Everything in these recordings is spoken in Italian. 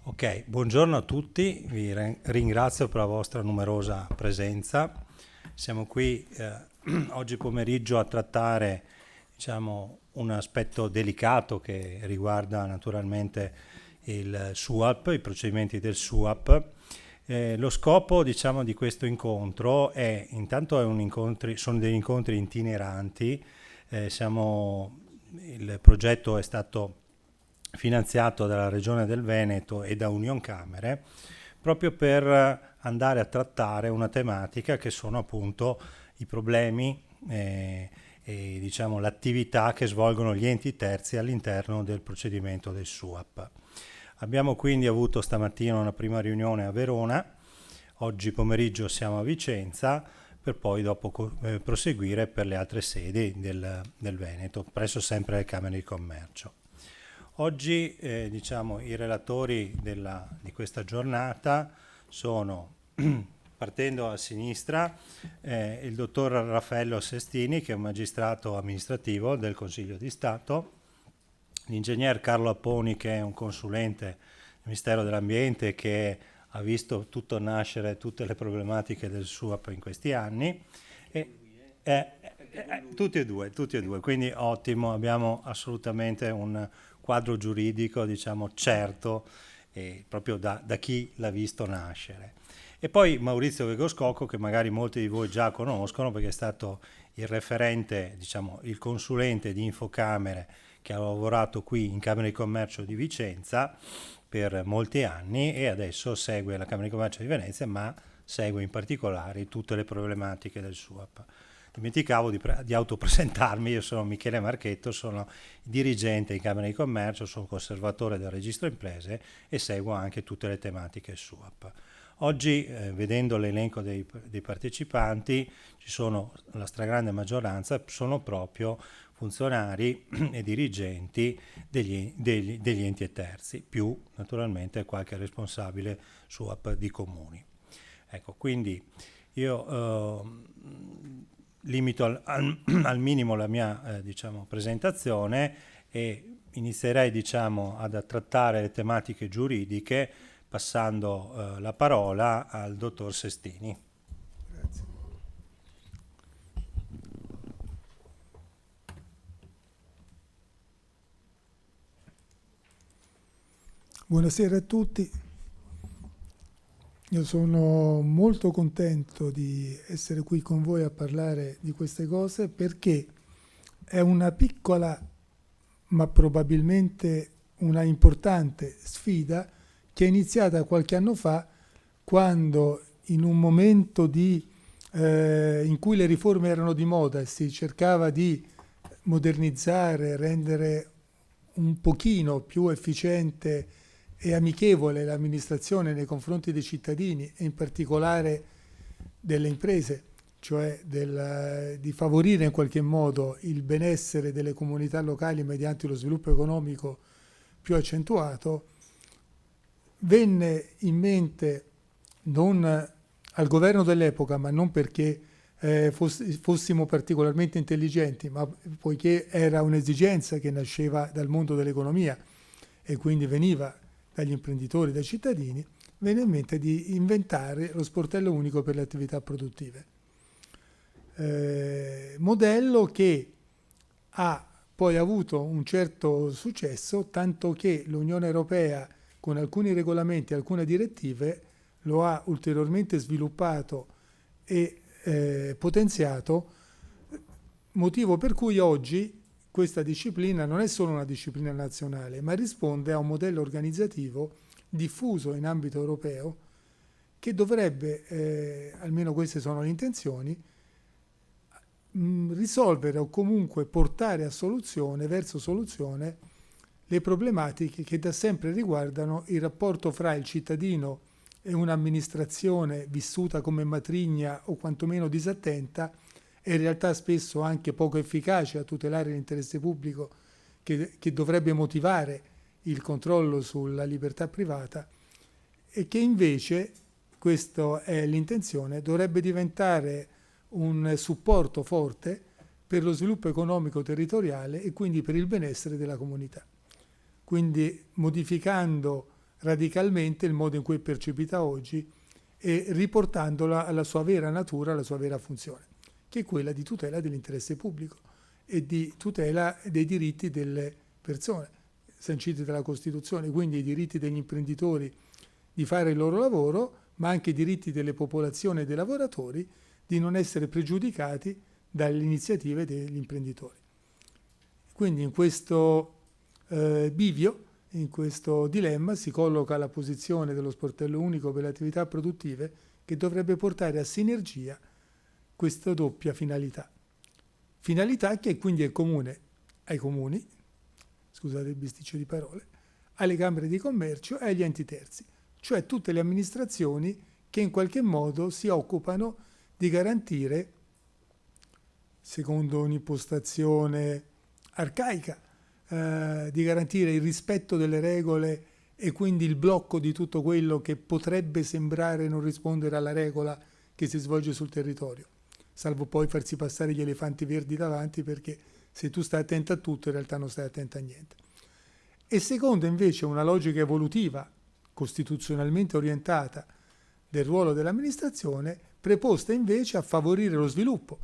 Ok, buongiorno a tutti, ringrazio per la vostra numerosa presenza. Siamo qui oggi pomeriggio a trattare, un aspetto delicato che riguarda naturalmente il SUAP, i procedimenti del SUAP. Lo scopo, di questo incontro sono degli incontri itineranti. Il progetto è stato finanziato dalla Regione del Veneto e da Unioncamere proprio per andare a trattare una tematica che sono appunto i problemi e l'attività che svolgono gli enti terzi all'interno del procedimento del SUAP. Abbiamo quindi avuto stamattina una prima riunione a Verona, oggi pomeriggio siamo a Vicenza, per poi dopo proseguire per le altre sedi del Veneto, presso sempre le Camere di Commercio. Oggi i relatori di questa giornata sono, partendo a sinistra, il dottor Raffaello Sestini, che è un magistrato amministrativo del Consiglio di Stato, l'ingegner Carlo Apponi, che è un consulente del Ministero dell'Ambiente, che ha visto tutto nascere, tutte le problematiche del SUAP in questi anni, tutti e due, quindi ottimo, abbiamo assolutamente un quadro giuridico, certo, proprio da chi l'ha visto nascere. E poi Maurizio Vegoscocco, che magari molti di voi già conoscono, perché è stato il referente, il consulente di Infocamere, che ha lavorato qui in Camera di Commercio di Vicenza per molti anni e adesso segue la Camera di Commercio di Venezia, ma segue in particolare tutte le problematiche del SUAP. Dimenticavo di autopresentarmi, io sono Michele Marchetto, sono dirigente in Camera di Commercio, sono conservatore del registro imprese e seguo anche tutte le tematiche SUAP. Oggi, vedendo l'elenco dei partecipanti, ci sono, la stragrande maggioranza sono proprio funzionari e dirigenti degli enti terzi, più naturalmente qualche responsabile SUAP di comuni. Ecco, quindi io limito al minimo la mia presentazione e inizierei ad trattare le tematiche giuridiche passando la parola al dottor Sestini. Grazie. Buonasera a tutti. Io sono molto contento di essere qui con voi a parlare di queste cose perché è una piccola ma probabilmente una importante sfida che è iniziata qualche anno fa, quando in un momento in cui le riforme erano di moda e si cercava di modernizzare, rendere un pochino più efficiente e amichevole l'amministrazione nei confronti dei cittadini e in particolare delle imprese, cioè di favorire in qualche modo il benessere delle comunità locali mediante lo sviluppo economico più accentuato, venne in mente non al governo dell'epoca, ma non perché fossimo particolarmente intelligenti, ma poiché era un'esigenza che nasceva dal mondo dell'economia e quindi veniva dagli imprenditori, dai cittadini, venne in mente di inventare lo sportello unico per le attività produttive. Modello che ha poi avuto un certo successo, tanto che l'Unione Europea, con alcuni regolamenti e alcune direttive, lo ha ulteriormente sviluppato e potenziato, motivo per cui oggi questa disciplina non è solo una disciplina nazionale, ma risponde a un modello organizzativo diffuso in ambito europeo che dovrebbe, almeno queste sono le intenzioni, risolvere o comunque portare a soluzione, verso soluzione, le problematiche che da sempre riguardano il rapporto fra il cittadino e un'amministrazione vissuta come matrigna o quantomeno disattenta e in realtà spesso anche poco efficace a tutelare l'interesse pubblico che dovrebbe motivare il controllo sulla libertà privata e che invece, questa è l'intenzione, dovrebbe diventare un supporto forte per lo sviluppo economico territoriale e quindi per il benessere della comunità. Quindi modificando radicalmente il modo in cui è percepita oggi e riportandola alla sua vera natura, alla sua vera funzione, che è quella di tutela dell'interesse pubblico e di tutela dei diritti delle persone, sanciti dalla Costituzione, quindi i diritti degli imprenditori di fare il loro lavoro, ma anche i diritti delle popolazioni e dei lavoratori di non essere pregiudicati dalle iniziative degli imprenditori. Quindi in questo bivio, in questo dilemma, si colloca la posizione dello sportello unico per le attività produttive che dovrebbe portare a sinergia questa doppia finalità. Finalità che quindi è comune ai comuni, scusate il bisticcio di parole, alle camere di commercio e agli enti terzi, cioè tutte le amministrazioni che in qualche modo si occupano di garantire, secondo un'impostazione arcaica, di garantire il rispetto delle regole e quindi il blocco di tutto quello che potrebbe sembrare non rispondere alla regola che si svolge sul territorio, salvo poi farsi passare gli elefanti verdi davanti, perché se tu stai attento a tutto in realtà non stai attento a niente. E secondo invece una logica evolutiva, costituzionalmente orientata, del ruolo dell'amministrazione, preposta invece a favorire lo sviluppo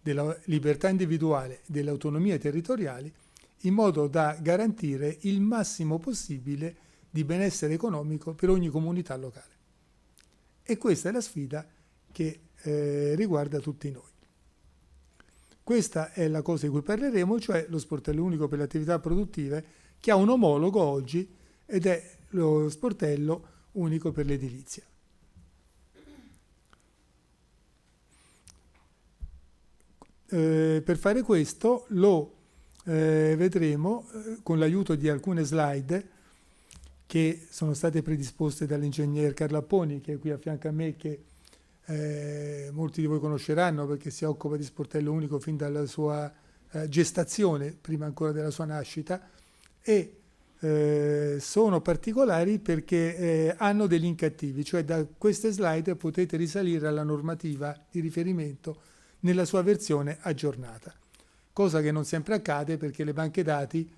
della libertà individuale e delle autonomie territoriali in modo da garantire il massimo possibile di benessere economico per ogni comunità locale. E questa è la sfida che riguarda tutti noi. Questa è la cosa di cui parleremo, cioè lo sportello unico per le attività produttive, che ha un omologo oggi ed è lo sportello unico per l'edilizia. Per fare questo lo vedremo con l'aiuto di alcune slide che sono state predisposte dall'ingegner Carlo Apponi, che è qui a fianco a me, che molti di voi conosceranno perché si occupa di sportello unico fin dalla sua gestazione, prima ancora della sua nascita, e sono particolari perché hanno degli incattivi, cioè da queste slide potete risalire alla normativa di riferimento nella sua versione aggiornata, cosa che non sempre accade perché le banche dati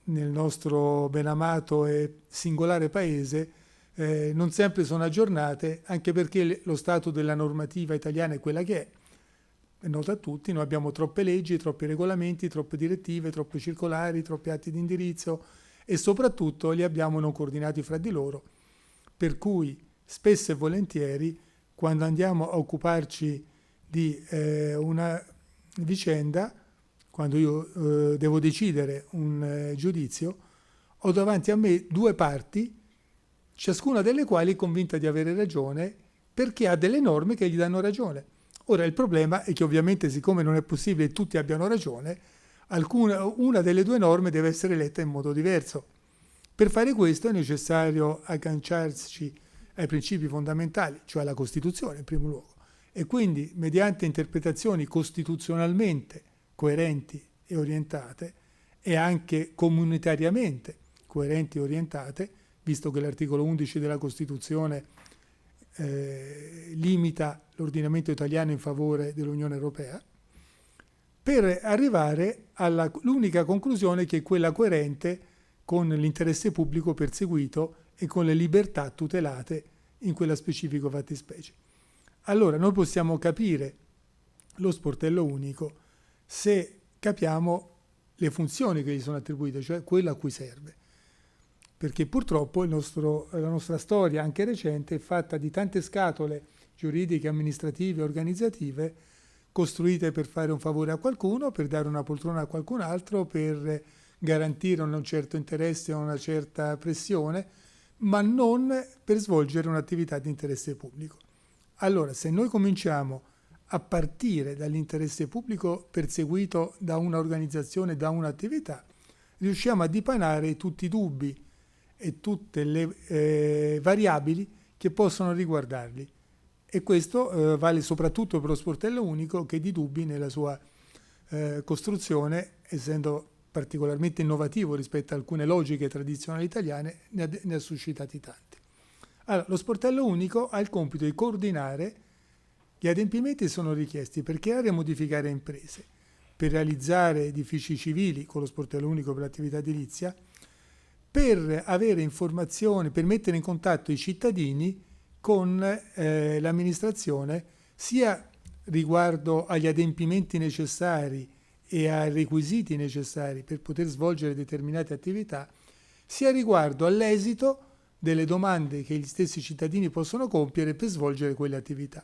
nel nostro benamato e singolare paese non sempre sono aggiornate, anche perché lo stato della normativa italiana è quella che è nota a tutti. Noi abbiamo troppe leggi, troppi regolamenti, troppe direttive, troppe circolari, troppi atti di indirizzo e soprattutto li abbiamo non coordinati fra di loro, per cui spesso e volentieri quando andiamo a occuparci di una vicenda, quando io devo decidere un giudizio, ho davanti a me due parti, ciascuna delle quali è convinta di avere ragione perché ha delle norme che gli danno ragione. Ora il problema è che ovviamente, siccome non è possibile che tutti abbiano ragione, una delle due norme deve essere letta in modo diverso. Per fare questo è necessario agganciarsi ai principi fondamentali, cioè alla Costituzione in primo luogo, e quindi mediante interpretazioni costituzionalmente coerenti e orientate e anche comunitariamente coerenti e orientate, visto che l'articolo 11 della Costituzione limita l'ordinamento italiano in favore dell'Unione Europea, per arrivare all'unica conclusione che è quella coerente con l'interesse pubblico perseguito e con le libertà tutelate in quella specifica fattispecie. Allora noi possiamo capire lo sportello unico se capiamo le funzioni che gli sono attribuite, cioè quello a cui serve. Perché purtroppo la nostra storia, anche recente, è fatta di tante scatole giuridiche, amministrative, organizzative, costruite per fare un favore a qualcuno, per dare una poltrona a qualcun altro, per garantire un certo interesse o una certa pressione, ma non per svolgere un'attività di interesse pubblico. Allora, se noi cominciamo a partire dall'interesse pubblico perseguito da un'organizzazione, da un'attività, riusciamo a dipanare tutti i dubbi e tutte le variabili che possono riguardarli. E questo vale soprattutto per lo sportello unico, che di dubbi nella sua costruzione, essendo particolarmente innovativo rispetto a alcune logiche tradizionali italiane, ne ha suscitati tanti. Allora, lo sportello unico ha il compito di coordinare gli adempimenti che sono richiesti per creare e modificare imprese, per realizzare edifici civili con lo sportello unico per l'attività edilizia, per avere informazioni, per mettere in contatto i cittadini con l'amministrazione, sia riguardo agli adempimenti necessari e ai requisiti necessari per poter svolgere determinate attività, sia riguardo all'esito delle domande che gli stessi cittadini possono compiere per svolgere quelle attività.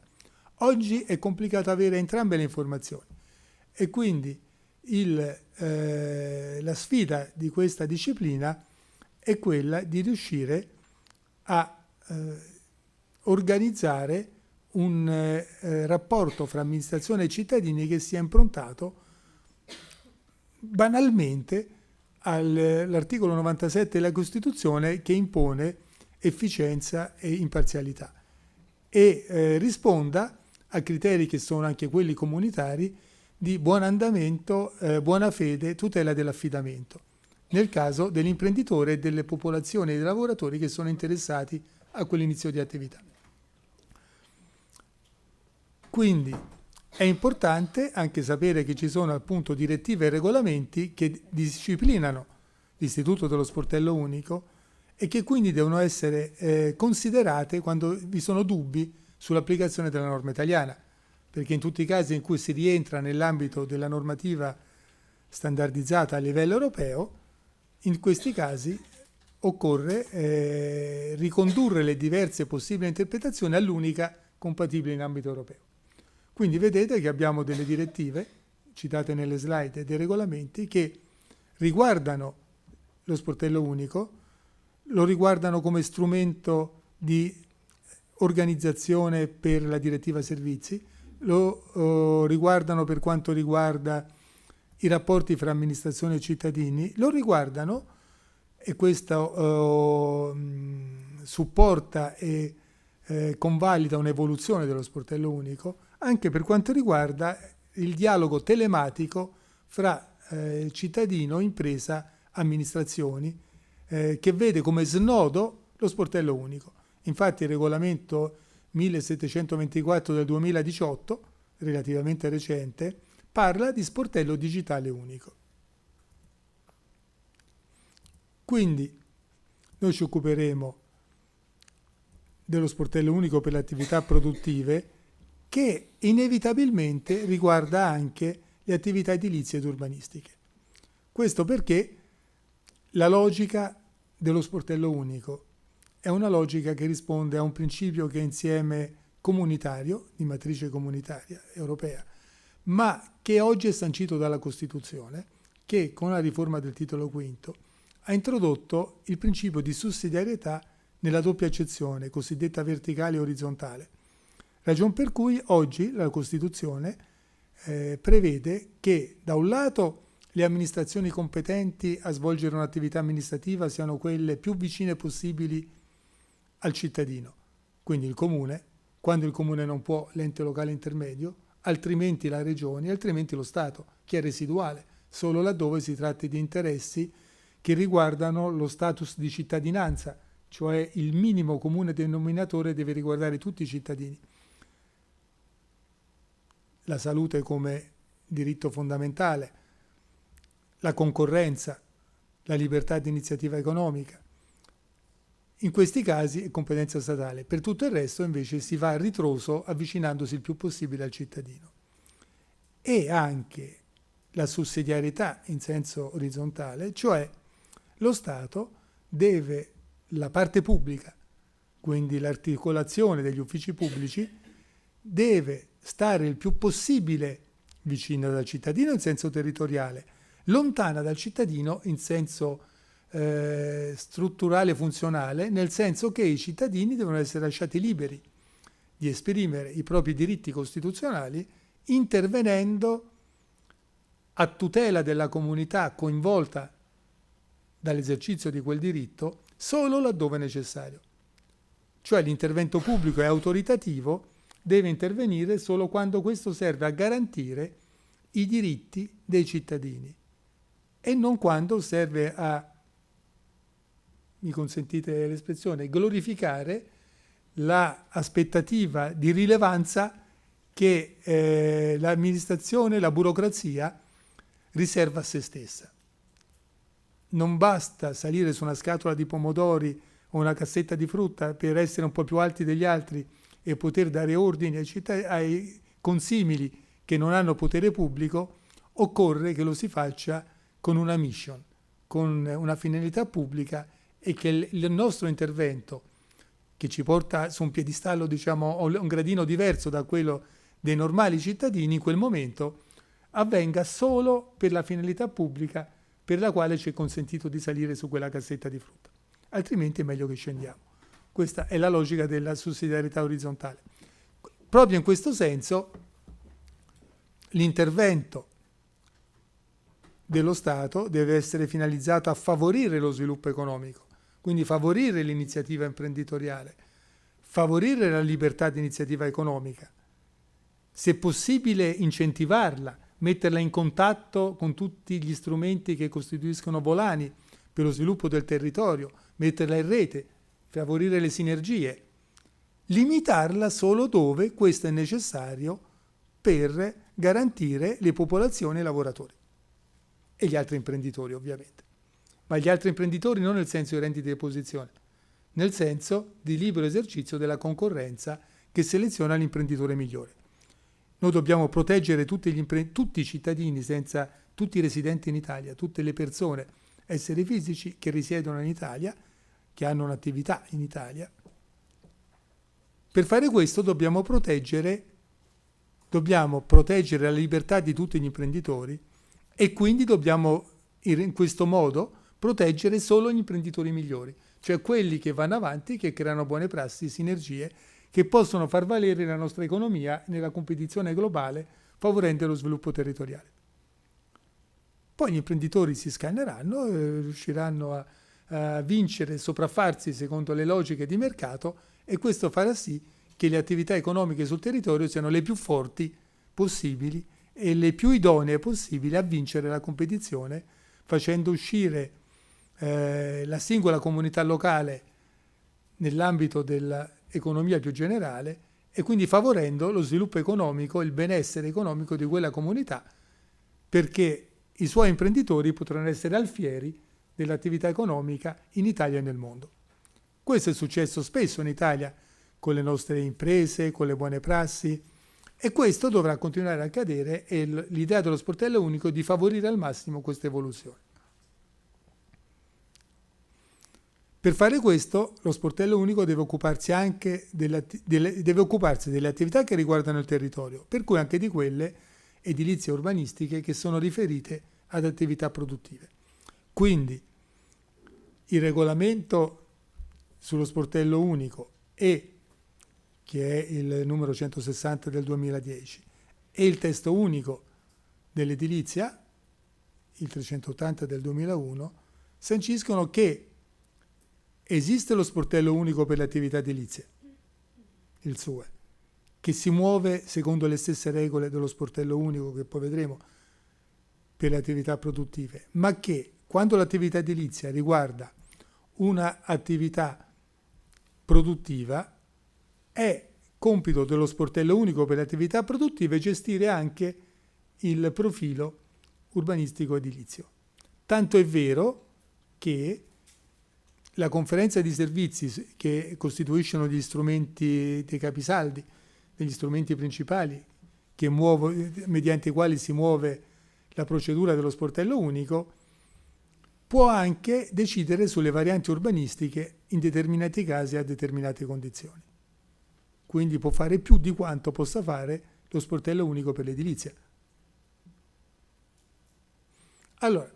Oggi è complicato avere entrambe le informazioni e quindi la sfida di questa disciplina è quella di riuscire a organizzare un rapporto fra amministrazione e cittadini che sia improntato banalmente all'articolo 97 della Costituzione, che impone efficienza e imparzialità e risponda a criteri che sono anche quelli comunitari di buon andamento, buona fede, tutela dell'affidamento, nel caso dell'imprenditore e delle popolazioni e dei lavoratori che sono interessati a quell'inizio di attività. Quindi è importante anche sapere che ci sono appunto direttive e regolamenti che disciplinano l'istituto dello sportello unico e che quindi devono essere considerate quando vi sono dubbi sull'applicazione della norma italiana, perché in tutti i casi in cui si rientra nell'ambito della normativa standardizzata a livello europeo, in questi casi occorre ricondurre le diverse possibili interpretazioni all'unica compatibile in ambito europeo. Quindi vedete che abbiamo delle direttive, citate nelle slide, e dei regolamenti che riguardano lo sportello unico, lo riguardano come strumento di organizzazione per la direttiva servizi, lo riguardano per quanto riguarda i rapporti fra amministrazione e cittadini, lo riguardano, e questo supporta e convalida un'evoluzione dello sportello unico, anche per quanto riguarda il dialogo telematico fra cittadino, impresa, amministrazioni, che vede come snodo lo sportello unico. Infatti il regolamento 1724 del 2018, relativamente recente, parla di sportello digitale unico. Quindi noi ci occuperemo dello sportello unico per le attività produttive, che inevitabilmente riguarda anche le attività edilizie ed urbanistiche. Questo perché la logica dello sportello unico è una logica che risponde a un principio che è insieme comunitario, di matrice comunitaria europea, ma che oggi è sancito dalla Costituzione, che con la riforma del titolo V ha introdotto il principio di sussidiarietà nella doppia accezione, cosiddetta verticale e orizzontale. Ragion per cui oggi la Costituzione prevede che da un lato le amministrazioni competenti a svolgere un'attività amministrativa siano quelle più vicine possibili al cittadino, quindi il comune, quando il comune non può, l'ente locale intermedio, altrimenti la regione, altrimenti lo Stato, che è residuale, solo laddove si tratti di interessi che riguardano lo status di cittadinanza, cioè il minimo comune denominatore deve riguardare tutti i cittadini. La salute come diritto fondamentale, la concorrenza, la libertà di iniziativa economica. In questi casi è competenza statale. Per tutto il resto invece si va a ritroso avvicinandosi il più possibile al cittadino. E anche la sussidiarietà in senso orizzontale, cioè lo Stato deve, la parte pubblica, quindi l'articolazione degli uffici pubblici, deve stare il più possibile vicina dal cittadino in senso territoriale, lontana dal cittadino in senso strutturale funzionale, nel senso che i cittadini devono essere lasciati liberi di esprimere i propri diritti costituzionali, intervenendo a tutela della comunità coinvolta dall'esercizio di quel diritto solo laddove necessario. Cioè l'intervento pubblico e autoritativo deve intervenire solo quando questo serve a garantire i diritti dei cittadini e non quando serve a, mi consentite l'espressione, glorificare l'aspettativa di rilevanza che l'amministrazione, la burocrazia riserva a se stessa. non basta salire su una scatola di pomodori o una cassetta di frutta per essere un po' più alti degli altri e poter dare ordini ai consimili che non hanno potere pubblico. Occorre che lo si faccia con una mission, con una finalità pubblica, e che il nostro intervento, che ci porta su un piedistallo, diciamo, un gradino diverso da quello dei normali cittadini, in quel momento avvenga solo per la finalità pubblica per la quale ci è consentito di salire su quella cassetta di frutta. Altrimenti è meglio che scendiamo. Questa è la logica della sussidiarietà orizzontale. Proprio in questo senso l'intervento dello Stato deve essere finalizzato a favorire lo sviluppo economico, quindi favorire l'iniziativa imprenditoriale, favorire la libertà di iniziativa economica, se possibile incentivarla, metterla in contatto con tutti gli strumenti che costituiscono volani per lo sviluppo del territorio, metterla in rete, favorire le sinergie, limitarla solo dove questo è necessario per garantire le popolazioni e i lavoratori e gli altri imprenditori, ovviamente. Ma gli altri imprenditori non nel senso di rendite di posizione, nel senso di libero esercizio della concorrenza che seleziona l'imprenditore migliore. Noi dobbiamo proteggere tutti i cittadini, senza tutti i residenti in Italia, tutte le persone, esseri fisici che risiedono in Italia, che hanno un'attività in Italia. Per fare questo dobbiamo proteggere la libertà di tutti gli imprenditori, e quindi dobbiamo in questo modo proteggere solo gli imprenditori migliori, cioè quelli che vanno avanti, che creano buone prassi, sinergie, che possono far valere la nostra economia nella competizione globale, favorendo lo sviluppo territoriale. Poi gli imprenditori si scanneranno e riusciranno a vincere, sopraffarsi secondo le logiche di mercato, e questo farà sì che le attività economiche sul territorio siano le più forti possibili e le più idonee possibili a vincere la competizione, facendo uscire la singola comunità locale nell'ambito dell'economia più generale, e quindi favorendo lo sviluppo economico, il benessere economico di quella comunità, perché i suoi imprenditori potranno essere alfieri dell'attività economica in Italia e nel mondo. Questo è successo spesso in Italia con le nostre imprese, con le buone prassi, e questo dovrà continuare a accadere, e l'idea dello sportello unico è di favorire al massimo questa evoluzione. Per fare questo, lo sportello unico deve occuparsi anche delle attività che riguardano il territorio, per cui anche di quelle edilizie urbanistiche che sono riferite ad attività produttive. Quindi il regolamento sullo sportello unico, che è il numero 160 del 2010, e il testo unico dell'edilizia, il 380 del 2001, sanciscono che esiste lo sportello unico per le attività edilizie, il SUE, che si muove secondo le stesse regole dello sportello unico che poi vedremo per le attività produttive, ma che quando l'attività edilizia riguarda una attività produttiva è compito dello sportello unico per le attività produttive gestire anche il profilo urbanistico edilizio. Tanto è vero che la conferenza di servizi, che costituiscono gli strumenti dei capisaldi, degli strumenti principali mediante i quali si muove la procedura dello sportello unico, può anche decidere sulle varianti urbanistiche in determinati casi a determinate condizioni. Quindi può fare più di quanto possa fare lo sportello unico per l'edilizia. Allora,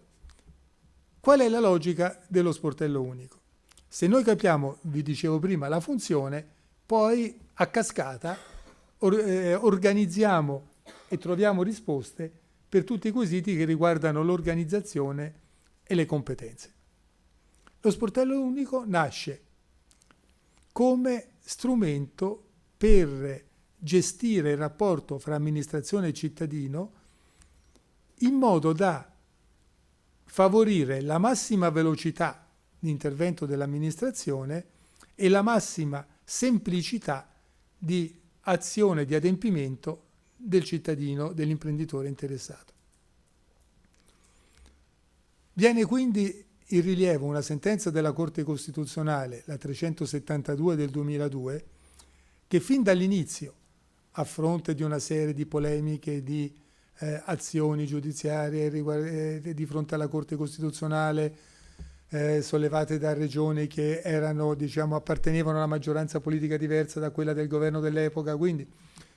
qual è la logica dello sportello unico? Se noi capiamo, vi dicevo prima, la funzione, poi a cascata organizziamo e troviamo risposte per tutti i quesiti che riguardano l'organizzazione e le competenze. Lo sportello unico nasce come strumento per gestire il rapporto fra amministrazione e cittadino in modo da favorire la massima velocità di intervento dell'amministrazione e la massima semplicità di azione, di adempimento del cittadino, dell'imprenditore interessato. Viene quindi in rilievo una sentenza della Corte Costituzionale, la 372 del 2002, che fin dall'inizio, a fronte di una serie di polemiche, di azioni giudiziarie di fronte alla Corte Costituzionale, sollevate da regioni che erano, appartenevano a una maggioranza politica diversa da quella del governo dell'epoca, quindi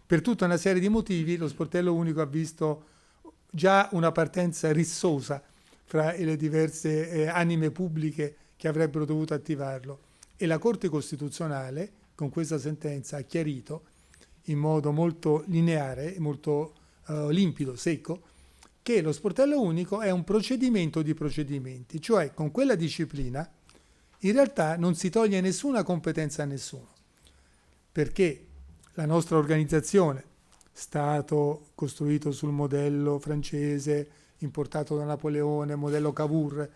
per tutta una serie di motivi lo sportello unico ha visto già una partenza rissosa fra le diverse anime pubbliche che avrebbero dovuto attivarlo, e la Corte Costituzionale con questa sentenza ha chiarito in modo molto lineare, molto limpido, secco, che lo sportello unico è un procedimento di procedimenti, cioè con quella disciplina in realtà non si toglie nessuna competenza a nessuno, perché la nostra organizzazione, Stato costruito sul modello francese, importato da Napoleone, modello Cavour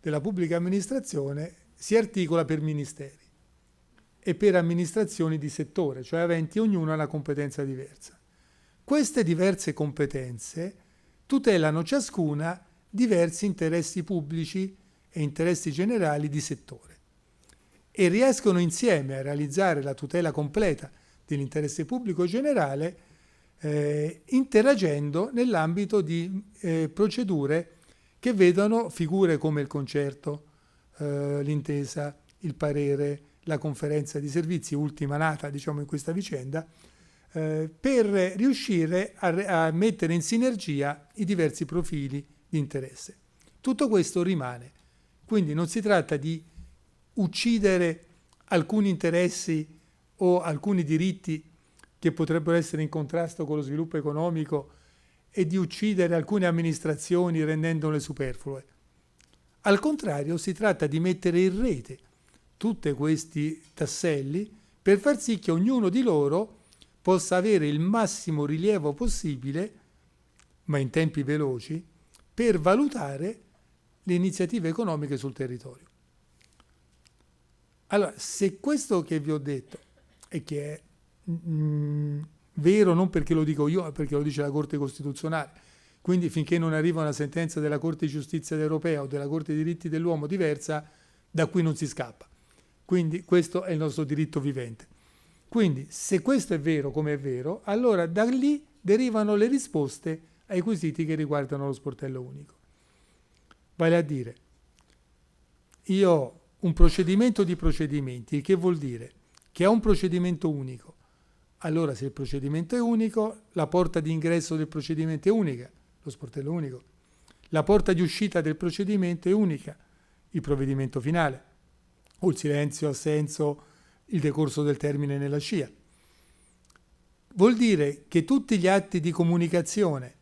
della pubblica amministrazione, si articola per ministeri e per amministrazioni di settore, cioè aventi ognuna una competenza diversa. Queste diverse competenze tutelano ciascuna diversi interessi pubblici e interessi generali di settore e riescono insieme a realizzare la tutela completa dell'interesse pubblico generale interagendo nell'ambito di procedure che vedono figure come il concerto, l'intesa, il parere, la conferenza di servizi, ultima nata in questa vicenda, per riuscire a mettere in sinergia i diversi profili di interesse. Tutto questo rimane, quindi non si tratta di uccidere alcuni interessi o alcuni diritti che potrebbero essere in contrasto con lo sviluppo economico e di uccidere alcune amministrazioni rendendole superflue. Al contrario, si tratta di mettere in rete tutti questi tasselli per far sì che ognuno di loro possa avere il massimo rilievo possibile, ma in tempi veloci, per valutare le iniziative economiche sul territorio. Allora, se questo che vi ho detto e che è vero non perché lo dico io, ma perché lo dice la Corte Costituzionale, quindi finché non arriva una sentenza della Corte di Giustizia europea o della Corte dei diritti dell'uomo diversa, da qui non si scappa. Quindi questo è il nostro diritto vivente. Quindi se questo è vero come è vero, allora da lì derivano le risposte ai quesiti che riguardano lo sportello unico. Vale a dire, io ho un procedimento di procedimenti, che vuol dire che ha un procedimento unico. Allora se il procedimento è unico, la porta di ingresso del procedimento è unica, lo sportello unico. La porta di uscita del procedimento è unica, il provvedimento finale, o il silenzio, assenso, il decorso del termine nella scia. Vuol dire che tutti gli atti di comunicazione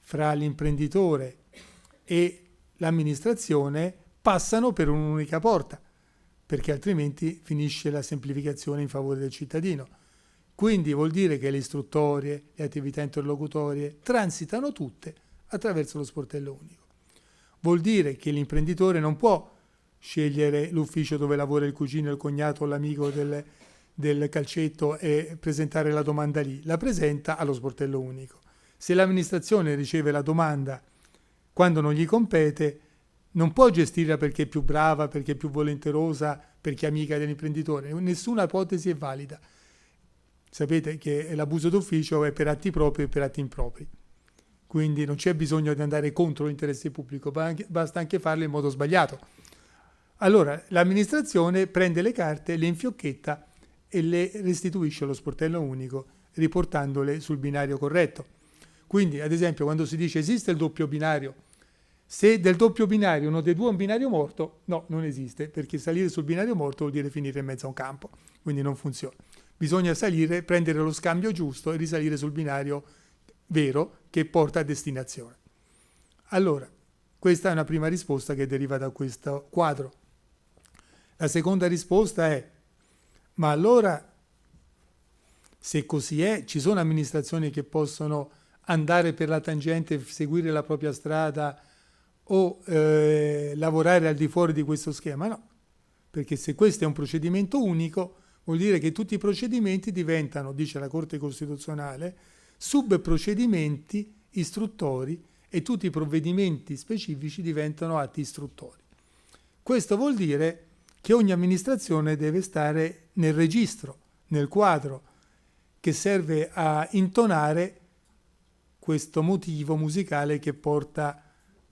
fra l'imprenditore e l'amministrazione passano per un'unica porta, perché altrimenti finisce la semplificazione in favore del cittadino. Quindi vuol dire che le istruttorie, le attività interlocutorie transitano tutte attraverso lo sportello unico. Vuol dire che l'imprenditore non può scegliere l'ufficio dove lavora il cugino, il cognato o l'amico del calcetto e presentare la domanda lì, la presenta allo sportello unico. Se l'amministrazione riceve la domanda quando non gli compete, non può gestirla perché è più brava, perché è più volenterosa, perché è amica dell'imprenditore. Nessuna ipotesi è valida. Sapete che l'abuso d'ufficio è per atti propri e per atti impropri. Quindi non c'è bisogno di andare contro l'interesse pubblico, basta anche farlo in modo sbagliato. Allora l'amministrazione prende le carte, le infiocchetta e le restituisce allo sportello unico, riportandole sul binario corretto. Quindi, ad esempio, quando si dice esiste il doppio binario, se del doppio binario uno dei due è un binario morto, no, non esiste, perché salire sul binario morto vuol dire finire in mezzo a un campo, quindi non funziona. Bisogna salire, prendere lo scambio giusto e risalire sul binario vero che porta a destinazione. Allora, questa è una prima risposta che deriva da questo quadro. La seconda risposta è: ma allora, se così è, ci sono amministrazioni che possono andare per la tangente e seguire la propria strada o lavorare al di fuori di questo schema? No, perché se questo è un procedimento unico, vuol dire che tutti i procedimenti diventano, dice la Corte Costituzionale, subprocedimenti istruttori e tutti i provvedimenti specifici diventano atti istruttori. Questo vuol dire che ogni amministrazione deve stare nel registro, nel quadro, che serve a intonare questo motivo musicale che porta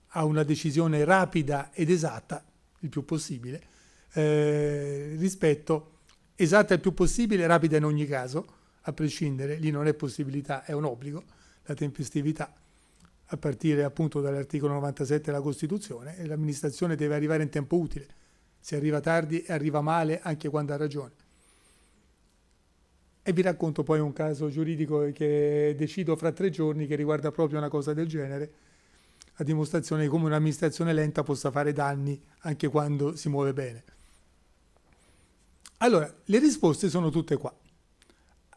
a una decisione rapida ed esatta, il più possibile, esatta il più possibile, rapida in ogni caso, a prescindere, lì non è possibilità, è un obbligo, la tempestività, a partire appunto dall'articolo 97 della Costituzione, e l'amministrazione deve arrivare in tempo utile. Se arriva tardi arriva male anche quando ha ragione. E vi racconto poi un caso giuridico che decido fra 3 giorni che riguarda proprio una cosa del genere, a dimostrazione di come un'amministrazione lenta possa fare danni anche quando si muove bene. Allora, le risposte sono tutte qua.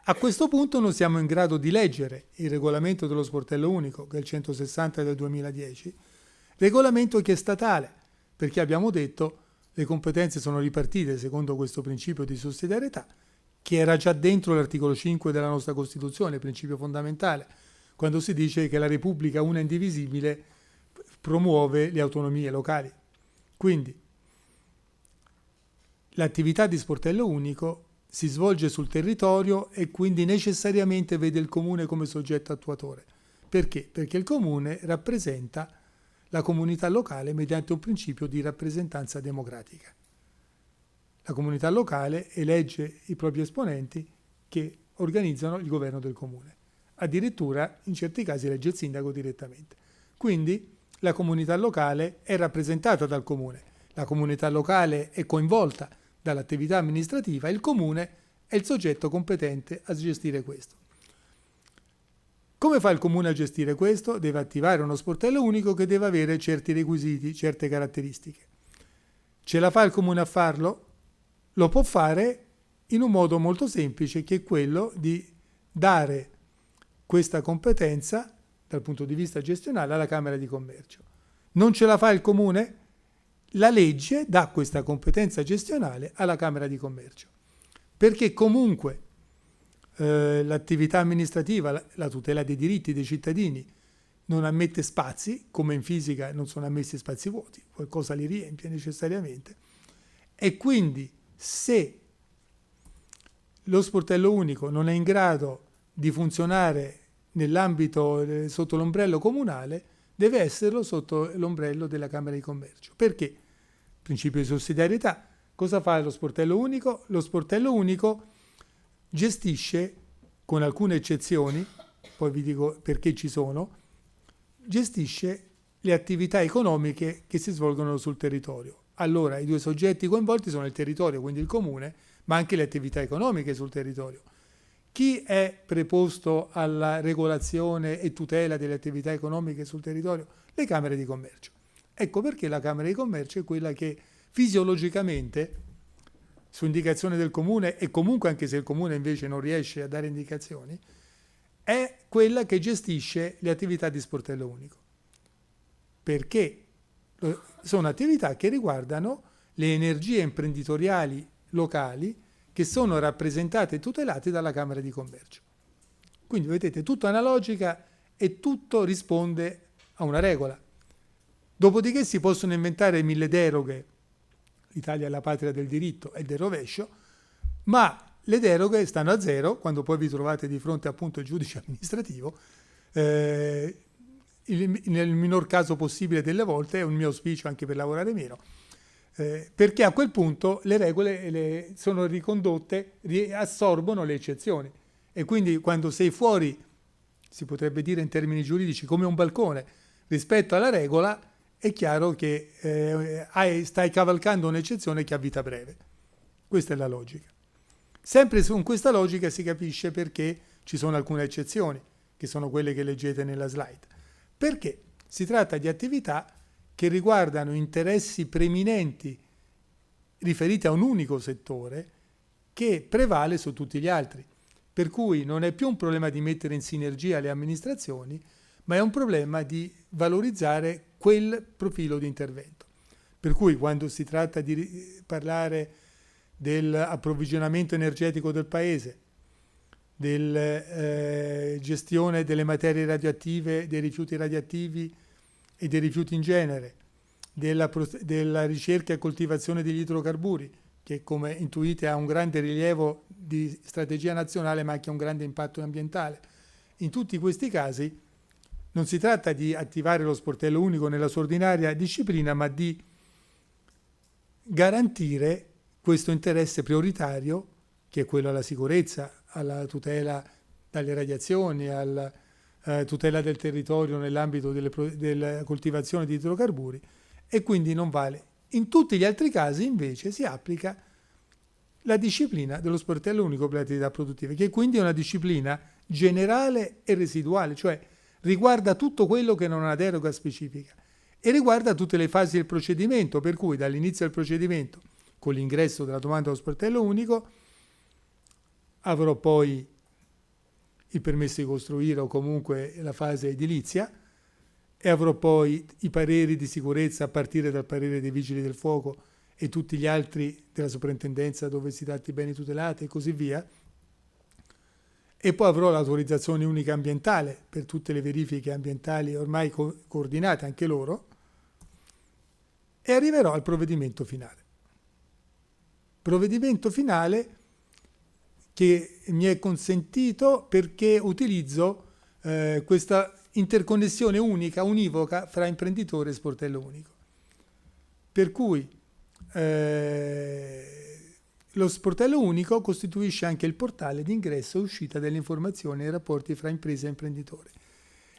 A questo punto non siamo in grado di leggere il regolamento dello sportello unico, che è il 160 del 2010, regolamento che è statale, perché abbiamo detto le competenze sono ripartite secondo questo principio di sussidiarietà, che era già dentro l'articolo 5 della nostra Costituzione, principio fondamentale, quando si dice che la Repubblica una e indivisibile promuove le autonomie locali. Quindi l'attività di sportello unico si svolge sul territorio e quindi necessariamente vede il comune come soggetto attuatore. Perché? Perché il comune rappresenta la comunità locale mediante un principio di rappresentanza democratica. La comunità locale elegge i propri esponenti che organizzano il governo del comune. Addirittura in certi casi elegge il sindaco direttamente. Quindi la comunità locale è rappresentata dal comune, la comunità locale è coinvolta dall'attività amministrativa e il comune è il soggetto competente a gestire questo. Come fa il comune a gestire questo? Deve attivare uno sportello unico che deve avere certi requisiti, certe caratteristiche. Ce la fa il comune a farlo? Lo può fare in un modo molto semplice, che è quello di dare questa competenza dal punto di vista gestionale alla Camera di Commercio. Non ce la fa il comune? La legge dà questa competenza gestionale alla Camera di Commercio, perché comunque l'attività amministrativa, la tutela dei diritti dei cittadini non ammette spazi, come in fisica non sono ammessi spazi vuoti, qualcosa li riempie necessariamente, e quindi se lo sportello unico non è in grado di funzionare nell'ambito sotto l'ombrello comunale, deve esserlo sotto l'ombrello della Camera di Commercio. Perché? Principio di sussidiarietà. Cosa fa lo sportello unico? Lo sportello unico gestisce, con alcune eccezioni, poi vi dico perché ci sono, gestisce le attività economiche che si svolgono sul territorio. Allora, i due soggetti coinvolti sono il territorio, quindi il comune, ma anche le attività economiche sul territorio. Chi è preposto alla regolazione e tutela delle attività economiche sul territorio? Le Camere di Commercio. Ecco perché la Camera di Commercio è quella che fisiologicamente, su indicazione del comune, e comunque anche se il comune invece non riesce a dare indicazioni, è quella che gestisce le attività di sportello unico. Perché sono attività che riguardano le energie imprenditoriali locali che sono rappresentate e tutelate dalla Camera di Commercio. Quindi vedete, tutta una logica e tutto risponde a una regola. Dopodiché si possono inventare 1000 deroghe, l'Italia è la patria del diritto e del rovescio, ma le deroghe stanno a zero quando poi vi trovate di fronte appunto al giudice amministrativo, nel minor caso possibile delle volte, è un mio auspicio anche per lavorare meno, perché a quel punto le regole sono ricondotte, assorbono le eccezioni, e quindi quando sei fuori, si potrebbe dire in termini giuridici, come un balcone rispetto alla regola, è chiaro che stai cavalcando un'eccezione che ha vita breve. Questa è la logica. Sempre con questa logica si capisce perché ci sono alcune eccezioni, che sono quelle che leggete nella slide. Perché si tratta di attività che riguardano interessi preminenti riferiti a un unico settore che prevale su tutti gli altri. Per cui non è più un problema di mettere in sinergia le amministrazioni, ma è un problema di valorizzare quel profilo di intervento. Per cui quando si tratta di parlare dell'approvvigionamento energetico del paese, della gestione delle materie radioattive, dei rifiuti radioattivi e dei rifiuti in genere, della ricerca e coltivazione degli idrocarburi, che come intuite ha un grande rilievo di strategia nazionale ma anche un grande impatto ambientale. In tutti questi casi non si tratta di attivare lo sportello unico nella sua ordinaria disciplina, ma di garantire questo interesse prioritario, che è quello alla sicurezza, alla tutela dalle radiazioni, alla tutela del territorio nell'ambito della coltivazione di idrocarburi, e quindi non vale. In tutti gli altri casi invece si applica la disciplina dello sportello unico per le attività produttive, che quindi è una disciplina generale e residuale, cioè riguarda tutto quello che non ha deroga specifica e riguarda tutte le fasi del procedimento, per cui dall'inizio del procedimento, con l'ingresso della domanda allo sportello unico, avrò poi il permesso di costruire o comunque la fase edilizia, e avrò poi i pareri di sicurezza a partire dal parere dei vigili del fuoco e tutti gli altri della soprintendenza dove si tratti beni tutelati e così via, e poi avrò l'autorizzazione unica ambientale per tutte le verifiche ambientali ormai coordinate anche loro, e arriverò al provvedimento finale. Provvedimento finale che mi è consentito perché utilizzo questa interconnessione unica, univoca fra imprenditore e sportello unico. Per cui lo sportello unico costituisce anche il portale di ingresso e uscita delle informazioni e i rapporti fra impresa e imprenditore.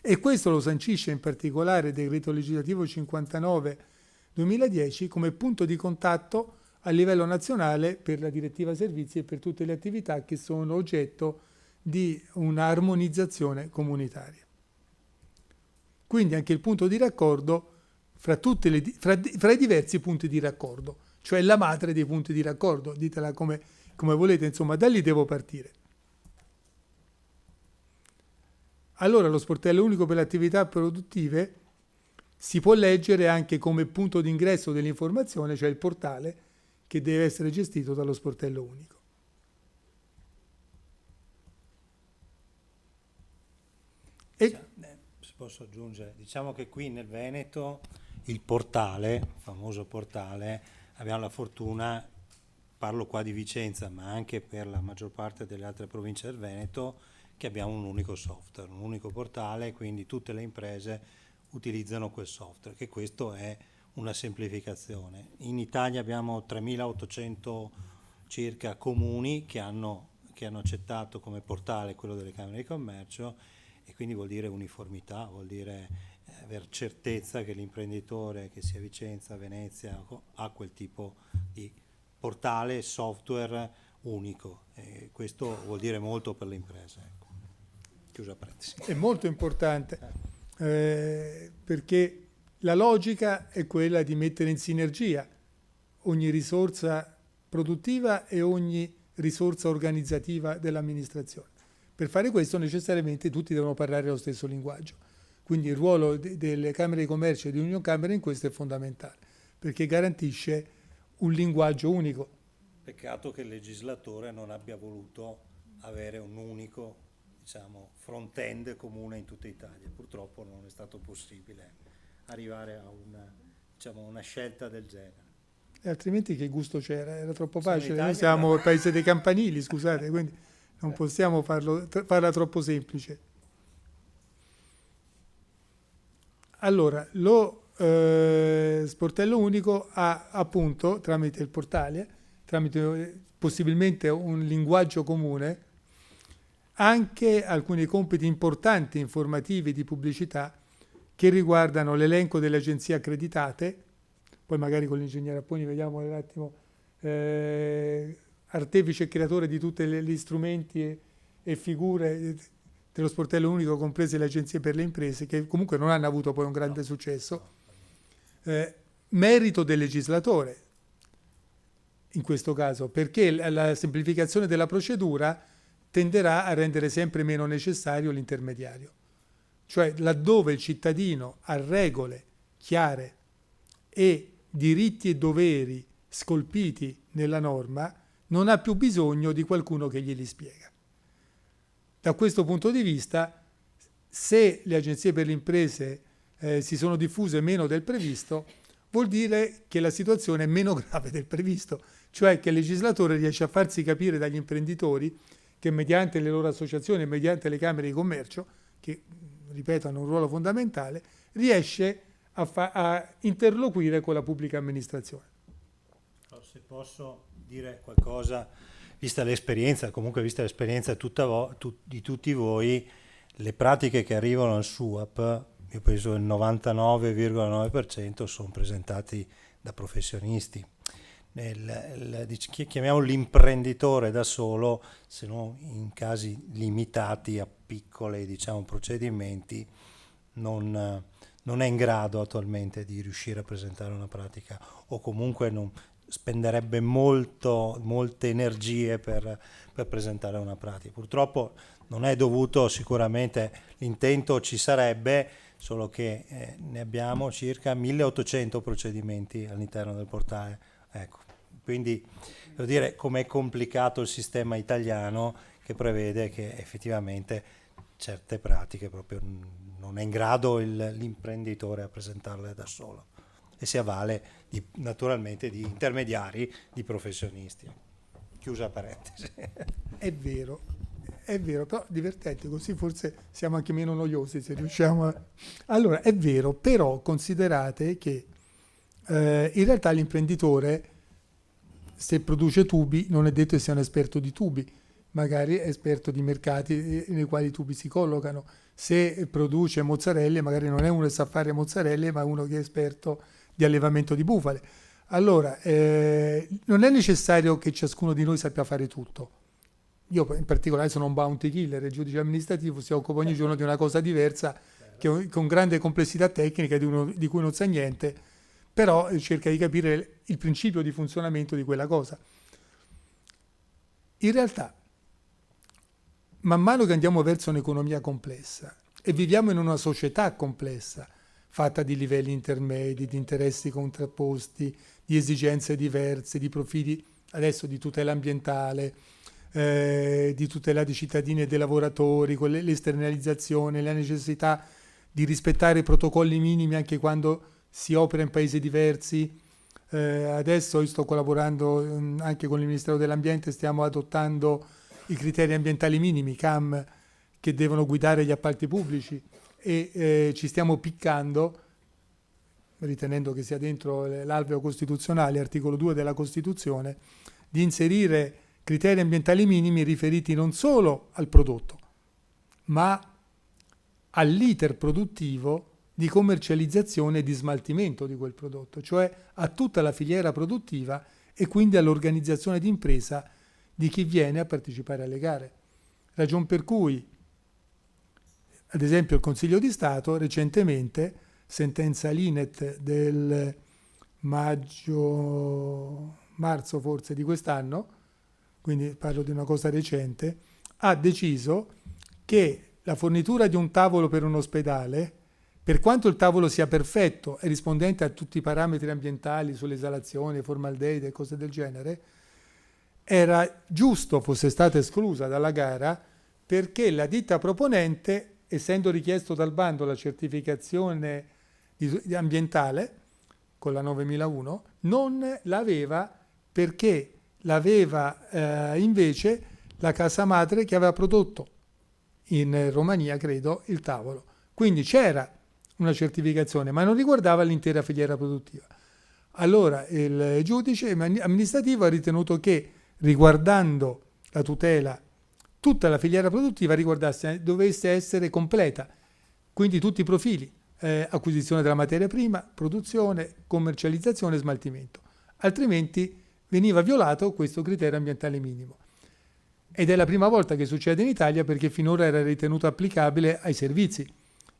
E questo lo sancisce in particolare il decreto legislativo 59/2010 come punto di contatto a livello nazionale per la direttiva servizi e per tutte le attività che sono oggetto di un'armonizzazione comunitaria. Quindi anche il punto di raccordo fra i diversi punti di raccordo, cioè la madre dei punti di raccordo, ditela come volete, insomma, da lì devo partire. Allora lo sportello unico per le attività produttive si può leggere anche come punto d'ingresso dell'informazione, cioè il portale che deve essere gestito dallo sportello unico. Se posso aggiungere, diciamo che qui nel Veneto il portale, il famoso portale, abbiamo la fortuna, parlo qua di Vicenza, ma anche per la maggior parte delle altre province del Veneto, che abbiamo un unico software, un unico portale, quindi tutte le imprese utilizzano quel software, che questo è una semplificazione. In Italia abbiamo 3.800 circa comuni che hanno accettato come portale quello delle Camere di Commercio, e quindi vuol dire uniformità, vuol dire aver certezza che l'imprenditore, che sia Vicenza, Venezia, ha quel tipo di portale, software unico, e questo vuol dire molto per le imprese. Ecco. Chiusa parentesi. È molto importante perché la logica è quella di mettere in sinergia ogni risorsa produttiva e ogni risorsa organizzativa dell'amministrazione. Per fare questo necessariamente tutti devono parlare lo stesso linguaggio. Quindi il ruolo delle Camere di Commercio e di Unioncamere in questo è fondamentale, perché garantisce un linguaggio unico. Peccato che il legislatore non abbia voluto avere un unico, front-end comune in tutta Italia. Purtroppo non è stato possibile arrivare a una scelta del genere. E altrimenti che gusto c'era? Era troppo facile. Noi siamo il paese dei campanili, scusate, quindi non possiamo farla troppo semplice. Allora, lo sportello unico ha appunto, tramite il portale, tramite possibilmente un linguaggio comune, anche alcuni compiti importanti informativi di pubblicità che riguardano l'elenco delle agenzie accreditate. Poi magari con l'ingegnere Apponi vediamo un attimo, artefice e creatore di tutti gli strumenti e figure dello sportello unico, comprese le agenzie per le imprese, che comunque non hanno avuto poi un grande successo. Merito del legislatore, in questo caso, perché la semplificazione della procedura tenderà a rendere sempre meno necessario l'intermediario. Cioè laddove il cittadino ha regole chiare e diritti e doveri scolpiti nella norma, non ha più bisogno di qualcuno che glieli spiega. Da questo punto di vista, se le agenzie per le imprese si sono diffuse meno del previsto, vuol dire che la situazione è meno grave del previsto, cioè che il legislatore riesce a farsi capire dagli imprenditori che mediante le loro associazioni e mediante le camere di commercio, che ripeto hanno un ruolo fondamentale, riesce a interloquire con la pubblica amministrazione. Se posso dire qualcosa, vista l'esperienza di tutti voi, le pratiche che arrivano al SUAP, io penso il 99,9% sono presentati da professionisti. Chiamiamolo l'imprenditore da solo, se non in casi limitati a piccoli, diciamo, procedimenti, non è in grado attualmente di riuscire a presentare una pratica, o comunque non spenderebbe molte energie per presentare una pratica. Purtroppo non è dovuto, sicuramente l'intento ci sarebbe, solo che ne abbiamo circa 1800 procedimenti all'interno del portale. Ecco, quindi devo dire com'è complicato il sistema italiano, che prevede che effettivamente certe pratiche proprio non è in grado l'imprenditore a presentarle da solo, e si avvale naturalmente di intermediari, di professionisti. Chiusa parentesi. È vero, però divertente, così forse siamo anche meno noiosi se riusciamo a... Allora, è vero, però considerate che in realtà l'imprenditore, se produce tubi, non è detto che sia un esperto di tubi, magari è esperto di mercati nei quali i tubi si collocano. Se produce mozzarelle, magari non è uno che sa fare mozzarelle, ma uno che è esperto di allevamento di bufale. Allora, non è necessario che ciascuno di noi sappia fare tutto. Io in particolare sono un bounty killer, il giudice amministrativo si occupa ogni giorno di una cosa diversa, con grande complessità tecnica di cui non sa niente, però cerca di capire il principio di funzionamento di quella cosa. In realtà, man mano che andiamo verso un'economia complessa e viviamo in una società complessa, fatta di livelli intermedi, di interessi contrapposti, di esigenze diverse, di profili adesso di tutela ambientale, di tutela dei cittadini e dei lavoratori, con l'esternalizzazione, la necessità di rispettare i protocolli minimi anche quando si opera in paesi diversi. Adesso io sto collaborando anche con il Ministero dell'Ambiente, stiamo adottando i criteri ambientali minimi, CAM, che devono guidare gli appalti pubblici, e ci stiamo piccando, ritenendo che sia dentro l'alveo costituzionale, articolo 2 della Costituzione, di inserire criteri ambientali minimi riferiti non solo al prodotto, ma all'iter produttivo di commercializzazione e di smaltimento di quel prodotto, cioè a tutta la filiera produttiva e quindi all'organizzazione di impresa di chi viene a partecipare alle gare. Ragion per cui, ad esempio, il Consiglio di Stato recentemente, sentenza Linet del marzo forse di quest'anno, quindi parlo di una cosa recente, ha deciso che la fornitura di un tavolo per un ospedale, per quanto il tavolo sia perfetto e rispondente a tutti i parametri ambientali sull'esalazione, formaldeide e cose del genere, era giusto fosse stata esclusa dalla gara, perché la ditta proponente, essendo richiesto dal bando la certificazione ambientale con la 9001, non l'aveva, perché l'aveva invece la casa madre che aveva prodotto in Romania, credo, il tavolo. Quindi c'era una certificazione, ma non riguardava l'intera filiera produttiva. Allora il giudice amministrativo ha ritenuto che, riguardando la tutela, tutta la filiera produttiva dovesse essere completa, quindi tutti i profili, acquisizione della materia prima, produzione, commercializzazione e smaltimento. Altrimenti veniva violato questo criterio ambientale minimo. Ed è la prima volta che succede in Italia, perché finora era ritenuto applicabile ai servizi,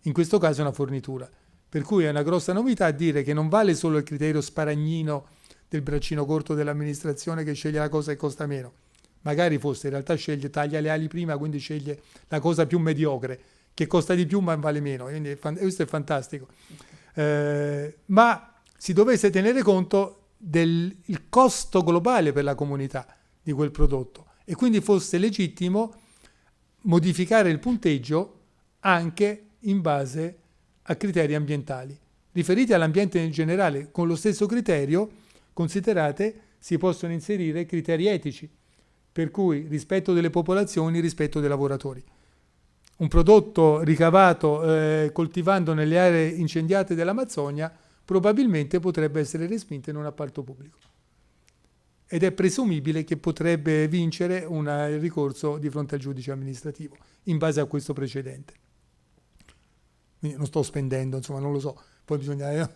in questo caso è una fornitura. Per cui è una grossa novità dire che non vale solo il criterio sparagnino del braccino corto dell'amministrazione che sceglie la cosa che costa meno. Magari fosse, in realtà taglia le ali prima, quindi sceglie la cosa più mediocre, che costa di più ma vale meno. Quindi questo è fantastico. Ma si dovesse tenere conto del costo globale per la comunità di quel prodotto, e quindi fosse legittimo modificare il punteggio anche in base a criteri ambientali. riferiti all'ambiente in generale. Con lo stesso criterio, considerate, si possono inserire criteri etici, per cui rispetto delle popolazioni, rispetto dei lavoratori. Un prodotto ricavato coltivando nelle aree incendiate dell'Amazzonia probabilmente potrebbe essere respinto in un appalto pubblico. Ed è presumibile che potrebbe vincere il ricorso di fronte al giudice amministrativo, in base a questo precedente. Quindi non sto spendendo, insomma, non lo so, poi bisogna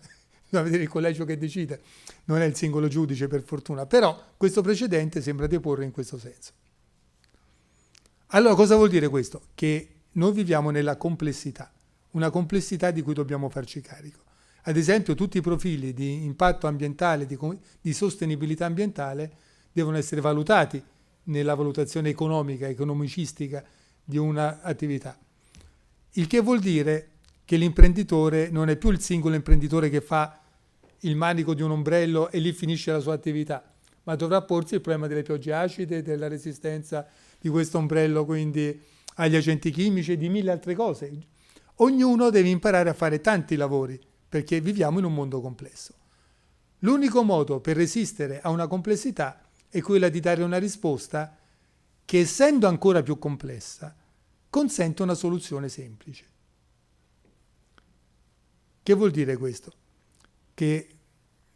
vedere il collegio che decide, non è il singolo giudice per fortuna, però questo precedente sembra deporre in questo senso. Allora cosa vuol dire questo? Che noi viviamo nella complessità, una complessità di cui dobbiamo farci carico. Ad esempio tutti i profili di impatto ambientale, di sostenibilità ambientale devono essere valutati nella valutazione economica, economicistica di un'attività. Il che vuol dire che l'imprenditore non è più il singolo imprenditore che fa il manico di un ombrello e lì finisce la sua attività, ma dovrà porsi il problema delle piogge acide, della resistenza di questo ombrello quindi agli agenti chimici e di mille altre cose. Ognuno deve imparare a fare tanti lavori perché viviamo in un mondo complesso. L'unico modo per resistere a una complessità è quella di dare una risposta che, essendo ancora più complessa, consente una soluzione semplice. Che vuol dire questo? Che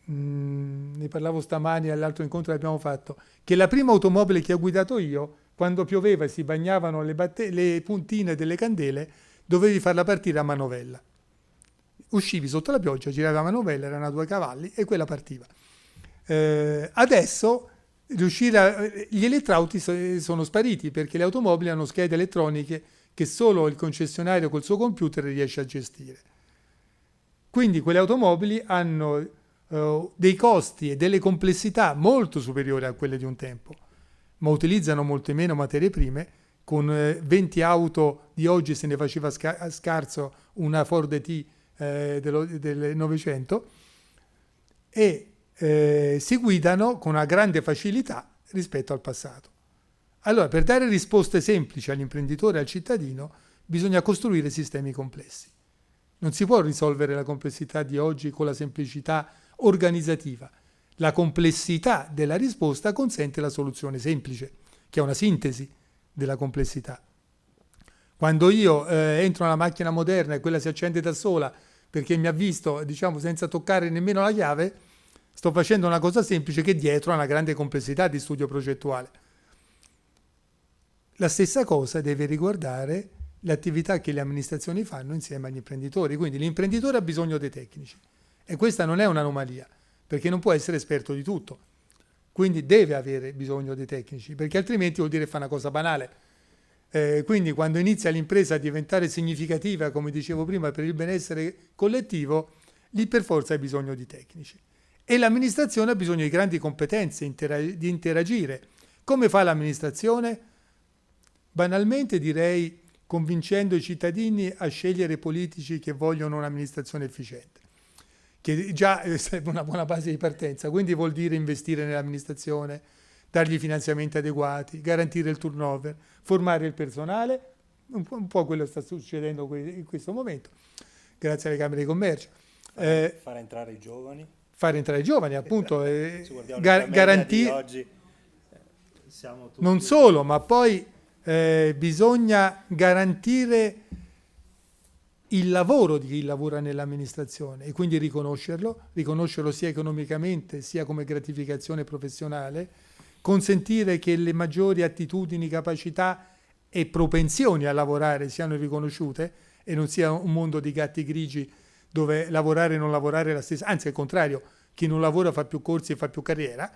ne parlavo stamani all'altro incontro che abbiamo fatto, che la prima automobile che ho guidato io, quando pioveva e si bagnavano le puntine delle candele, dovevi farla partire a manovella. Uscivi sotto la pioggia, giravi la manovella, erano a 2 cavalli e quella partiva. Adesso gli elettrauti sono spariti perché le automobili hanno schede elettroniche che solo il concessionario col suo computer riesce a gestire. Quindi quelle automobili hanno dei costi e delle complessità molto superiori a quelle di un tempo, ma utilizzano molte meno materie prime. Con 20 auto di oggi se ne faceva scarso una Ford T del Novecento e si guidano con una grande facilità rispetto al passato. Allora, per dare risposte semplici all'imprenditore e al cittadino bisogna costruire sistemi complessi. Non si può risolvere la complessità di oggi con la semplicità organizzativa. La complessità della risposta consente la soluzione semplice, che è una sintesi della complessità. Quando io entro nella macchina moderna e quella si accende da sola perché mi ha visto, diciamo, senza toccare nemmeno la chiave, sto facendo una cosa semplice che dietro ha una grande complessità di studio progettuale. La stessa cosa deve riguardare le attività che le amministrazioni fanno insieme agli imprenditori. Quindi l'imprenditore ha bisogno dei tecnici e questa non è un'anomalia, perché non può essere esperto di tutto. Quindi deve avere bisogno dei tecnici, perché altrimenti vuol dire fare una cosa banale. Quindi quando inizia l'impresa a diventare significativa, come dicevo prima, per il benessere collettivo, lì per forza hai bisogno di tecnici. E l'amministrazione ha bisogno di grandi competenze, di interagire. Come fa l'amministrazione? Banalmente direi convincendo i cittadini a scegliere politici che vogliono un'amministrazione efficiente, che già è una buona base di partenza. Quindi vuol dire investire nell'amministrazione, dargli finanziamenti adeguati, garantire il turnover, formare il personale, un po' quello che sta succedendo in questo momento, grazie alle Camere di Commercio. Fare entrare i giovani. Fare entrare i giovani, appunto, garantire. Oggi siamo tutti... Non solo, ma poi bisogna garantire il lavoro di chi lavora nell'amministrazione e quindi riconoscerlo sia economicamente sia come gratificazione professionale, consentire che le maggiori attitudini, capacità e propensioni a lavorare siano riconosciute e non sia un mondo di gatti grigi dove lavorare e non lavorare è la stessa, anzi al contrario, chi non lavora fa più corsi e fa più carriera,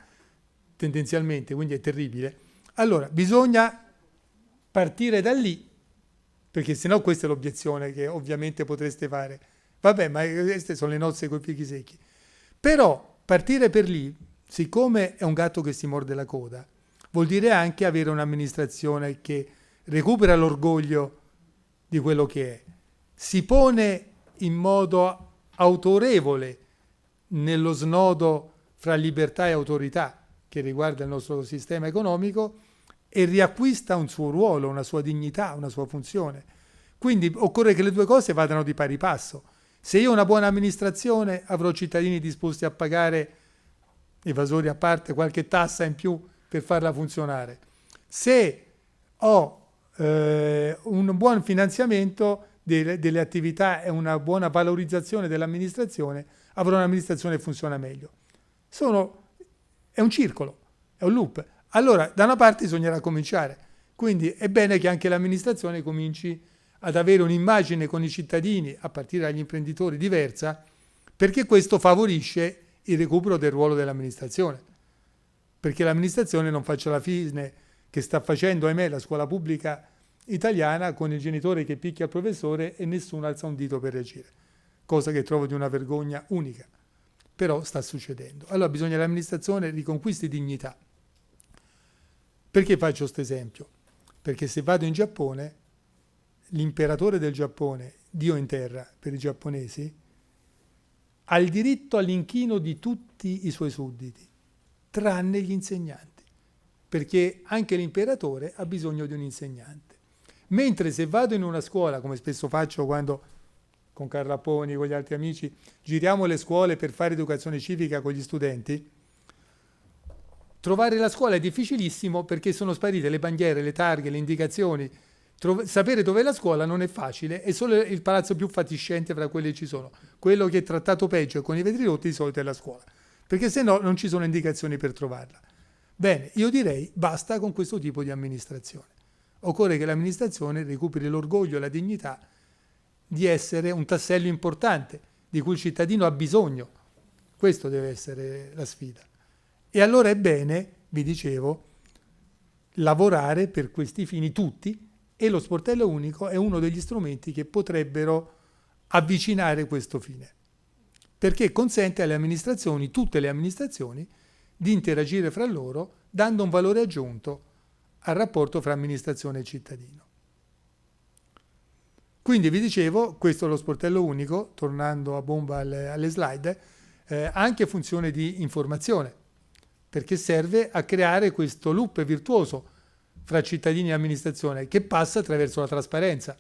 tendenzialmente, quindi è terribile. Allora, bisogna partire da lì, perché sennò questa è l'obiezione che ovviamente potreste fare. Vabbè, ma queste sono le nozze coi fichi secchi. Però partire per lì, siccome è un gatto che si morde la coda, vuol dire anche avere un'amministrazione che recupera l'orgoglio di quello che è, si pone in modo autorevole nello snodo fra libertà e autorità che riguarda il nostro sistema economico e riacquista un suo ruolo, una sua dignità, una sua funzione. Quindi occorre che le due cose vadano di pari passo. Se io ho una buona amministrazione avrò cittadini disposti a pagare, evasori a parte, qualche tassa in più per farla funzionare. Se ho un buon finanziamento delle attività e una buona valorizzazione dell'amministrazione, avrò un'amministrazione che funziona meglio. È un circolo, è un loop. Allora, da una parte bisognerà cominciare. Quindi è bene che anche l'amministrazione cominci ad avere un'immagine con i cittadini, a partire dagli imprenditori, diversa, perché questo favorisce il recupero del ruolo dell'amministrazione. Perché l'amministrazione non faccia la fine che sta facendo, ahimè, la scuola pubblica italiana, con il genitore che picchia il professore e nessuno alza un dito per reagire. Cosa che trovo di una vergogna unica. Però sta succedendo. Allora bisogna che l'amministrazione riconquisti dignità. Perché faccio questo esempio? Perché se vado in Giappone, l'imperatore del Giappone, Dio in terra per i giapponesi, ha il diritto all'inchino di tutti i suoi sudditi, tranne gli insegnanti, perché anche l'imperatore ha bisogno di un insegnante. Mentre se vado in una scuola, come spesso faccio quando con Carlapponi, con gli altri amici, giriamo le scuole per fare educazione civica con gli studenti, trovare la scuola è difficilissimo perché sono sparite le bandiere, le targhe, le indicazioni. Sapere dove è la scuola non è facile, è solo il palazzo più fatiscente fra quelli che ci sono. Quello che è trattato peggio e con i vetri rotti di solito è la scuola, perché se no non ci sono indicazioni per trovarla. Bene, io direi basta con questo tipo di amministrazione. Occorre che l'amministrazione recuperi l'orgoglio e la dignità di essere un tassello importante di cui il cittadino ha bisogno. Questo deve essere la sfida. E allora è bene, vi dicevo, lavorare per questi fini tutti, e lo sportello unico è uno degli strumenti che potrebbero avvicinare questo fine, perché consente alle amministrazioni, tutte le amministrazioni, di interagire fra loro dando un valore aggiunto al rapporto fra amministrazione e cittadino. Quindi vi dicevo, questo è lo sportello unico, tornando a bomba alle slide, ha anche funzione di informazione, perché serve a creare questo loop virtuoso fra cittadini e amministrazione che passa attraverso la trasparenza,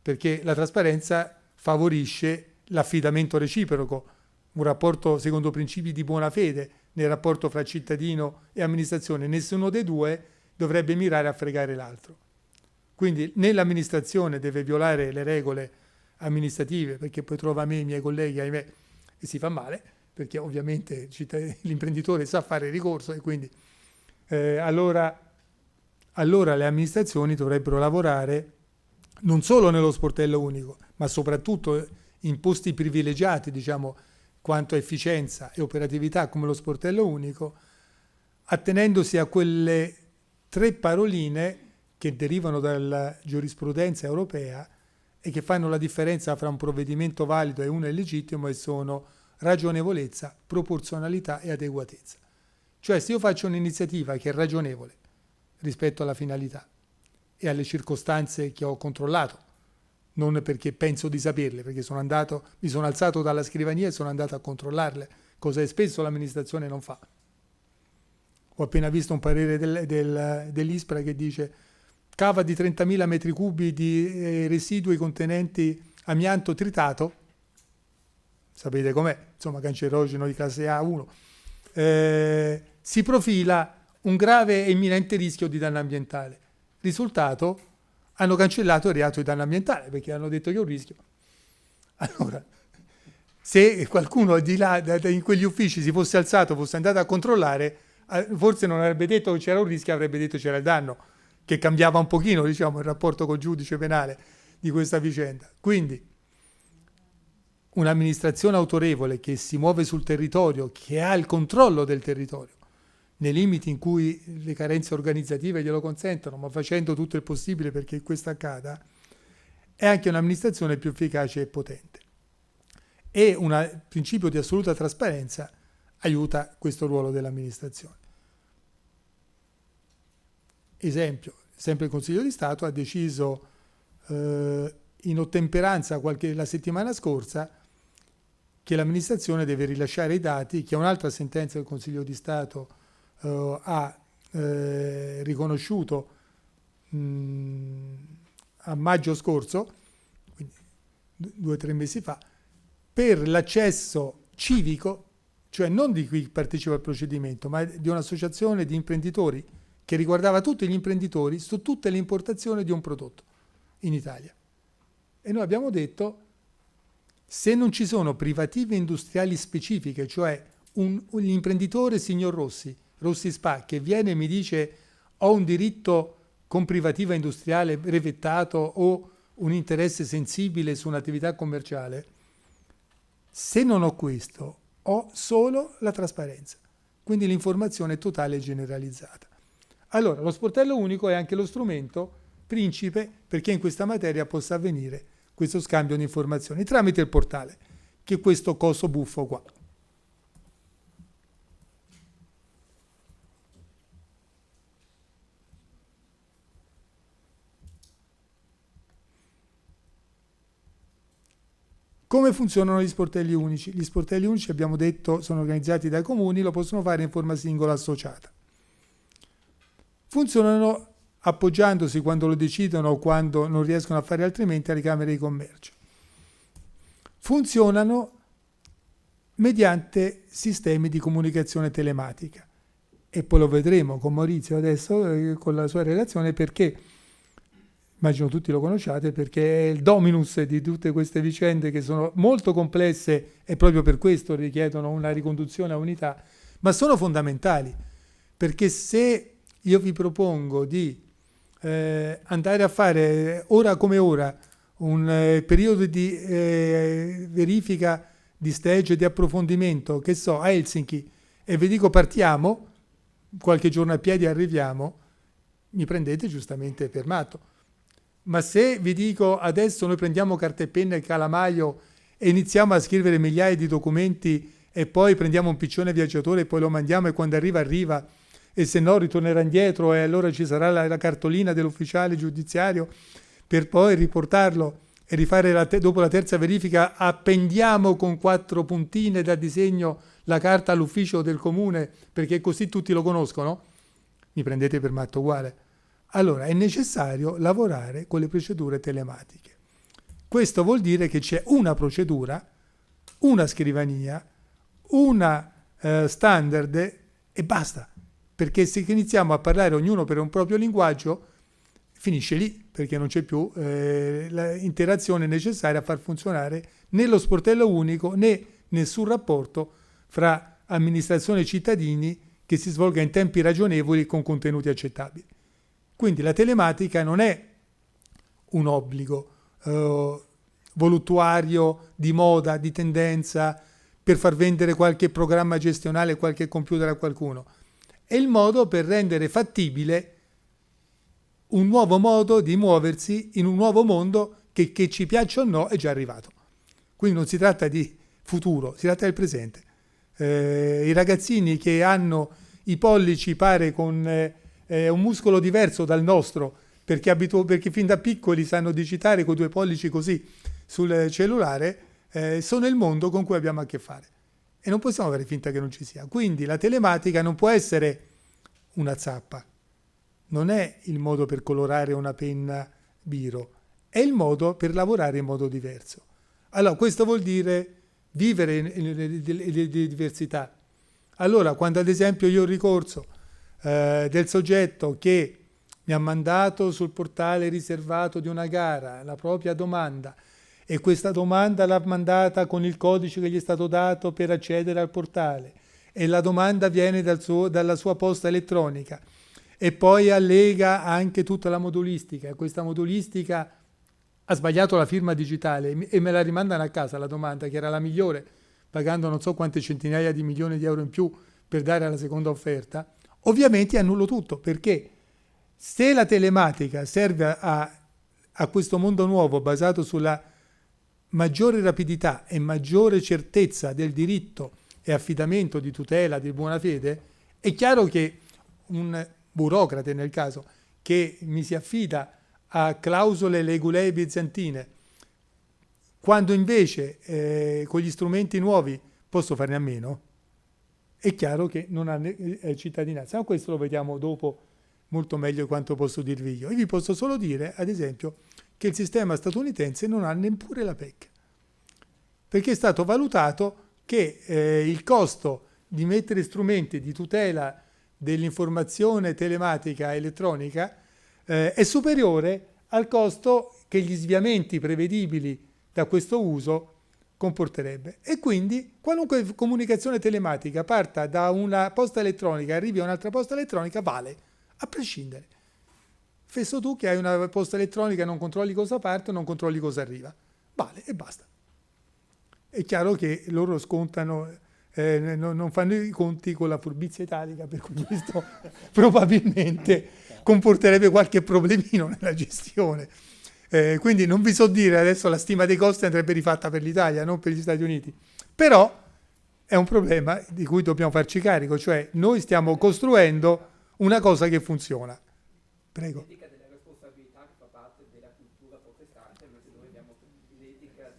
perché la trasparenza favorisce l'affidamento reciproco, un rapporto secondo principi di buona fede nel rapporto fra cittadino e amministrazione. Nessuno dei due dovrebbe mirare a fregare l'altro. Quindi né l'amministrazione deve violare le regole amministrative, perché poi trova me e i miei colleghi, ahimè, e si fa male, perché ovviamente l'imprenditore sa fare ricorso e quindi allora le amministrazioni dovrebbero lavorare non solo nello sportello unico, ma soprattutto in posti privilegiati, diciamo, quanto a efficienza e operatività come lo sportello unico, attenendosi a quelle 3 paroline che derivano dalla giurisprudenza europea e che fanno la differenza fra un provvedimento valido e uno illegittimo, e sono ragionevolezza, proporzionalità e adeguatezza. Cioè, se io faccio un'iniziativa che è ragionevole rispetto alla finalità e alle circostanze che ho controllato, non perché penso di saperle, perché mi sono alzato dalla scrivania e sono andato a controllarle, cosa che spesso l'amministrazione non fa. Ho appena visto un parere dell'ISPRA che dice cava di 30.000 metri cubi di residui contenenti amianto tritato, sapete com'è, insomma cancerogeno di classe A1, si profila un grave e imminente rischio di danno ambientale. Risultato, hanno cancellato il reato di danno ambientale perché hanno detto che è un rischio. Allora, se qualcuno di là, in quegli uffici, si fosse alzato, fosse andato a controllare, forse non avrebbe detto che c'era un rischio, avrebbe detto che c'era il danno, che cambiava un pochino, diciamo, il rapporto col giudice penale di questa vicenda. Quindi un'amministrazione autorevole che si muove sul territorio, che ha il controllo del territorio, nei limiti in cui le carenze organizzative glielo consentono, ma facendo tutto il possibile perché questo accada, è anche un'amministrazione più efficace e potente. E un principio di assoluta trasparenza aiuta questo ruolo dell'amministrazione. Esempio, sempre il Consiglio di Stato ha deciso in ottemperanza la settimana scorsa che l'amministrazione deve rilasciare i dati che un'altra sentenza del Consiglio di Stato ha riconosciuto a maggio scorso, quindi 2 o 3 mesi fa, per l'accesso civico, cioè non di chi partecipa al procedimento, ma di un'associazione di imprenditori che riguardava tutti gli imprenditori su tutte le importazioni di un prodotto in Italia. E noi abbiamo detto, se non ci sono privative industriali specifiche, cioè un imprenditore signor Rossi Spa, che viene e mi dice ho un diritto con privativa industriale brevettato o un interesse sensibile su un'attività commerciale, se non ho questo, ho solo la trasparenza, quindi l'informazione totale e generalizzata. Allora, lo sportello unico è anche lo strumento principe perché in questa materia possa avvenire questo scambio di informazioni tramite il portale, che è questo coso buffo qua. Come funzionano gli sportelli unici? Gli sportelli unici, abbiamo detto, sono organizzati dai comuni, lo possono fare in forma singola associata. Funzionano appoggiandosi quando lo decidono o quando non riescono a fare altrimenti alle camere di commercio. Funzionano mediante sistemi di comunicazione telematica e poi lo vedremo con Maurizio adesso con la sua relazione, perché immagino tutti lo conosciate, perché è il dominus di tutte queste vicende che sono molto complesse e proprio per questo richiedono una riconduzione a unità, ma sono fondamentali, perché se io vi propongo di andare a fare ora come ora un periodo di verifica di stage, di approfondimento, che so, a Helsinki, e vi dico partiamo, qualche giorno a piedi arriviamo, mi prendete giustamente per matto. Ma se vi dico adesso noi prendiamo carta e penna e calamaio e iniziamo a scrivere migliaia di documenti e poi prendiamo un piccione viaggiatore e poi lo mandiamo e quando arriva e se no ritornerà indietro e allora ci sarà la cartolina dell'ufficiale giudiziario per poi riportarlo e rifare dopo la terza verifica appendiamo con 4 puntine da disegno la carta all'ufficio del comune perché così tutti lo conoscono, mi prendete per matto uguale. Allora è necessario lavorare con le procedure telematiche. Questo vuol dire che c'è una procedura, una scrivania, una standard e basta. Perché se iniziamo a parlare ognuno per un proprio linguaggio, finisce lì, perché non c'è più l'interazione necessaria a far funzionare né lo sportello unico né nessun rapporto fra amministrazione e cittadini che si svolga in tempi ragionevoli con contenuti accettabili. Quindi la telematica non è un obbligo voluttuario, di moda, di tendenza, per far vendere qualche programma gestionale, qualche computer a qualcuno. È il modo per rendere fattibile un nuovo modo di muoversi in un nuovo mondo che ci piaccia o no è già arrivato. Quindi non si tratta di futuro, si tratta del presente. I ragazzini che hanno i pollici pare con un muscolo diverso dal nostro, perché fin da piccoli sanno digitare con 2 pollici così sul cellulare, sono il mondo con cui abbiamo a che fare. E non possiamo fare finta che non ci sia. Quindi la telematica non può essere una zappa, non è il modo per colorare una penna biro, è il modo per lavorare in modo diverso. Allora, questo vuol dire vivere le diversità. Allora, quando ad esempio io ho ricorso del soggetto che mi ha mandato sul portale riservato di una gara la propria domanda e questa domanda l'ha mandata con il codice che gli è stato dato per accedere al portale e la domanda viene dalla sua posta elettronica e poi allega anche tutta la modulistica e questa modulistica ha sbagliato la firma digitale e me la rimandano a casa la domanda che era la migliore pagando non so quante centinaia di milioni di euro in più per dare alla seconda offerta. Ovviamente annullo tutto, perché se la telematica serve a questo mondo nuovo basato sulla maggiore rapidità e maggiore certezza del diritto e affidamento di tutela di buona fede, è chiaro che un burocrate nel caso che mi si affida a clausole legulei bizantine, quando invece con gli strumenti nuovi posso farne a meno, è chiaro che non ha cittadinanza. Ma questo lo vediamo dopo molto meglio di quanto posso dirvi io. Io vi posso solo dire, ad esempio, che il sistema statunitense non ha neppure la PEC. perché è stato valutato che il costo di mettere strumenti di tutela dell'informazione telematica elettronica è superiore al costo che gli sviamenti prevedibili da questo uso comporterebbe. E quindi qualunque comunicazione telematica parta da una posta elettronica e arrivi a un'altra posta elettronica vale, a prescindere. Fesso tu che hai una posta elettronica, non controlli cosa parte, non controlli cosa arriva. Vale e basta. È chiaro che loro scontano, non fanno i conti con la furbizia italica, per cui questo probabilmente comporterebbe qualche problemino nella gestione. Quindi non vi so dire, adesso la stima dei costi andrebbe rifatta per l'Italia, non per gli Stati Uniti. Però è un problema di cui dobbiamo farci carico, cioè noi stiamo costruendo una cosa che funziona. Prego. L'etica della responsabilità che fa parte della cultura protestante, invece noi abbiamo l'etica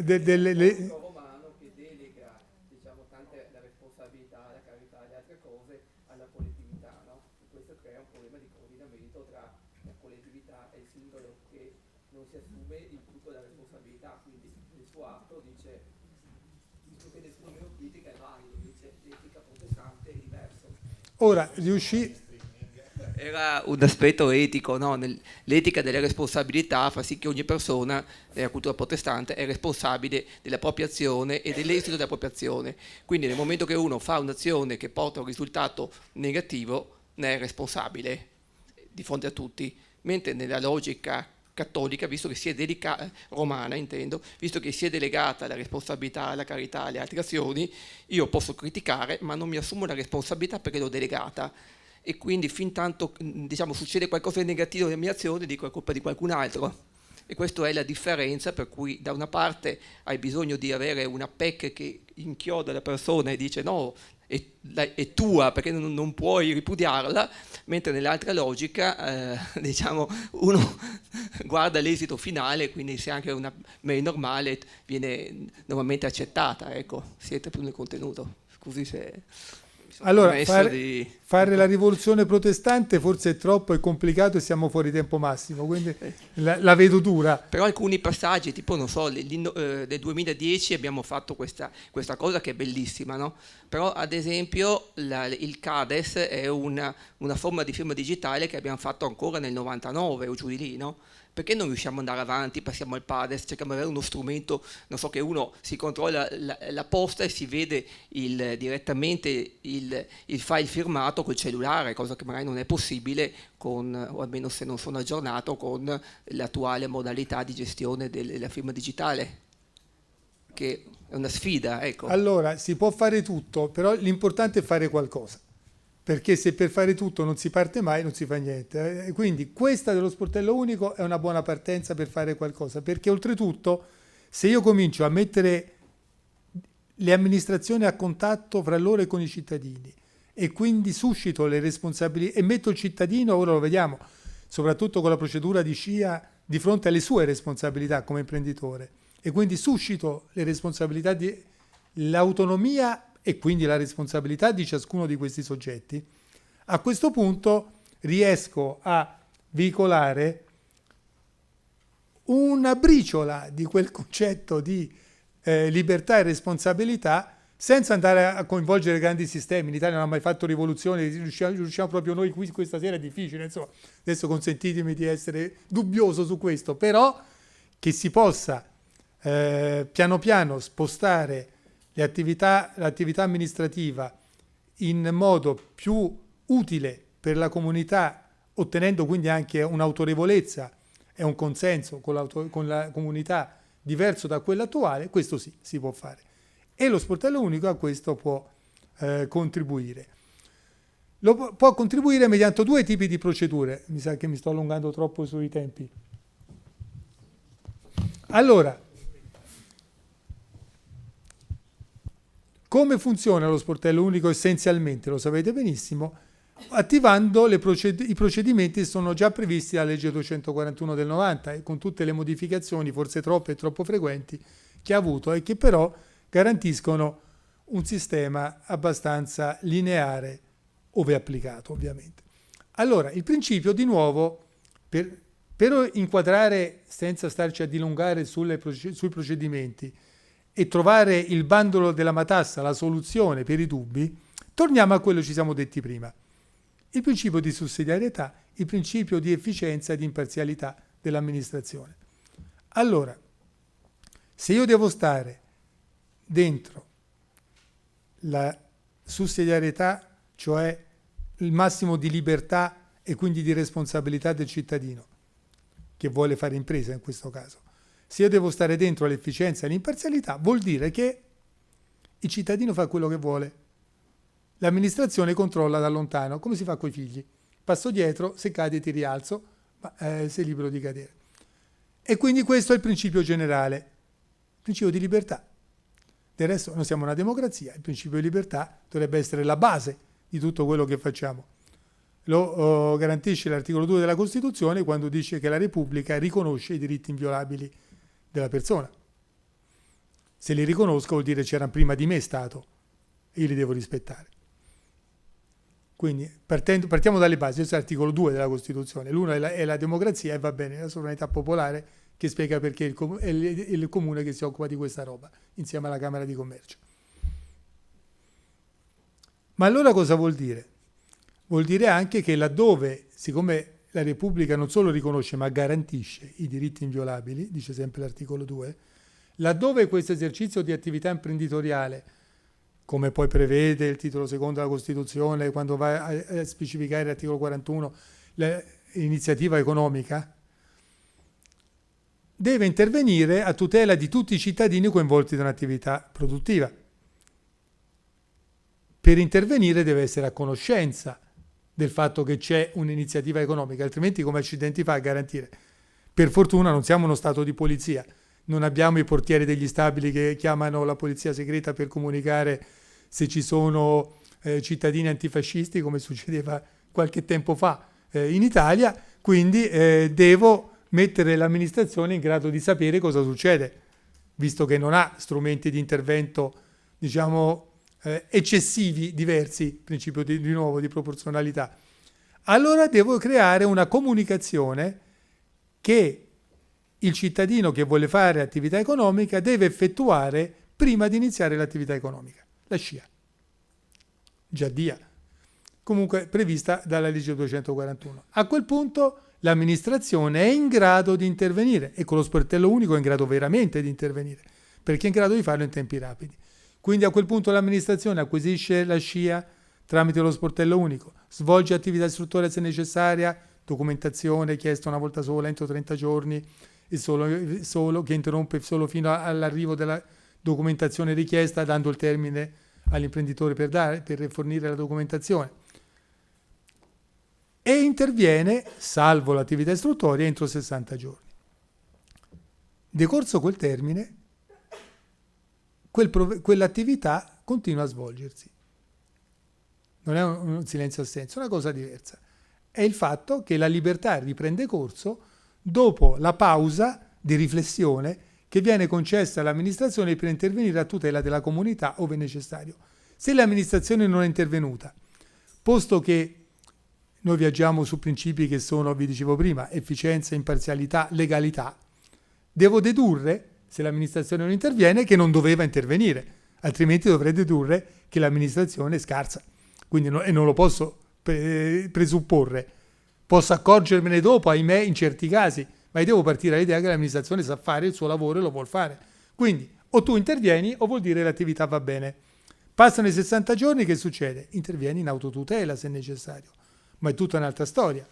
del romano che delega, diciamo, tante la responsabilità, la carità e le altre cose alla collettività, no? E questo crea un problema di coordinamento tra la collettività e il singolo che non si assume il tutto della responsabilità, quindi nel suo atto dice che nessuno meno critica è valido, dice l'etica protestante è diverso. Ora, Era un aspetto etico, no? L'etica della responsabilità fa sì che ogni persona nella cultura protestante è responsabile della propria azione e dell'esito della propria azione. Quindi nel momento che uno fa un'azione che porta a un risultato negativo, ne è responsabile di fronte a tutti, mentre nella logica cattolica, visto che si è romana intendo, visto che si è delegata la responsabilità, la carità, alle altre azioni, io posso criticare ma non mi assumo la responsabilità perché l'ho delegata. E quindi fin tanto, diciamo, succede qualcosa di negativo nella mia azione, dico è colpa di qualcun altro. E questa è la differenza, per cui da una parte hai bisogno di avere una PEC che inchioda la persona e dice no, è tua perché non puoi ripudiarla, mentre nell'altra logica diciamo, uno guarda l'esito finale, quindi se anche una mail normale viene normalmente accettata, ecco, si entra più nel contenuto. Scusi se... Allora, fare la rivoluzione protestante forse è troppo, è complicato e siamo fuori tempo massimo, quindi la vedo dura. Però alcuni passaggi, tipo non so, nel 2010 abbiamo fatto questa cosa che è bellissima, no? Però ad esempio il CADES è una forma di firma digitale che abbiamo fatto ancora nel 99 o giù di lì, no? Perché non riusciamo ad andare avanti, passiamo al PADES, cerchiamo di avere uno strumento, non so, che uno si controlla la posta e si vede direttamente il file firmato col cellulare, cosa che magari non è possibile con, o almeno se non sono aggiornato, con l'attuale modalità di gestione della firma digitale, che è una sfida, ecco. Allora, si può fare tutto, però l'importante è fare qualcosa. Perché se per fare tutto non si parte mai, non si fa niente. Quindi questa dello sportello unico è una buona partenza per fare qualcosa, perché oltretutto se io comincio a mettere le amministrazioni a contatto fra loro e con i cittadini e quindi suscito le responsabilità e metto il cittadino, ora lo vediamo, soprattutto con la procedura di SCIA, di fronte alle sue responsabilità come imprenditore, e quindi suscito le responsabilità l'autonomia e quindi la responsabilità di ciascuno di questi soggetti, a questo punto riesco a veicolare una briciola di quel concetto di libertà e responsabilità senza andare a coinvolgere grandi sistemi. L'Italia non ha mai fatto rivoluzione, riusciamo proprio noi qui questa sera, è difficile, insomma. Adesso consentitemi di essere dubbioso su questo, però che si possa piano piano spostare l'attività amministrativa in modo più utile per la comunità, ottenendo quindi anche un'autorevolezza e un consenso con la comunità diverso da quello attuale, questo sì, si può fare. E lo sportello unico a questo può contribuire. Può contribuire mediante due tipi di procedure. Mi sa che mi sto allungando troppo sui tempi. Allora, come funziona lo sportello unico essenzialmente? Lo sapete benissimo, attivando i procedimenti che sono già previsti dalla legge 241 del 90 e con tutte le modificazioni, forse troppe e troppo frequenti, che ha avuto e che però garantiscono un sistema abbastanza lineare, ove applicato ovviamente. Allora, il principio, di nuovo, per inquadrare, senza starci a dilungare sui procedimenti, e trovare il bandolo della matassa, la soluzione per i dubbi, torniamo a quello che ci siamo detti prima. Il principio di sussidiarietà, il principio di efficienza e di imparzialità dell'amministrazione. Allora, se io devo stare dentro la sussidiarietà, cioè il massimo di libertà e quindi di responsabilità del cittadino, che vuole fare impresa in questo caso, se io devo stare dentro l'efficienza e l'imparzialità, vuol dire che il cittadino fa quello che vuole. L'amministrazione controlla da lontano, come si fa coi figli. Passo dietro, se cadi ti rialzo, ma sei libero di cadere. E quindi questo è il principio generale, il principio di libertà. Del resto noi siamo una democrazia, il principio di libertà dovrebbe essere la base di tutto quello che facciamo. Lo garantisce l'articolo 2 della Costituzione quando dice che la Repubblica riconosce i diritti inviolabili della persona. Se li riconosco vuol dire c'erano prima di me Stato e io li devo rispettare. Quindi partiamo dalle basi, questo è l'articolo 2 della Costituzione, l'uno è la democrazia e va bene, la sovranità popolare che spiega perché è il comune che si occupa di questa roba, insieme alla Camera di Commercio. Ma allora cosa vuol dire? Vuol dire anche che laddove, siccome la Repubblica non solo riconosce ma garantisce i diritti inviolabili, dice sempre l'articolo 2, laddove questo esercizio di attività imprenditoriale, come poi prevede il titolo secondo della Costituzione, quando va a specificare l'articolo 41, l'iniziativa economica, deve intervenire a tutela di tutti i cittadini coinvolti da un'attività produttiva. Per intervenire deve essere a conoscenza del fatto che c'è un'iniziativa economica, altrimenti come accidenti fa a garantire? Per fortuna non siamo uno Stato di polizia, non abbiamo i portieri degli stabili che chiamano la polizia segreta per comunicare se ci sono cittadini antifascisti, come succedeva qualche tempo fa in Italia, quindi devo mettere l'amministrazione in grado di sapere cosa succede, visto che non ha strumenti di intervento, diciamo, eccessivi, diversi, principio di nuovo di proporzionalità. Allora devo creare una comunicazione che il cittadino che vuole fare attività economica deve effettuare prima di iniziare l'attività economica, la SCIA, già DIA, comunque prevista dalla legge 241. A quel punto l'amministrazione è in grado di intervenire e con lo sportello unico è in grado veramente di intervenire, perché è in grado di farlo in tempi rapidi. Quindi a quel punto l'amministrazione acquisisce la SCIA tramite lo sportello unico, svolge attività istruttoria se necessaria, documentazione chiesta una volta sola entro 30 giorni, e solo che interrompe solo fino all'arrivo della documentazione richiesta, dando il termine all'imprenditore per fornire la documentazione. E interviene, salvo l'attività istruttoria, entro 60 giorni. Decorso quel termine, quell'attività continua a svolgersi. Non è un silenzio assenso, è una cosa diversa. È il fatto che la libertà riprende corso dopo la pausa di riflessione che viene concessa all'amministrazione per intervenire a tutela della comunità ove necessario. Se l'amministrazione non è intervenuta, posto che noi viaggiamo su principi che sono, vi dicevo prima, efficienza, imparzialità, legalità, devo dedurre, se l'amministrazione non interviene, che non doveva intervenire, altrimenti dovrei dedurre che l'amministrazione è scarsa. Quindi e non lo posso presupporre. Posso accorgermene dopo, ahimè, in certi casi, ma io devo partire dall'idea che l'amministrazione sa fare il suo lavoro e lo vuol fare. Quindi o tu intervieni o vuol dire che l'attività va bene. Passano i 60 giorni, che succede? Intervieni in autotutela se necessario, ma è tutta un'altra storia.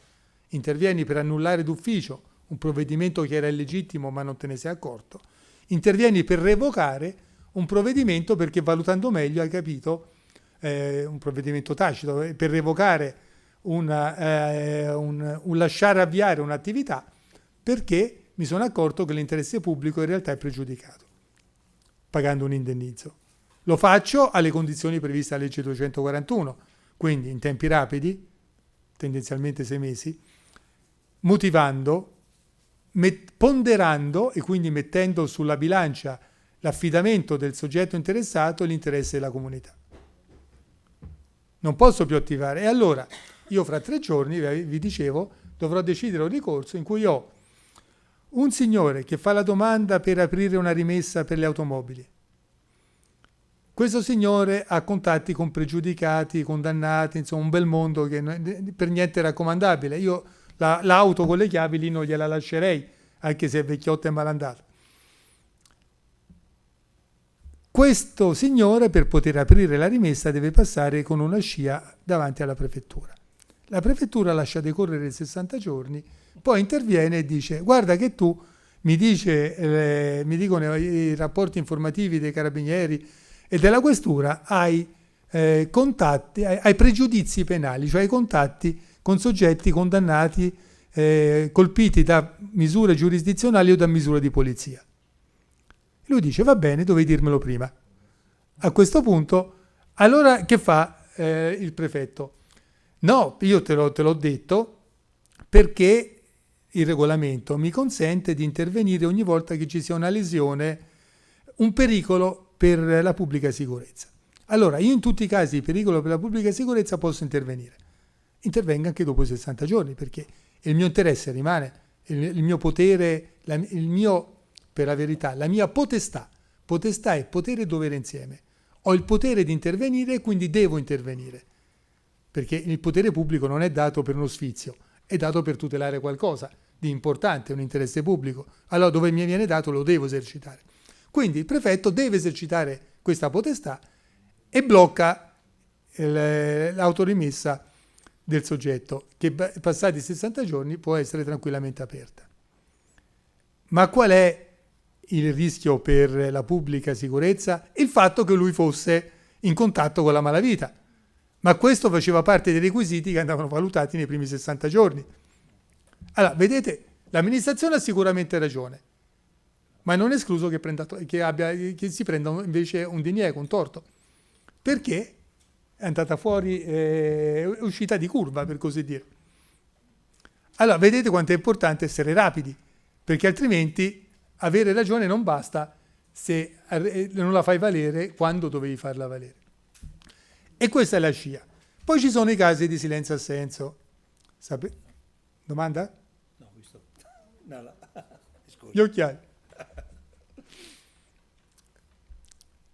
Intervieni per annullare d'ufficio un provvedimento che era illegittimo ma non te ne sei accorto. Intervieni per revocare un provvedimento perché valutando meglio hai capito, un provvedimento tacito, per revocare un lasciare avviare un'attività perché mi sono accorto che l'interesse pubblico in realtà è pregiudicato, pagando un indennizzo. Lo faccio alle condizioni previste dalla legge 241, quindi in tempi rapidi, tendenzialmente 6 mesi, motivando, ponderando e quindi mettendo sulla bilancia l'affidamento del soggetto interessato e l'interesse della comunità. Non posso più attivare. E allora io fra 3 giorni, vi dicevo, dovrò decidere un ricorso in cui ho un signore che fa la domanda per aprire una rimessa per le automobili. Questo signore ha contatti con pregiudicati, condannati, insomma un bel mondo che per niente è raccomandabile. Io l'auto con le chiavi lì non gliela lascerei, anche se è vecchiotta e malandata. Questo signore, per poter aprire la rimessa, deve passare con una scia davanti alla prefettura. La prefettura lascia decorrere 60 giorni, poi interviene e dice: guarda che tu mi dicono i rapporti informativi dei carabinieri e della questura, hai contatti, hai pregiudizi penali, cioè hai contatti con soggetti condannati, colpiti da misure giurisdizionali o da misure di polizia. Lui dice: va bene, dovevi dirmelo prima. A questo punto, allora che fa il prefetto? No, io te l'ho detto perché il regolamento mi consente di intervenire ogni volta che ci sia una lesione, un pericolo per la pubblica sicurezza. Allora, io in tutti i casi di pericolo per la pubblica sicurezza posso intervenire. Intervenga anche dopo i 60 giorni, perché il mio interesse rimane, il mio potere, per la verità, la mia potestà e potere e dovere insieme. Ho il potere di intervenire e quindi devo intervenire, perché il potere pubblico non è dato per uno sfizio, è dato per tutelare qualcosa di importante, un interesse pubblico. Allora dove mi viene dato lo devo esercitare. Quindi il prefetto deve esercitare questa potestà e blocca l'autorimessa del soggetto, che passati i 60 giorni può essere tranquillamente aperta. Ma qual è il rischio per la pubblica sicurezza? Il fatto che lui fosse in contatto con la malavita. Ma questo faceva parte dei requisiti che andavano valutati nei primi 60 giorni. Allora, vedete, l'amministrazione ha sicuramente ragione, ma non è escluso che si prenda invece un diniego, un torto, perché è andata fuori, è uscita di curva, per così dire. Allora, vedete quanto è importante essere rapidi, perché altrimenti avere ragione non basta se non la fai valere quando dovevi farla valere. E questa è la scia. Poi ci sono i casi di silenzio-assenso. Domanda? No, visto. No. Scusa. Gli occhiali.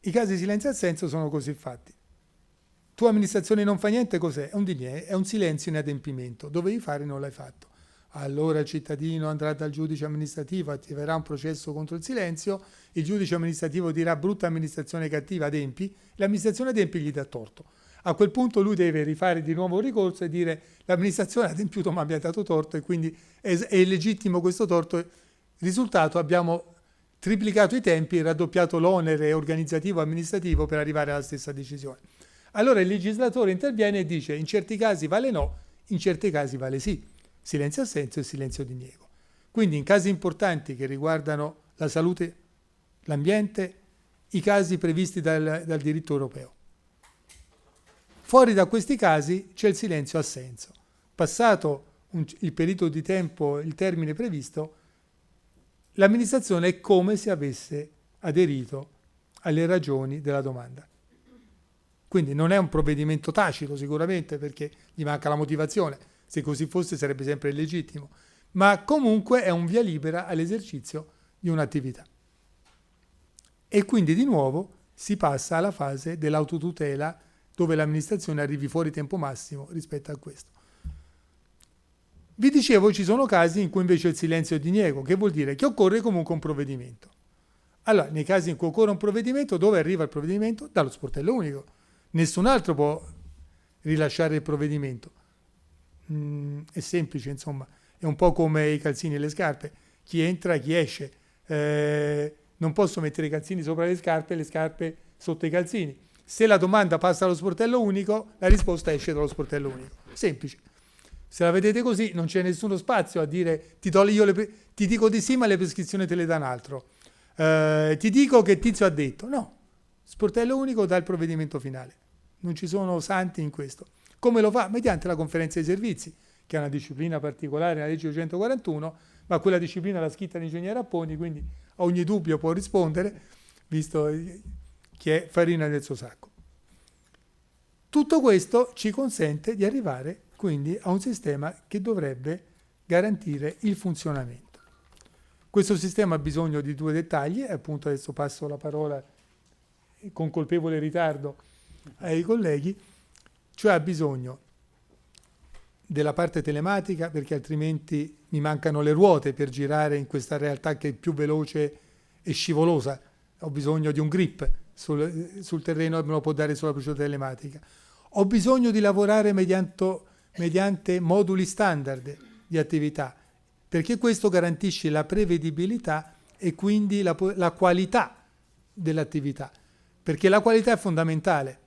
I casi di silenzio-assenso sono così fatti. Tua amministrazione non fa niente, cos'è? È un silenzio in adempimento. Dovevi fare, non l'hai fatto. Allora il cittadino andrà dal giudice amministrativo, attiverà un processo contro il silenzio, il giudice amministrativo dirà: brutta amministrazione cattiva, adempi, l'amministrazione adempi, gli dà torto. A quel punto lui deve rifare di nuovo un ricorso e dire: l'amministrazione ha adempiuto ma mi ha dato torto e quindi è illegittimo questo torto. Risultato: abbiamo triplicato i tempi e raddoppiato l'onere organizzativo e amministrativo per arrivare alla stessa decisione. Allora il legislatore interviene e dice: in certi casi vale no, in certi casi vale sì. Silenzio-assenso e silenzio-diniego. Quindi in casi importanti che riguardano la salute, l'ambiente, i casi previsti dal diritto europeo. Fuori da questi casi c'è il silenzio-assenso. Passato il periodo di tempo, il termine previsto, l'amministrazione è come se avesse aderito alle ragioni della domanda. Quindi non è un provvedimento tacito sicuramente, perché gli manca la motivazione. Se così fosse sarebbe sempre illegittimo, ma comunque è un via libera all'esercizio di un'attività. E quindi di nuovo si passa alla fase dell'autotutela, dove l'amministrazione arrivi fuori tempo massimo rispetto a questo. Vi dicevo, ci sono casi in cui invece il silenzio è diniego, che vuol dire che occorre comunque un provvedimento. Allora, nei casi in cui occorre un provvedimento, dove arriva il provvedimento? Dallo sportello unico. Nessun altro può rilasciare il provvedimento. È semplice, insomma, è un po' come i calzini e le scarpe: chi entra, chi esce. Non posso mettere i calzini sopra le scarpe e le scarpe sotto i calzini. Se la domanda passa allo sportello unico, la risposta esce dallo sportello unico. Semplice. Se la vedete così, non c'è nessuno spazio a dire: ti dico di sì, ma le prescrizioni te le dà un altro. Ti dico che Tizio ha detto. No, sportello unico dà il provvedimento finale. Non ci sono santi in questo. Come lo fa? Mediante la conferenza dei servizi, che è una disciplina particolare nella legge 241, ma quella disciplina l'ha scritta l'ingegnere Apponi, quindi a ogni dubbio può rispondere, visto che è farina nel suo sacco. Tutto questo ci consente di arrivare quindi a un sistema che dovrebbe garantire il funzionamento. Questo sistema ha bisogno di due dettagli, e appunto adesso passo la parola con colpevole ritardo ai colleghi, cioè ha bisogno della parte telematica, perché altrimenti mi mancano le ruote per girare in questa realtà che è più veloce e scivolosa. Ho bisogno di un grip sul terreno, me lo può dare solo la procedura telematica. Ho bisogno di lavorare mediante moduli standard di attività, perché questo garantisce la prevedibilità e quindi la qualità dell'attività, perché la qualità è fondamentale.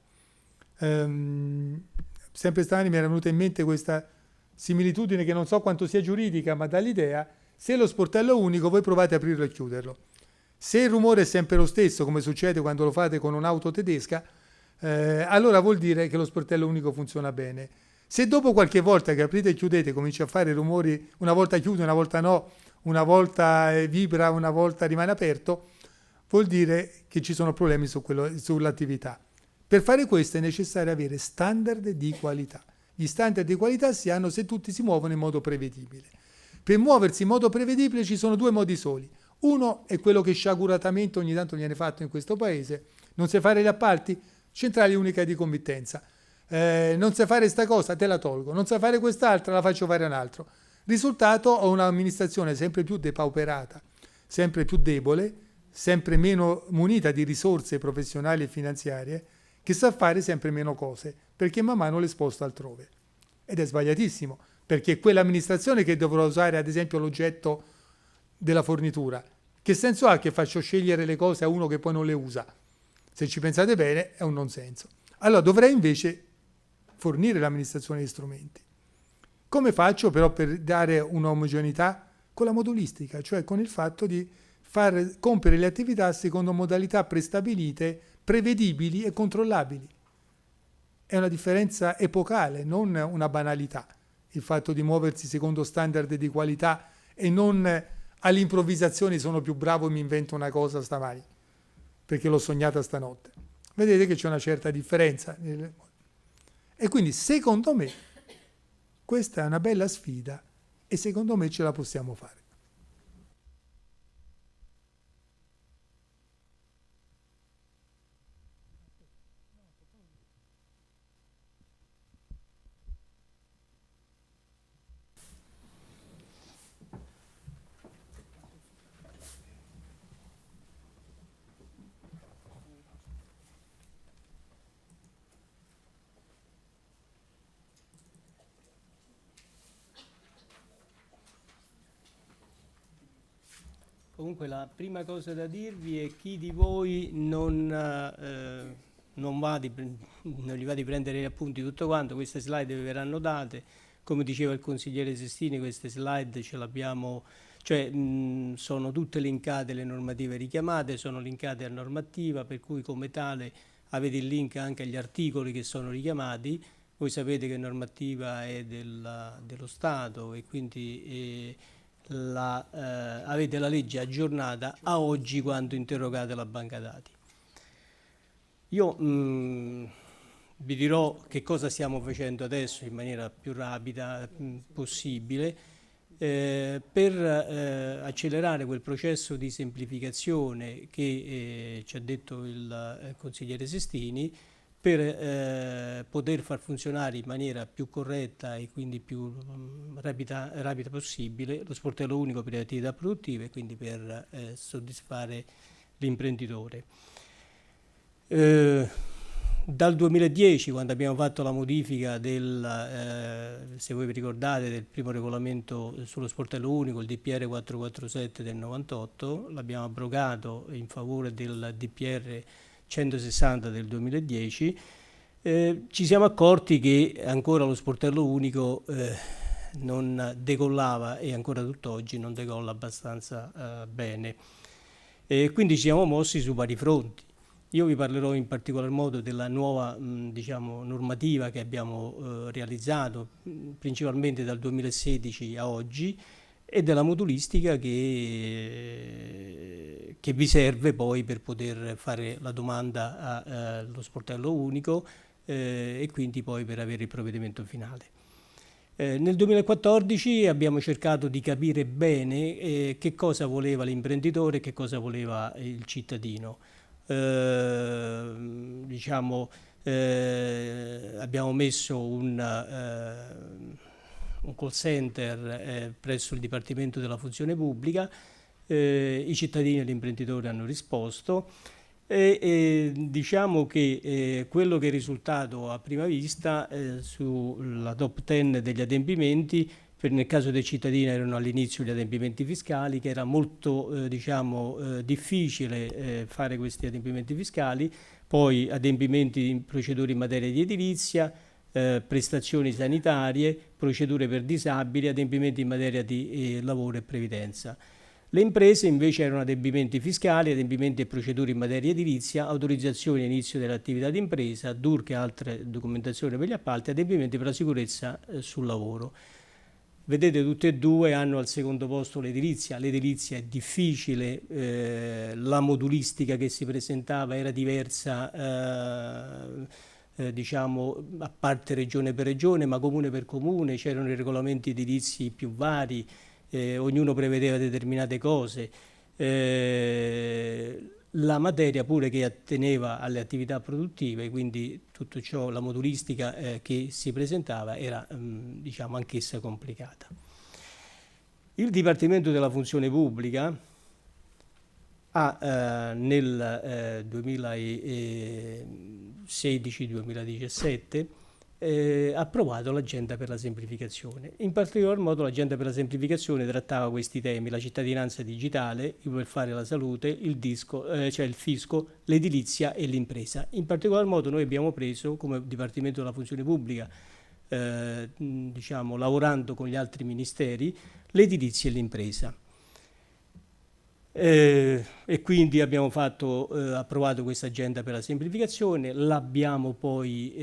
Sempre stamani mi era venuta in mente questa similitudine che non so quanto sia giuridica, ma dà l'idea: se lo sportello è unico, voi provate a aprirlo e chiuderlo. Se il rumore è sempre lo stesso, come succede quando lo fate con un'auto tedesca, allora vuol dire che lo sportello unico funziona bene. Se dopo qualche volta che aprite e chiudete comincia a fare rumori, una volta chiude, una volta no, una volta vibra, una volta rimane aperto, vuol dire che ci sono problemi sull'attività. Per fare questo è necessario avere standard di qualità. Gli standard di qualità si hanno se tutti si muovono in modo prevedibile. Per muoversi in modo prevedibile ci sono due modi soli. Uno è quello che sciaguratamente ogni tanto viene fatto in questo paese: non sai fare gli appalti? Centrale unica di committenza. Non sai fare sta cosa? Te la tolgo. Non sai fare quest'altra? La faccio fare un altro. Risultato: ho un'amministrazione sempre più depauperata, sempre più debole, sempre meno munita di risorse professionali e finanziarie, che sa fare sempre meno cose, perché man mano le sposta altrove. Ed è sbagliatissimo, perché quell'amministrazione che dovrà usare ad esempio l'oggetto della fornitura, che senso ha che faccio scegliere le cose a uno che poi non le usa? Se ci pensate bene è un non senso. Allora dovrei invece fornire l'amministrazione di strumenti. Come faccio però per dare un'omogeneità? Con la modulistica, cioè con il fatto di far compiere le attività secondo modalità prestabilite, prevedibili e controllabili. È una differenza epocale, non una banalità, il fatto di muoversi secondo standard di qualità e non all'improvvisazione: sono più bravo e mi invento una cosa stamani perché l'ho sognata stanotte. Vedete che c'è una certa differenza. E quindi secondo me questa è una bella sfida e secondo me ce la possiamo fare. Comunque la prima cosa da dirvi è: chi di voi non gli va di prendere gli appunti tutto quanto, queste slide vi verranno date. Come diceva il consigliere Sestini, queste slide ce l'abbiamo, cioè sono tutte linkate, le normative richiamate sono linkate a normativa, per cui come tale avete il link anche agli articoli che sono richiamati. Voi sapete che normativa è dello Stato e quindi avete la legge aggiornata a oggi quando interrogate la banca dati. Io vi dirò che cosa stiamo facendo adesso in maniera più rapida possibile per accelerare quel processo di semplificazione che ci ha detto il consigliere Sestini, per poter far funzionare in maniera più corretta e quindi più rapida possibile lo sportello unico per le attività produttive, e quindi per soddisfare l'imprenditore. Dal 2010, quando abbiamo fatto la modifica se voi vi ricordate, del primo regolamento sullo sportello unico, il DPR 447 del 98, l'abbiamo abrogato in favore del DPR 160 del 2010, ci siamo accorti che ancora lo sportello unico non decollava, e ancora tutt'oggi non decolla abbastanza bene. Quindi ci siamo mossi su vari fronti. Io vi parlerò in particolar modo della nuova normativa che abbiamo realizzato principalmente dal 2016 a oggi, e della modulistica che vi serve poi per poter fare la domanda allo sportello unico e quindi poi per avere il provvedimento finale. Nel 2014 abbiamo cercato di capire bene che cosa voleva l'imprenditore e che cosa voleva il cittadino. diciamo, abbiamo messo un call center presso il Dipartimento della Funzione Pubblica, i cittadini e gli imprenditori hanno risposto e diciamo che quello che è risultato a prima vista sulla top 10 degli adempimenti, nel caso dei cittadini erano all'inizio gli adempimenti fiscali, che era molto difficile fare questi adempimenti fiscali, poi adempimenti in procedure in materia di edilizia, prestazioni sanitarie, procedure per disabili, adempimenti in materia di lavoro e previdenza. Le imprese invece erano adempimenti fiscali, adempimenti e procedure in materia edilizia, autorizzazioni all'inizio dell'attività di impresa, DURC e altre documentazioni per gli appalti, adempimenti per la sicurezza sul lavoro. Vedete, tutte e due hanno al secondo posto l'edilizia. L'edilizia è difficile, la modulistica che si presentava era diversa, diciamo, a parte regione per regione, ma comune per comune, c'erano i regolamenti edilizi più vari, ognuno prevedeva determinate cose. La materia pure che atteneva alle attività produttive, quindi tutto ciò, la modulistica che si presentava era diciamo anch'essa complicata. Il Dipartimento della Funzione Pubblica ha nel 2016-2017 approvato l'agenda per la semplificazione. In particolar modo l'agenda per la semplificazione trattava questi temi: la cittadinanza digitale, il welfare e la salute, il fisco, l'edilizia e l'impresa. In particolar modo noi abbiamo preso come Dipartimento della Funzione Pubblica, diciamo, lavorando con gli altri ministeri, l'edilizia e l'impresa. E quindi abbiamo approvato questa agenda per la semplificazione, l'abbiamo poi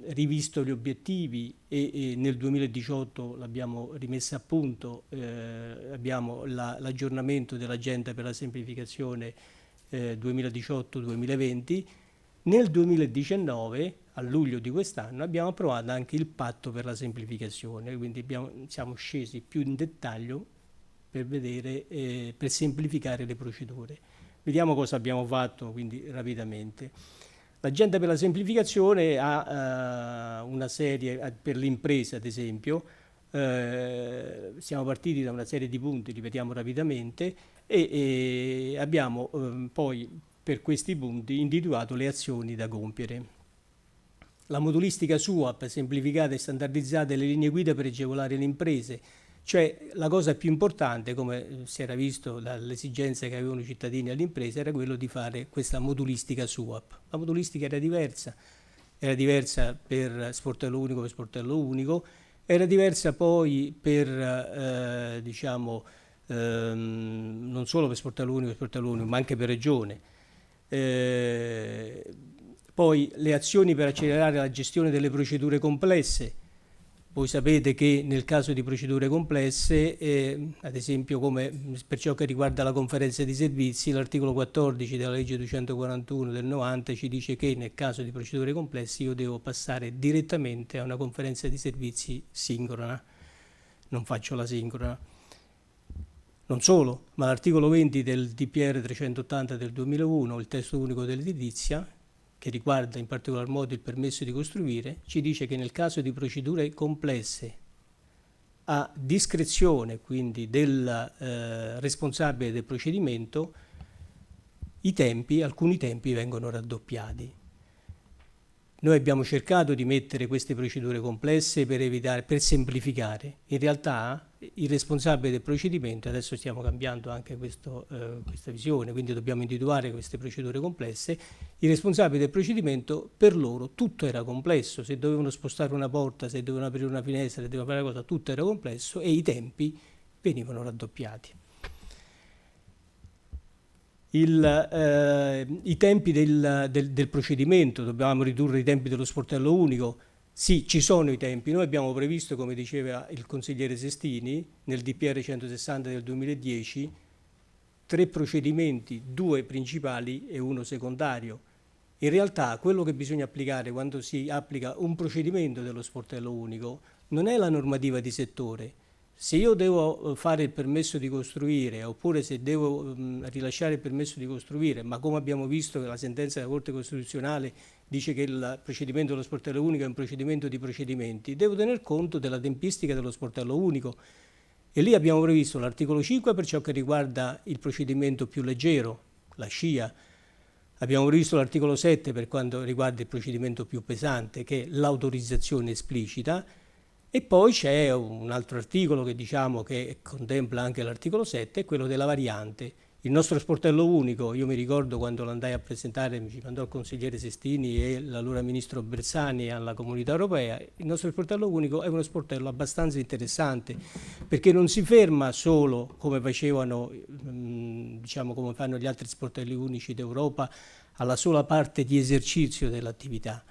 rivisto gli obiettivi e nel 2018 l'abbiamo rimessa a punto, abbiamo l'aggiornamento dell'agenda per la semplificazione 2018-2020. Nel 2019, a luglio di quest'anno, abbiamo approvato anche il patto per la semplificazione, quindi siamo scesi più in dettaglio per vedere, per semplificare le procedure. Vediamo cosa abbiamo fatto, quindi rapidamente. L'agenda per la semplificazione ha una serie, per l'impresa ad esempio, siamo partiti da una serie di punti, ripetiamo rapidamente, e abbiamo poi per questi punti individuato le azioni da compiere. La modulistica SUAP, semplificata e standardizzata, le linee guida per agevolare le imprese. Cioè la cosa più importante, come si era visto dall'esigenza che avevano i cittadini alle imprese, era quello di fare questa modulistica SUAP. La modulistica era diversa per sportello unico, era diversa poi per, diciamo, non solo per sportello unico, ma anche per regione. Poi le azioni per accelerare la gestione delle procedure complesse. Voi sapete che nel caso di procedure complesse, ad esempio come per ciò che riguarda la conferenza di servizi, l'articolo 14 della legge 241 del 90 ci dice che nel caso di procedure complesse io devo passare direttamente a una conferenza di servizi sincrona, non faccio la sincrona. Non solo, ma l'articolo 20 del DPR 380 del 2001, il testo unico dell'edilizia, che riguarda in particolar modo il permesso di costruire, ci dice che nel caso di procedure complesse a discrezione, quindi del responsabile del procedimento, alcuni tempi vengono raddoppiati. Noi abbiamo cercato di mettere queste procedure complesse per semplificare. In realtà il responsabile del procedimento, adesso stiamo cambiando anche questa visione, quindi dobbiamo individuare queste procedure complesse, il responsabile del procedimento, per loro tutto era complesso, se dovevano spostare una porta, se dovevano aprire una finestra, se dovevano fare una cosa, tutto era complesso e i tempi venivano raddoppiati. I tempi del procedimento, dobbiamo ridurre i tempi dello sportello unico. Sì, ci sono i tempi. Noi abbiamo previsto, come diceva il consigliere Sestini, nel DPR 160 del 2010, 3 procedimenti, 2 principali e 1 secondario. In realtà quello che bisogna applicare quando si applica un procedimento dello sportello unico non è la normativa di settore, Se io devo fare il permesso di costruire, oppure se devo rilasciare il permesso di costruire, ma come abbiamo visto che la sentenza della Corte Costituzionale dice che il procedimento dello sportello unico è un procedimento di procedimenti, devo tener conto della tempistica dello sportello unico. E lì abbiamo previsto l'articolo 5 per ciò che riguarda il procedimento più leggero, la SCIA. Abbiamo previsto l'articolo 7 per quanto riguarda il procedimento più pesante, che è l'autorizzazione esplicita. E poi c'è un altro articolo che diciamo che contempla anche l'articolo 7, quello della variante. Il nostro sportello unico, io mi ricordo quando lo andai a presentare, mi ci mandò il consigliere Sestini e l'allora ministro Bersani alla Comunità Europea, il nostro sportello unico è uno sportello abbastanza interessante, perché non si ferma solo, come facevano, diciamo come fanno gli altri sportelli unici d'Europa, alla sola parte di esercizio dell'attività,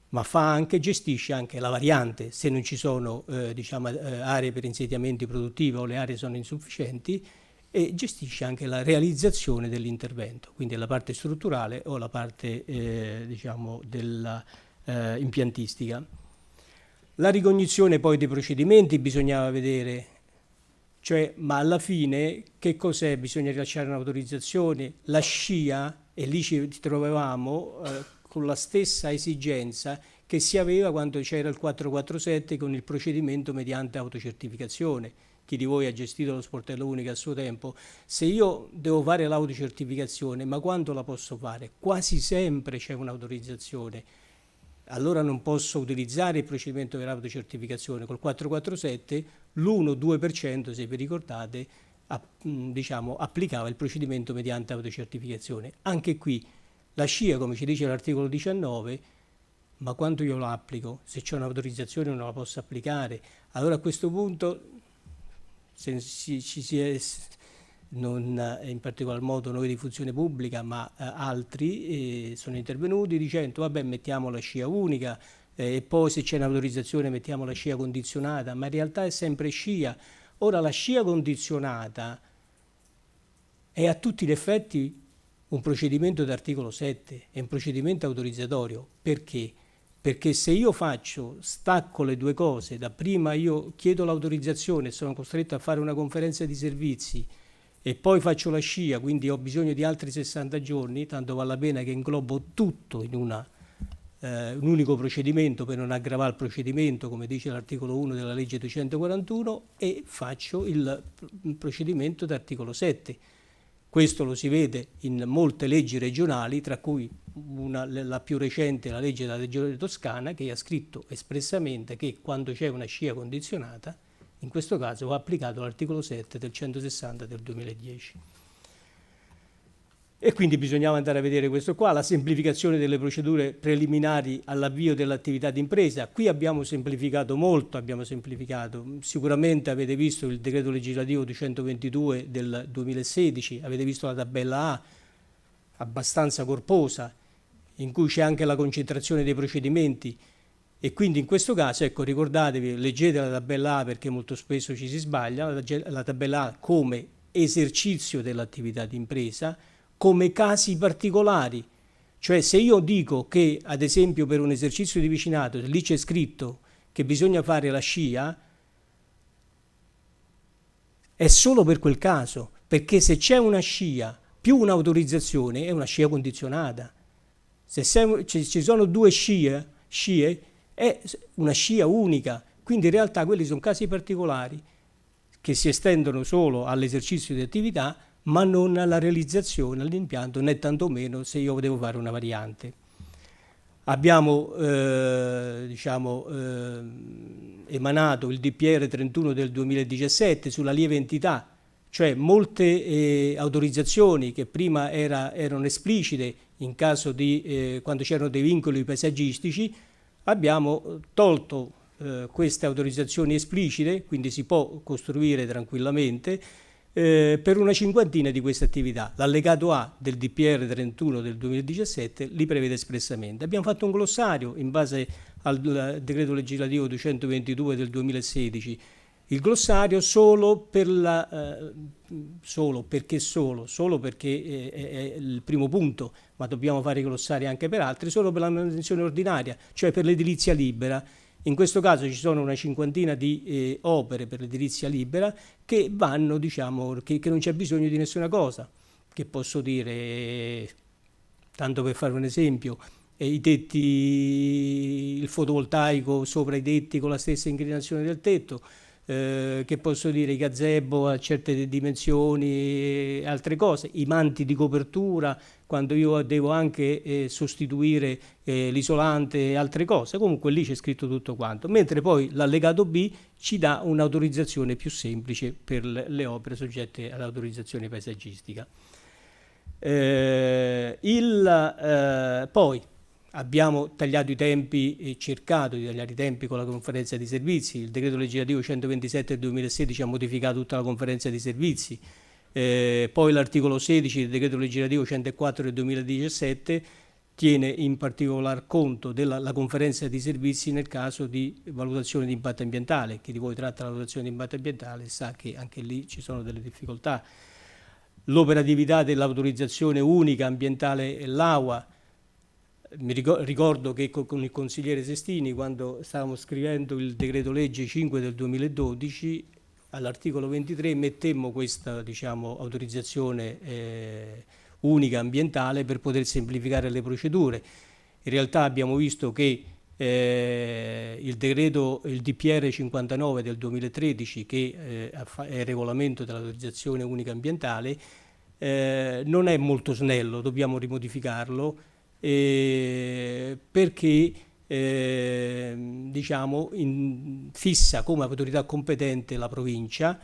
ma gestisce anche la variante, se non ci sono aree per insediamenti produttivi o le aree sono insufficienti, e gestisce anche la realizzazione dell'intervento, quindi la parte strutturale o la parte della impiantistica. La ricognizione poi dei procedimenti bisognava vedere, ma alla fine che cos'è? Bisogna rilasciare un'autorizzazione, la SCIA, e lì ci trovavamo con la stessa esigenza che si aveva quando c'era il 447 con il procedimento mediante autocertificazione. Chi di voi ha gestito lo sportello unico a suo tempo, se io devo fare l'autocertificazione, ma quando la posso fare? Quasi sempre c'è un'autorizzazione. Allora non posso utilizzare il procedimento per autocertificazione. Col 447 l'1-2%, se vi ricordate, applicava il procedimento mediante autocertificazione. Anche qui la SCIA, come ci dice l'articolo 19, ma quando io lo applico? Se c'è un'autorizzazione non la posso applicare. Allora a questo punto, non in particolar modo noi di funzione pubblica, ma altri sono intervenuti dicendo vabbè, mettiamo la SCIA unica e poi se c'è un'autorizzazione mettiamo la SCIA condizionata, ma in realtà è sempre SCIA. Ora la SCIA condizionata è a tutti gli effetti un procedimento d'articolo 7, è un procedimento autorizzatorio. Perché? Perché se io stacco le due cose, dapprima io chiedo l'autorizzazione, sono costretto a fare una conferenza di servizi e poi faccio la SCIA, quindi ho bisogno di altri 60 giorni, tanto vale la pena che inglobo tutto in un unico procedimento per non aggravare il procedimento, come dice l'articolo 1 della legge 241, e faccio il procedimento d'articolo 7. Questo lo si vede in molte leggi regionali, tra cui la più recente, la legge della Regione Toscana, che ha scritto espressamente che quando c'è una SCIA condizionata, in questo caso va applicato l'articolo 7 del 160 del 2010. E quindi bisognava andare a vedere questo qua, la semplificazione delle procedure preliminari all'avvio dell'attività d'impresa. Qui abbiamo semplificato molto, sicuramente avete visto il decreto legislativo 222 del 2016, avete visto la tabella A, abbastanza corposa, in cui c'è anche la concentrazione dei procedimenti, e quindi in questo caso, ecco, ricordatevi, leggete la tabella A perché molto spesso ci si sbaglia, la tabella A come esercizio dell'attività d'impresa, come casi particolari, cioè se io dico che ad esempio per un esercizio di vicinato lì c'è scritto che bisogna fare la SCIA, è solo per quel caso, perché se c'è una SCIA più un'autorizzazione è una SCIA condizionata. Se ci sono due SCIE è una SCIA unica, quindi in realtà quelli sono casi particolari che si estendono solo all'esercizio di attività, ma non alla realizzazione, all'impianto, né tantomeno se io devo fare una variante. Abbiamo emanato il DPR 31 del 2017 sulla lieve entità, cioè molte autorizzazioni che prima erano esplicite in caso di quando c'erano dei vincoli paesaggistici, abbiamo tolto queste autorizzazioni esplicite, quindi si può costruire tranquillamente per una cinquantina di queste attività. L'allegato A del DPR 31 del 2017 li prevede espressamente. Abbiamo fatto un glossario in base al decreto legislativo 222 del 2016. Il glossario solo perché è il primo punto, ma dobbiamo fare i glossari anche per altri, solo per la manutenzione ordinaria, cioè per l'edilizia libera. In questo caso ci sono una cinquantina di opere per l'edilizia libera che vanno, diciamo, che non c'è bisogno di nessuna cosa. Che posso dire, tanto per fare un esempio, i tetti, il fotovoltaico sopra i tetti con la stessa inclinazione del tetto, che posso dire, i gazebo a certe dimensioni, altre cose, i manti di copertura, quando io devo anche sostituire l'isolante e altre cose. Comunque lì c'è scritto tutto quanto, mentre poi l'allegato B ci dà un'autorizzazione più semplice per le opere soggette all'autorizzazione paesaggistica. Poi abbiamo tagliato i tempi e cercato di tagliare i tempi con la conferenza di servizi. Il decreto legislativo 127 del 2016 ha modificato tutta la conferenza di servizi. Poi l'articolo 16 del decreto legislativo 104 del 2017 tiene in particolar conto della conferenza di servizi nel caso di valutazione di impatto ambientale. Chi di voi tratta la valutazione di impatto ambientale sa che anche lì ci sono delle difficoltà. L'operatività dell'autorizzazione unica ambientale l'AUA. Mi ricordo che con il consigliere Sestini, quando stavamo scrivendo il decreto legge 5 del 2012, all'articolo 23 mettemmo questa, diciamo, autorizzazione unica ambientale per poter semplificare le procedure. In realtà abbiamo visto che il DPR 59 del 2013, che è il regolamento dell'autorizzazione unica ambientale, non è molto snello, dobbiamo rimodificarlo, perché diciamo fissa come autorità competente la provincia.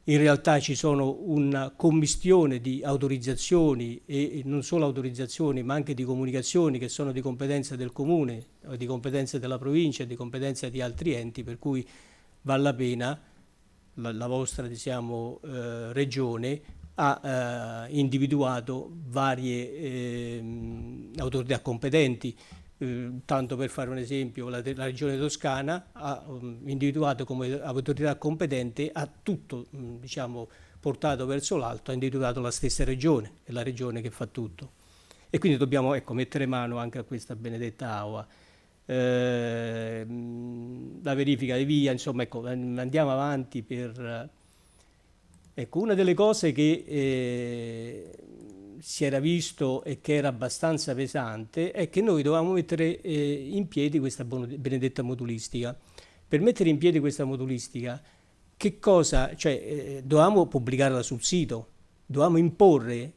In realtà ci sono una commistione di autorizzazioni e non solo autorizzazioni ma anche di comunicazioni che sono di competenza del comune, di competenza della provincia e di competenza di altri enti, per cui vale la pena, la vostra, diciamo, regione ha individuato varie autorità competenti. Tanto per fare un esempio, la regione Toscana ha individuato come autorità competente, ha tutto, diciamo, portato verso l'alto, ha individuato la stessa regione, è la regione che fa tutto. E quindi dobbiamo, ecco, mettere mano anche a questa benedetta AUA. La verifica di via, insomma, ecco, andiamo avanti per... Ecco, una delle cose che si era visto e che era abbastanza pesante è che noi dovevamo mettere in piedi questa benedetta modulistica. Per mettere in piedi questa modulistica, che cosa? Cioè, dovevamo pubblicarla sul sito, dovevamo imporre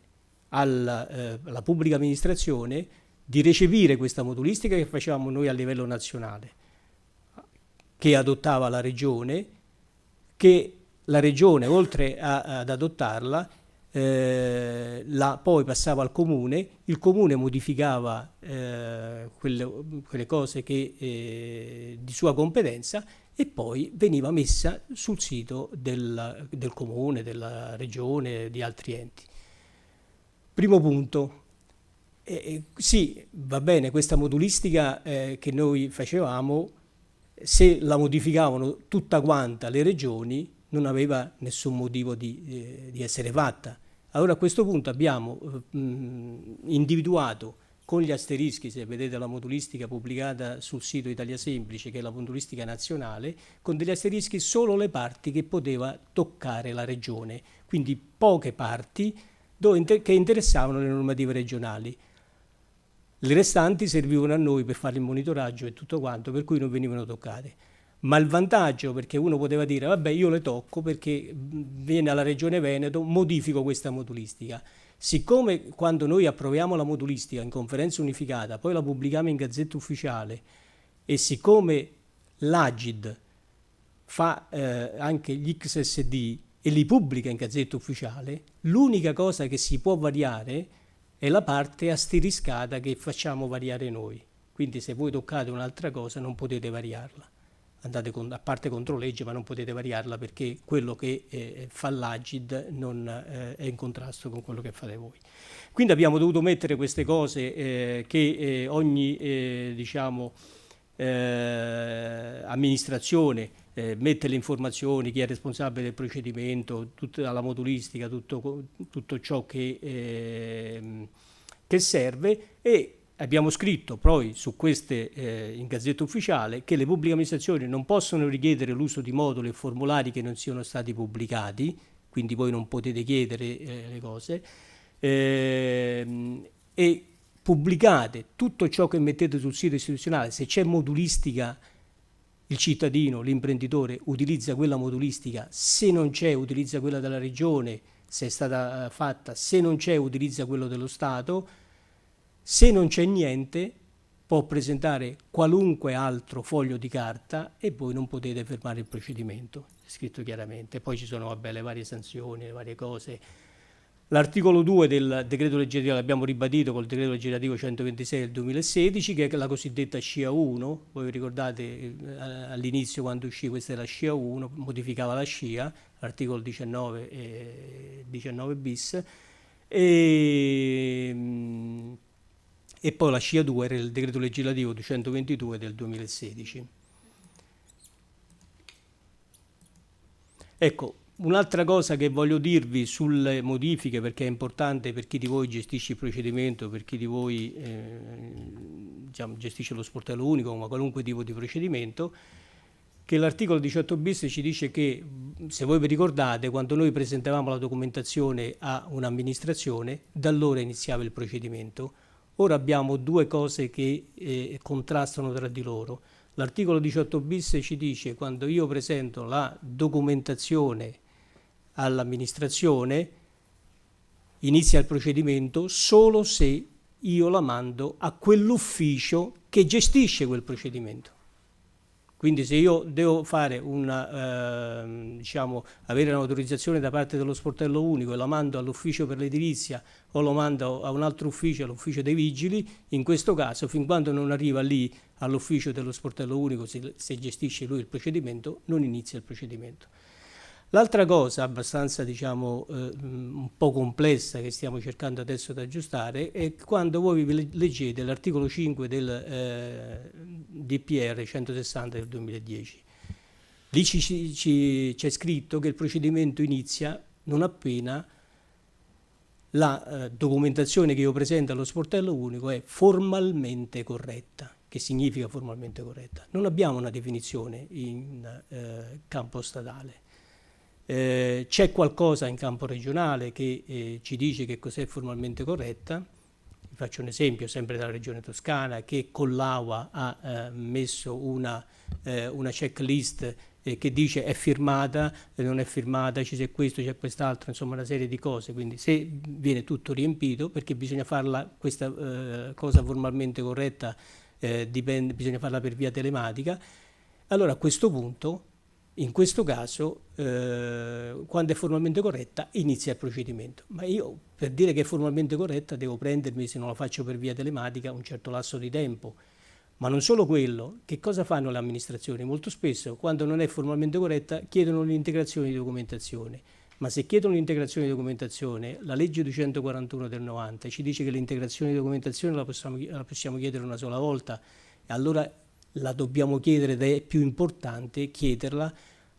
alla pubblica amministrazione di recepire questa modulistica che facevamo noi a livello nazionale, che adottava la regione, che la regione, oltre ad adottarla, poi passava al comune, il comune modificava quelle cose che, di sua competenza, e poi veniva messa sul sito del comune, della regione, di altri enti. Primo punto. Sì, va bene, questa modulistica che noi facevamo, se la modificavano tutta quanta le regioni, non aveva nessun motivo di essere fatta. Allora a questo punto abbiamo individuato con gli asterischi, se vedete la modulistica pubblicata sul sito Italia Semplice, che è la modulistica nazionale, con degli asterischi solo le parti che poteva toccare la regione, quindi poche parti che interessavano le normative regionali. Le restanti servivano a noi per fare il monitoraggio e tutto quanto, per cui non venivano toccate. Ma il vantaggio, perché uno poteva dire vabbè, io le tocco perché viene alla Regione Veneto, modifico questa modulistica. Siccome quando noi approviamo la modulistica in conferenza unificata, poi la pubblichiamo in Gazzetta Ufficiale, e siccome l'Agid fa anche gli XSD e li pubblica in Gazzetta Ufficiale, l'unica cosa che si può variare è la parte asteriscata che facciamo variare noi. Quindi se voi toccate un'altra cosa non potete variarla. Andate a parte contro legge, ma non potete variarla perché quello che fa l'Agid non è in contrasto con quello che fate voi. Quindi abbiamo dovuto mettere queste cose che ogni diciamo, amministrazione mette le informazioni, chi è responsabile del procedimento, tutta la modulistica, tutto ciò che serve, e abbiamo scritto poi su queste in Gazzetta Ufficiale che le pubbliche amministrazioni non possono richiedere l'uso di moduli e formulari che non siano stati pubblicati, quindi voi non potete chiedere le cose, e pubblicate tutto ciò che mettete sul sito istituzionale. Se c'è modulistica, il cittadino, l'imprenditore utilizza quella modulistica, se non c'è utilizza quella della regione, se è stata fatta, se non c'è utilizza quello dello Stato, se non c'è niente può presentare qualunque altro foglio di carta e voi non potete fermare il procedimento, è scritto chiaramente. Poi ci sono le varie sanzioni, le varie cose. L'articolo 2 del decreto legislativo l'abbiamo ribadito col decreto legislativo 126 del 2016, che è la cosiddetta SCIA 1. Voi vi ricordate all'inizio, quando uscì, questa era la SCIA 1, modificava la SCIA, l'articolo 19 e 19 bis, e poi la SCIA 2 era il decreto legislativo 222 del 2016. Ecco, un'altra cosa che voglio dirvi sulle modifiche, perché è importante per chi di voi gestisce il procedimento, per chi di voi gestisce lo sportello unico, ma qualunque tipo di procedimento, che l'articolo 18 bis ci dice che, se voi vi ricordate, quando noi presentavamo la documentazione a un'amministrazione, da allora iniziava il procedimento. Ora abbiamo due cose che contrastano tra di loro. L'articolo 18 bis ci dice: quando io presento la documentazione all'amministrazione inizia il procedimento solo se io la mando a quell'ufficio che gestisce quel procedimento. Quindi se io devo fare avere un'autorizzazione da parte dello sportello unico e la mando all'ufficio per l'edilizia o lo mando a un altro ufficio, all'ufficio dei vigili, in questo caso, fin quando non arriva lì all'ufficio dello sportello unico, se gestisce lui il procedimento, non inizia il procedimento. L'altra cosa abbastanza un po' complessa che stiamo cercando adesso di aggiustare è quando voi vi leggete l'articolo 5 del DPR 160 del 2010. Lì c'è scritto che il procedimento inizia non appena la documentazione che io presento allo sportello unico è formalmente corretta. Che significa formalmente corretta? Non abbiamo una definizione in campo statale. C'è qualcosa in campo regionale che ci dice che cos'è formalmente corretta. Vi faccio un esempio sempre dalla regione Toscana, che con l'AUA ha messo una checklist che dice è firmata, non è firmata, c'è questo, c'è quest'altro, insomma una serie di cose. Quindi se viene tutto riempito, perché bisogna farla questa cosa formalmente corretta, bisogna farla per via telematica, allora a questo punto, in questo caso, quando è formalmente corretta, inizia il procedimento. Ma io, per dire che è formalmente corretta, devo prendermi, se non la faccio per via telematica, un certo lasso di tempo. Ma non solo quello, che cosa fanno le amministrazioni? Molto spesso, quando non è formalmente corretta, chiedono l'integrazione di documentazione. Ma se chiedono l'integrazione di documentazione, la legge 241 del 90 ci dice che l'integrazione di documentazione la possiamo chiedere una sola volta, e allora la dobbiamo chiedere, ed è più importante chiederla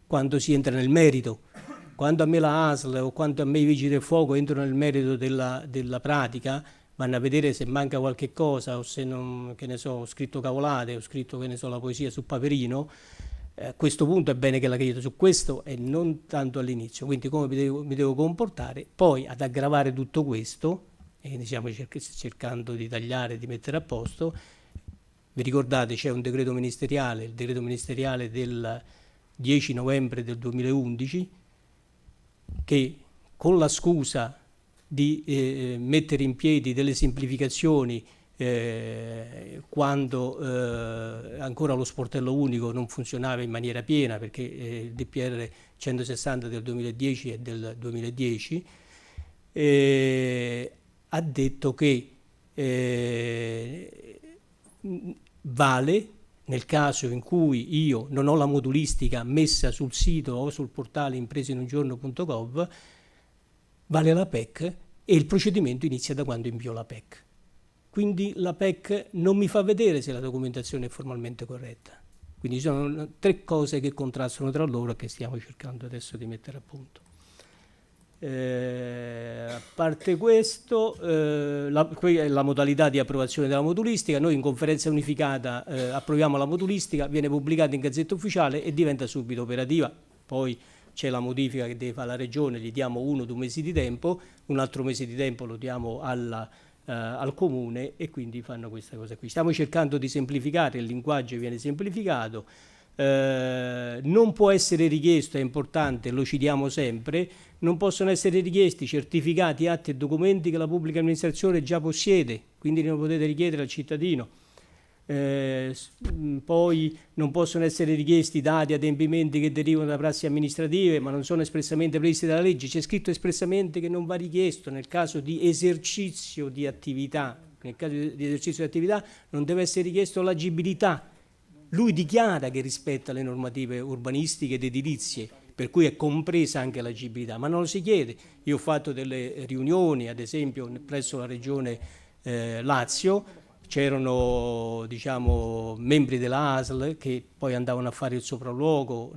quando si entra nel merito. Quando a me la ASL o quando a me i vigili del fuoco entrano nel merito della pratica, vanno a vedere se manca qualche cosa, o se non, che ne so, ho scritto cavolate, ho scritto, che ne so, la poesia sul paperino. A questo punto è bene che la chiedo su questo e non tanto all'inizio. Quindi come mi devo comportare? Poi, ad aggravare tutto questo, e diciamo cercando di tagliare, di mettere a posto, vi ricordate, c'è un decreto ministeriale, il decreto ministeriale del 10 novembre del 2011, che con la scusa di mettere in piedi delle semplificazioni quando ancora lo sportello unico non funzionava in maniera piena, perché il DPR 160 del 2010 è del 2010, ha detto che vale nel caso in cui io non ho la modulistica messa sul sito o sul portale impreseinungiorno.gov, vale la PEC e il procedimento inizia da quando invio la PEC. Quindi la PEC non mi fa vedere se la documentazione è formalmente corretta. Quindi ci sono tre cose che contrastano tra loro e che stiamo cercando adesso di mettere a punto. A parte questo, qui è la modalità di approvazione della modulistica. Noi in conferenza unificata approviamo la modulistica, viene pubblicata in Gazzetta Ufficiale e diventa subito operativa. Poi c'è la modifica che deve fare la Regione, gli diamo 1 o 2 mesi di tempo, un altro mese di tempo lo diamo al Comune e quindi fanno questa cosa qui. Stiamo cercando di semplificare, il linguaggio viene semplificato. Non può essere richiesto, è importante, lo citiamo sempre, non possono essere richiesti certificati, atti e documenti che la pubblica amministrazione già possiede, quindi non potete richiedere al cittadino. Poi non possono essere richiesti dati, adempimenti che derivano da prassi amministrative ma non sono espressamente previsti dalla legge. C'è scritto espressamente che non va richiesto nel caso di esercizio di attività. Nel caso di esercizio di attività non deve essere richiesto l'agibilità. Lui dichiara che rispetta le normative urbanistiche ed edilizie, per cui è compresa anche l'agibilità, ma non lo si chiede. Io ho fatto delle riunioni, ad esempio, presso la Regione Lazio, c'erano membri della ASL che poi andavano a fare il sopralluogo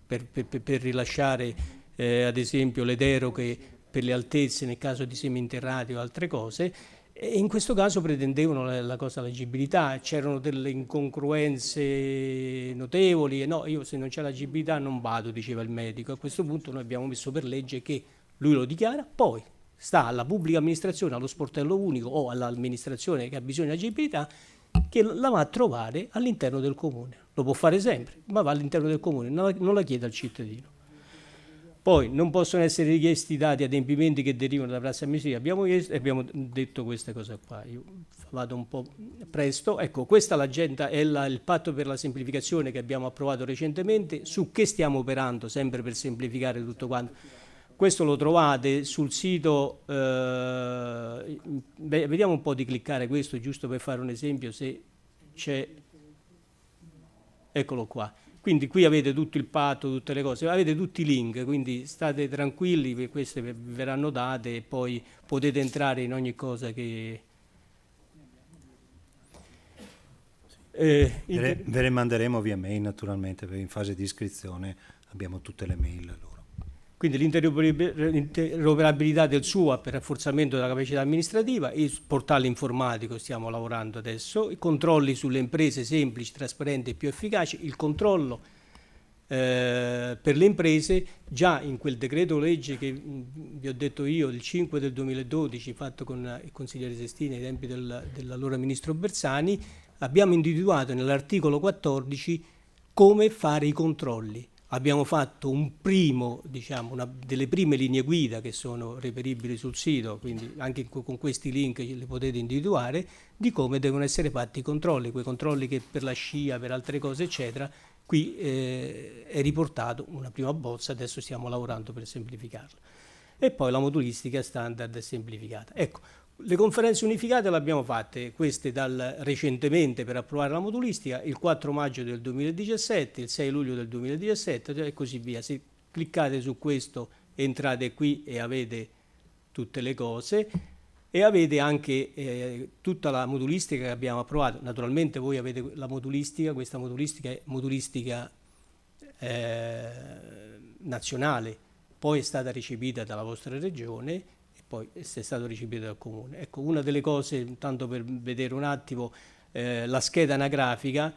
per rilasciare ad esempio le deroghe per le altezze nel caso di seminterrati o altre cose. E in questo caso pretendevano la cosa l'agibilità, c'erano delle incongruenze notevoli, e no, io se non c'è l'agibilità non vado, diceva il medico. A questo punto noi abbiamo messo per legge che lui lo dichiara, poi sta alla pubblica amministrazione, allo sportello unico o all'amministrazione che ha bisogno di agibilità, che la va a trovare all'interno del comune. Lo può fare sempre, ma va all'interno del comune, non la chiede al cittadino. Poi non possono essere richiesti dati adempimenti che derivano da prassi amministrativa. Abbiamo detto questa cosa qua. Io vado un po' presto. Ecco, questa l'agenda è il patto per la semplificazione che abbiamo approvato recentemente. Su che stiamo operando sempre per semplificare tutto quanto. Questo lo trovate sul sito. Vediamo un po' di cliccare questo giusto per fare un esempio se c'è. Eccolo qua. Quindi qui avete tutto il patto, tutte le cose, avete tutti i link, quindi state tranquilli, queste vi verranno date e poi potete entrare in ogni cosa che... Ve le manderemo via mail naturalmente, perché in fase di iscrizione abbiamo tutte le mail loro. Quindi l'interoperabilità del SUA per rafforzamento della capacità amministrativa, il portale informatico stiamo lavorando adesso, i controlli sulle imprese semplici, trasparenti e più efficaci, il controllo per le imprese, già in quel decreto legge che vi ho detto io, il 5 del 2012, fatto con il consigliere Sestini ai tempi dell'allora ministro Bersani, abbiamo individuato nell'articolo 14 come fare i controlli. Abbiamo fatto un primo, una delle prime linee guida che sono reperibili sul sito, quindi anche con questi link le potete individuare, di come devono essere fatti i controlli, quei controlli che per la scia, per altre cose eccetera. Qui è riportato una prima bozza, adesso stiamo lavorando per semplificarlo. E poi la modulistica standard è semplificata. Ecco, le conferenze unificate le abbiamo fatte, queste recentemente per approvare la modulistica, il 4 maggio del 2017, il 6 luglio del 2017 e così via. Se cliccate su questo entrate qui e avete tutte le cose e avete anche tutta la modulistica che abbiamo approvato. Naturalmente voi avete la modulistica, questa modulistica è modulistica nazionale, poi è stata recepita dalla vostra regione, poi è stato recepito dal comune. Ecco, una delle cose, tanto per vedere un attimo, la scheda anagrafica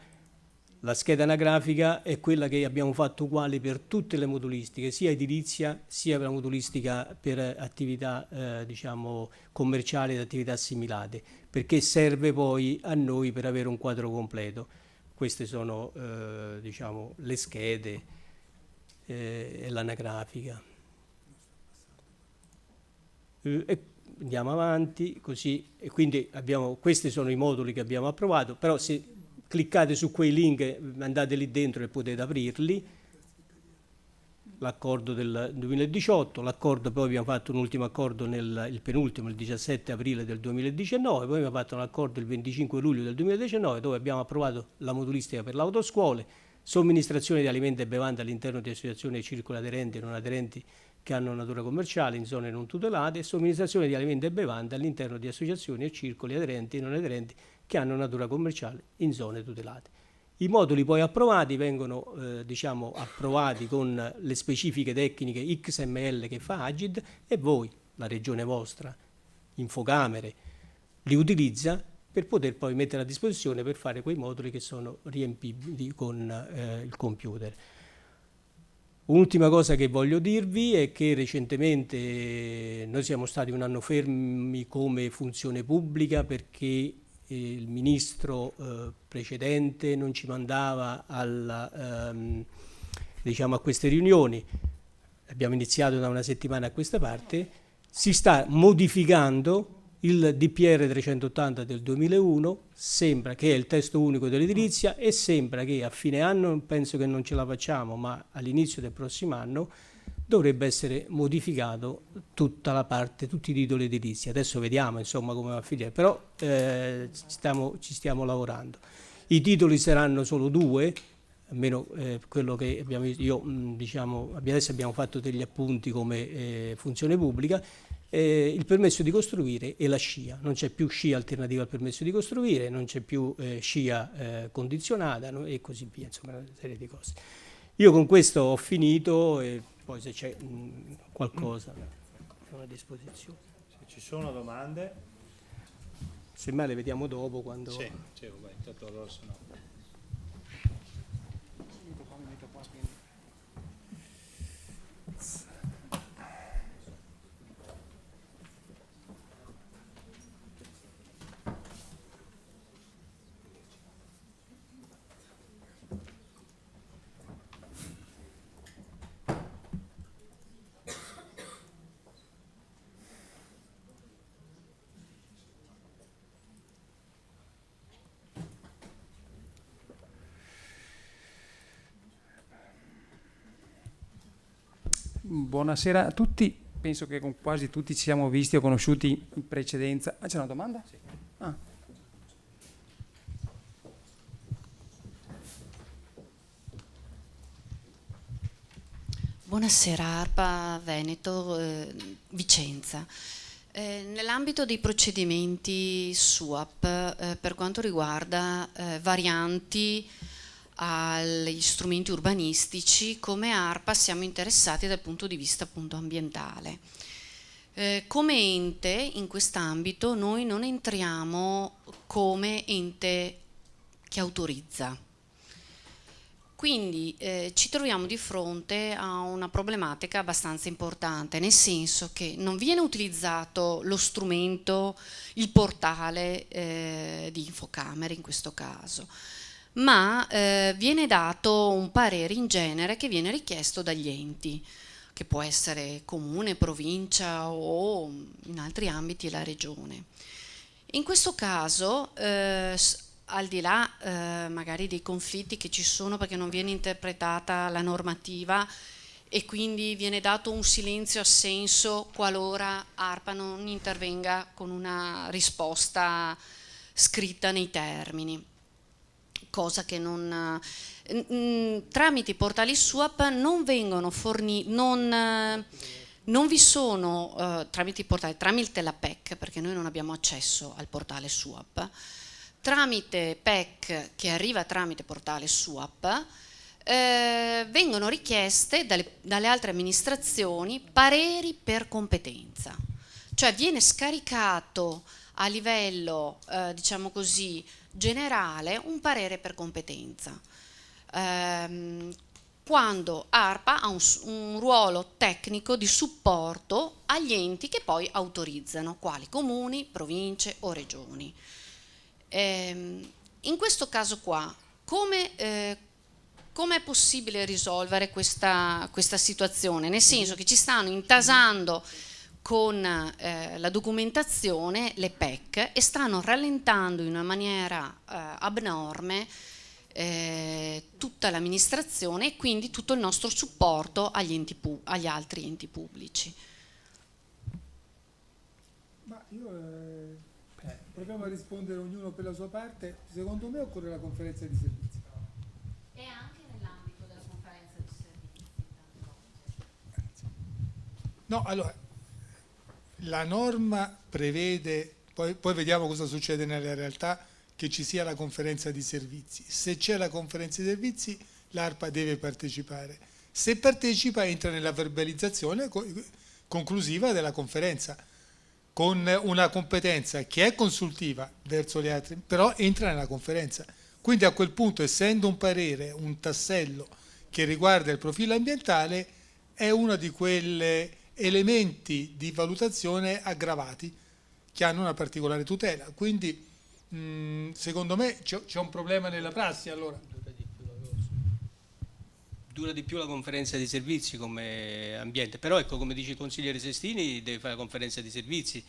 è quella che abbiamo fatto uguale per tutte le modulistiche, sia edilizia sia per la modulistica per attività commerciali ed attività assimilate, perché serve poi a noi per avere un quadro completo. Queste sono le schede e l'anagrafica. E andiamo avanti così, e quindi questi sono i moduli che abbiamo approvato, però se cliccate su quei link andate lì dentro e potete aprirli. L'accordo del 2018, l'accordo, poi abbiamo fatto un ultimo accordo il penultimo, il 17 aprile del 2019, poi abbiamo fatto un accordo il 25 luglio del 2019 dove abbiamo approvato la modulistica per le autoscuole, somministrazione di alimenti e bevande all'interno di associazioni e circoli aderenti e non aderenti che hanno natura commerciale in zone non tutelate, e somministrazione di alimenti e bevande all'interno di associazioni e circoli aderenti e non aderenti che hanno natura commerciale in zone tutelate. I moduli poi approvati vengono diciamo approvati con le specifiche tecniche XML che fa Agid, e voi, la regione vostra, Infocamere, li utilizza per poter poi mettere a disposizione per fare quei moduli che sono riempibili con il computer. Un'ultima cosa che voglio dirvi è che recentemente noi siamo stati un anno fermi come funzione pubblica perché il ministro precedente non ci mandava diciamo a queste riunioni. Abbiamo iniziato da una settimana a questa parte. Si sta modificando il DPR 380 del 2001, sembra che è il testo unico dell'edilizia, e sembra che a fine anno, penso che non ce la facciamo, ma all'inizio del prossimo anno dovrebbe essere modificato tutta la parte, tutti i titoli edilizi. Adesso vediamo insomma come va a finire, però ci stiamo lavorando. I titoli saranno solo 2, almeno quello che abbiamo visto. Diciamo, adesso abbiamo fatto degli appunti come funzione pubblica. Il permesso di costruire e la SCIA, non c'è più SCIA alternativa al permesso di costruire, non c'è più SCIA condizionata, no? E così via, insomma una serie di cose. Io con questo ho finito e poi se c'è qualcosa sono a disposizione. Se ci sono domande? Semmai le vediamo dopo quando... Sì, vai, intanto allora se no. Buonasera a tutti, penso che con quasi tutti ci siamo visti o conosciuti in precedenza. C'è una domanda? Sì. Buonasera, ARPA Veneto, Vicenza. Nell'ambito dei procedimenti SUAP, per quanto riguarda varianti agli strumenti urbanistici, come ARPA siamo interessati dal punto di vista appunto ambientale. Come ente in quest'ambito noi non entriamo come ente che autorizza. Quindi ci troviamo di fronte a una problematica abbastanza importante, nel senso che non viene utilizzato lo strumento, il portale di Infocamere in questo caso, ma viene dato un parere in genere che viene richiesto dagli enti, che può essere comune, provincia o in altri ambiti la regione. In questo caso, al di là magari dei conflitti che ci sono perché non viene interpretata la normativa e quindi viene dato un silenzio assenso qualora ARPA non intervenga con una risposta scritta nei termini, cosa che non tramite i portali SUAP non vengono forniti, non vi sono tramite i portali, tramite la PEC, perché noi non abbiamo accesso al portale SUAP, tramite PEC che arriva tramite portale SUAP, vengono richieste dalle altre amministrazioni pareri per competenza, cioè viene scaricato a livello diciamo così generale un parere per competenza, quando ARPA ha un ruolo tecnico di supporto agli enti che poi autorizzano, quali comuni, province o regioni. In questo caso qua, come è possibile risolvere questa situazione? Nel senso che ci stanno intasando con la documentazione le PEC e stanno rallentando in una maniera abnorme tutta l'amministrazione e quindi tutto il nostro supporto agli altri enti pubblici. Ma io proviamo a rispondere ognuno per la sua parte. Secondo me occorre la conferenza di servizi. E anche nell'ambito della conferenza di servizi. No, allora, la norma prevede, poi vediamo cosa succede nella realtà, che ci sia la conferenza di servizi. Se c'è la conferenza di servizi, l'ARPA deve partecipare. Se partecipa, entra nella verbalizzazione conclusiva della conferenza, con una competenza che è consultiva verso gli altri, però entra nella conferenza. Quindi a quel punto, essendo un parere, un tassello che riguarda il profilo ambientale, è uno di quegli elementi di valutazione aggravati che hanno una particolare tutela. Quindi secondo me c'è un problema nella prassi allora. Dura di più la conferenza di servizi come ambiente, però ecco, come dice il consigliere Sestini, deve fare la conferenza di servizi,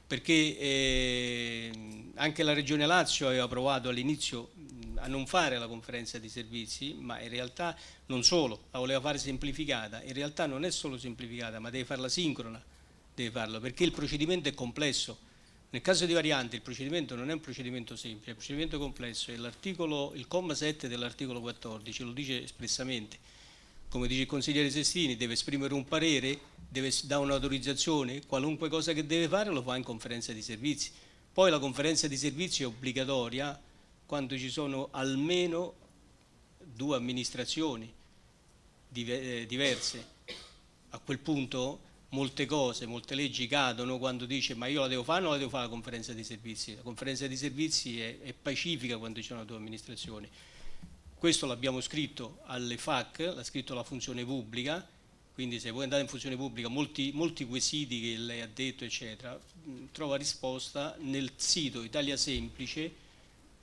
perché anche la Regione Lazio aveva provato all'inizio a non fare la conferenza di servizi, ma in realtà non solo, la voleva fare semplificata, in realtà non è solo semplificata, ma deve farla sincrona, deve farlo, perché il procedimento è complesso. Nel caso di variante il procedimento non è un procedimento semplice, è un procedimento complesso e il comma 7 dell'articolo 14 lo dice espressamente. Come dice il consigliere Sestini, deve esprimere un parere, deve dare un'autorizzazione, qualunque cosa che deve fare lo fa in conferenza di servizi. Poi la conferenza di servizi è obbligatoria quando ci sono almeno 2 amministrazioni diverse. A quel punto molte cose, molte leggi cadono quando dice ma io la devo fare o non la devo fare la conferenza di servizi. La conferenza di servizi è pacifica quando ci sono 2 amministrazioni. Questo l'abbiamo scritto alle FAC, l'ha scritto la funzione pubblica, quindi se voi andate in funzione pubblica molti quesiti che lei ha detto eccetera trova risposta nel sito Italia Semplice,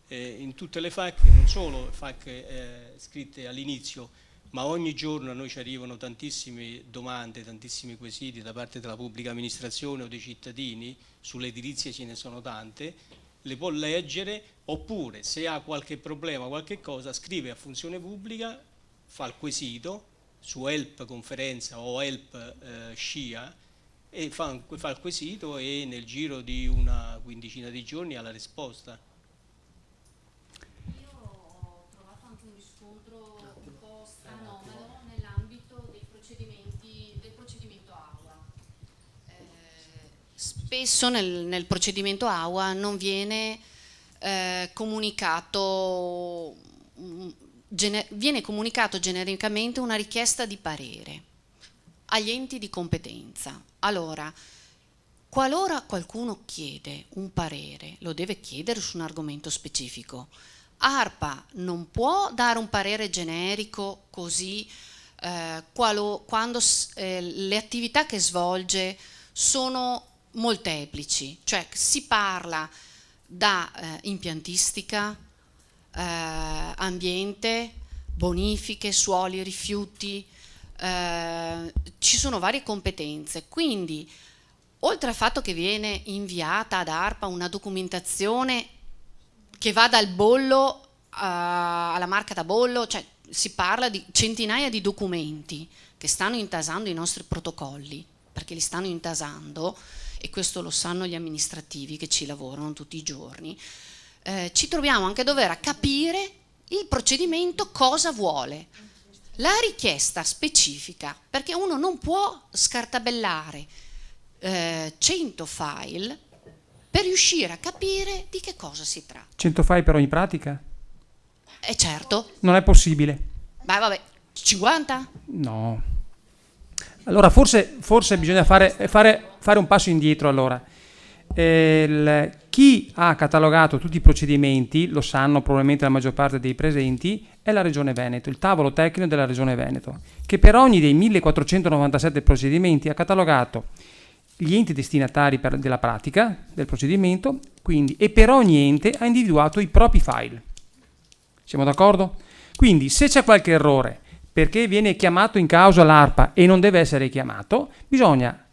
in tutte le FAC, non solo FAC scritte all'inizio, ma ogni giorno a noi ci arrivano tantissime domande, tantissimi quesiti da parte della pubblica amministrazione o dei cittadini, sulle edilizie ce ne sono tante, le può leggere, oppure se ha qualche problema, qualche cosa, scrive a funzione pubblica, fa il quesito su help conferenza o help SCIA e fa il quesito e nel giro di una quindicina di giorni ha la risposta. Io ho trovato anche un riscontro un po' anomalo nell'ambito del procedimento AUA. Spesso nel procedimento AUA non viene comunicato genericamente una richiesta di parere agli enti di competenza. Allora, qualora qualcuno chiede un parere, lo deve chiedere su un argomento specifico. ARPA non può dare un parere generico così quando le attività che svolge sono molteplici, cioè si parla da impiantistica, ambiente, bonifiche, suoli, rifiuti, ci sono varie competenze, quindi oltre al fatto che viene inviata ad ARPA una documentazione che va dal bollo alla marca da bollo, cioè si parla di centinaia di documenti che stanno intasando i nostri protocolli, perché li stanno intasando, e questo lo sanno gli amministrativi che ci lavorano tutti i giorni, ci troviamo anche a dover capire il procedimento cosa vuole, la richiesta specifica, perché uno non può scartabellare 100 file per riuscire a capire di che cosa si tratta. 100 file per ogni pratica? Certo. Non è possibile. Beh, vabbè, 50? No. Allora forse bisogna fare un passo indietro. Allora, chi ha catalogato tutti i procedimenti, lo sanno probabilmente la maggior parte dei presenti, è la Regione Veneto, il tavolo tecnico della Regione Veneto, che per ogni dei 1497 procedimenti ha catalogato gli enti destinatari della pratica del procedimento, quindi, e per ogni ente ha individuato i propri file. Siamo d'accordo? Quindi se c'è qualche errore perché viene chiamato in causa l'ARPA e non deve essere chiamato, bisogna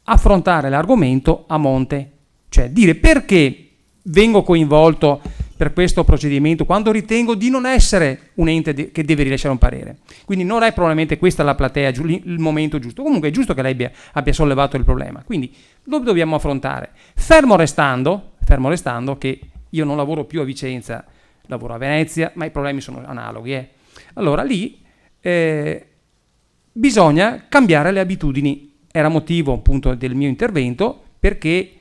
affrontare l'argomento a monte, cioè dire perché vengo coinvolto per questo procedimento quando ritengo di non essere un ente che deve rilasciare un parere. Quindi non è probabilmente questa la platea, il momento giusto. Comunque è giusto che lei abbia sollevato il problema. Quindi lo dobbiamo affrontare. Fermo restando che io non lavoro più a Vicenza, lavoro a Venezia, ma i problemi sono analoghi. Allora lì bisogna cambiare le abitudini. Era motivo appunto del mio intervento, perché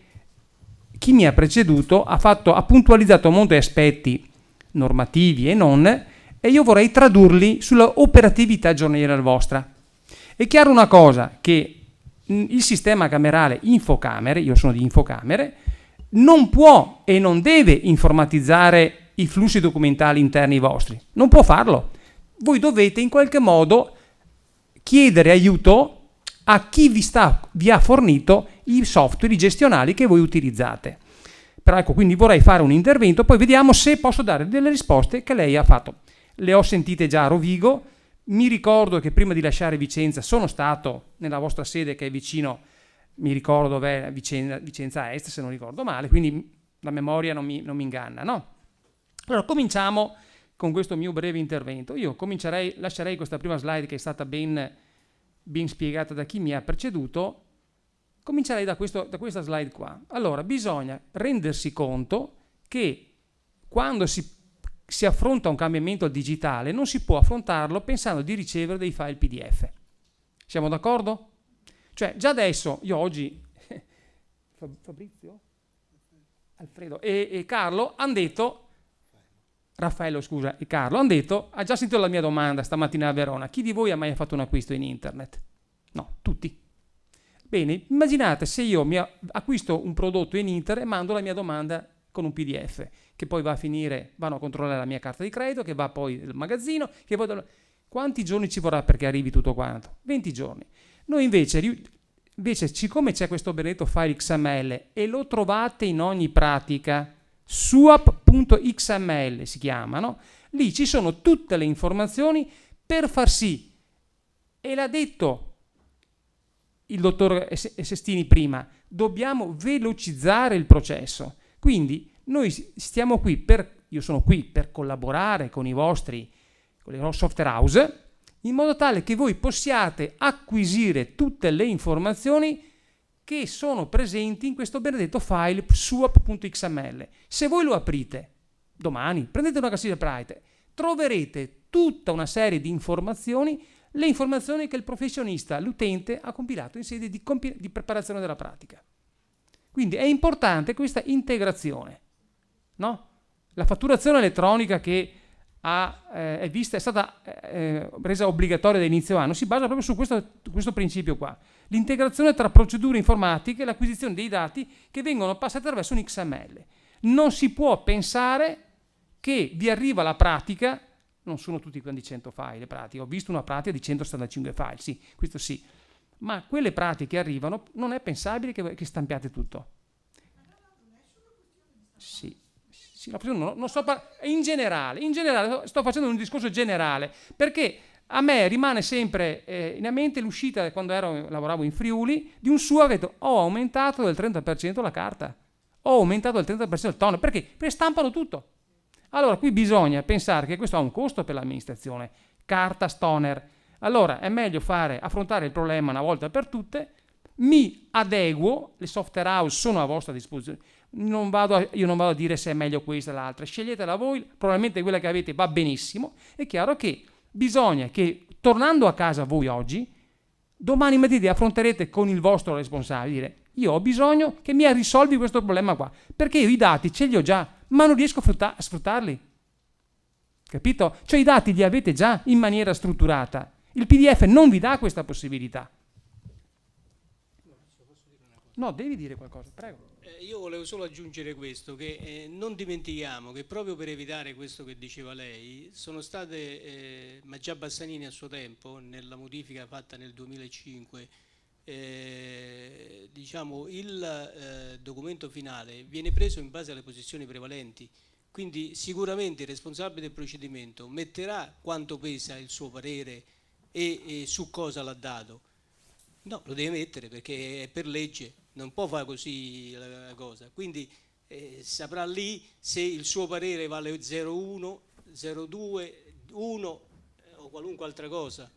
chi mi ha preceduto ha puntualizzato molti aspetti normativi e non, e io vorrei tradurli sulla operatività giornaliera vostra. È chiaro una cosa, che il sistema camerale Infocamere, io sono di Infocamere, non può e non deve informatizzare i flussi documentali interni vostri, non può farlo. Voi dovete in qualche modo chiedere aiuto a chi vi ha fornito i software, i gestionali che voi utilizzate. Però ecco, quindi vorrei fare un intervento, poi vediamo se posso dare delle risposte che lei ha fatto. Le ho sentite già a Rovigo, mi ricordo che prima di lasciare Vicenza sono stato nella vostra sede che è vicino, mi ricordo dov'è Vicenza Est, se non ricordo male, quindi la memoria non mi inganna, no? Allora, cominciamo con questo mio breve intervento. Io lascerei questa prima slide che è stata ben spiegata da chi mi ha preceduto. Comincerei da questa slide qua. Allora, bisogna rendersi conto che quando si affronta un cambiamento al digitale non si può affrontarlo pensando di ricevere dei file PDF. Siamo d'accordo? Cioè, già adesso, io oggi, Fabrizio, Alfredo e Carlo hanno detto, Raffaello scusa, e Carlo hanno detto, ha già sentito la mia domanda stamattina a Verona, chi di voi ha mai fatto un acquisto in internet? No, tutti. Bene, immaginate se io acquisto un prodotto in internet e mando la mia domanda con un PDF, che poi va a finire, vanno a controllare la mia carta di credito, che va poi nel magazzino, che poi... Quanti giorni ci vorrà perché arrivi tutto quanto? 20 giorni. Noi invece, siccome c'è questo benedetto file XML e lo trovate in ogni pratica, suap.xml si chiama, no? Lì ci sono tutte le informazioni per far sì, e l'ha detto il dottor Sestini prima, dobbiamo velocizzare il processo. Quindi noi stiamo qui io sono qui per collaborare con le vostre software house, in modo tale che voi possiate acquisire tutte le informazioni che sono presenti in questo benedetto file suap.xml. Se voi lo aprite domani, prendete una casella Prite, troverete tutta una serie di informazioni, le informazioni che il professionista, l'utente, ha compilato in sede di preparazione della pratica. Quindi è importante questa integrazione, no? La fatturazione elettronica che è stata resa obbligatoria da inizio anno si basa proprio su questo principio qua. L'integrazione tra procedure informatiche e l'acquisizione dei dati che vengono passati attraverso un XML. Non si può pensare che vi arriva la pratica, non sono tutti quanti 100 file pratica, ho visto una pratica di 175 file, sì, questo sì, ma quelle pratiche che arrivano non è pensabile che stampiate tutto. Sì. Non sto in generale sto facendo un discorso generale, perché a me rimane sempre in mente l'uscita quando lavoravo in Friuli di un suo che ha detto ho aumentato del 30% la carta, ho aumentato del 30% il toner, perché stampano tutto. Allora qui bisogna pensare che questo ha un costo per l'amministrazione, carta, toner. Allora è meglio affrontare il problema una volta per tutte, mi adeguo, le software house sono a vostra disposizione. Io non vado a dire se è meglio questa o l'altra, sceglietela voi, probabilmente quella che avete va benissimo. È chiaro che bisogna che, tornando a casa voi oggi, domani mattina affronterete con il vostro responsabile, dire io ho bisogno che mi risolvi questo problema qua, perché io i dati ce li ho già, ma non riesco a sfruttarli. Capito? Cioè i dati li avete già in maniera strutturata, il PDF non vi dà questa possibilità. No, devi dire qualcosa, prego. Io volevo solo aggiungere questo, che non dimentichiamo che proprio per evitare questo che diceva lei, sono state, ma già Bassanini a suo tempo, nella modifica fatta nel 2005, diciamo il documento finale viene preso in base alle posizioni prevalenti, quindi sicuramente il responsabile del procedimento metterà quanto pesa il suo parere e su cosa l'ha dato. No, lo deve mettere perché è per legge. Non può fare così la cosa, quindi saprà lì se il suo parere vale 0,1, 0,2, 1 o qualunque altra cosa.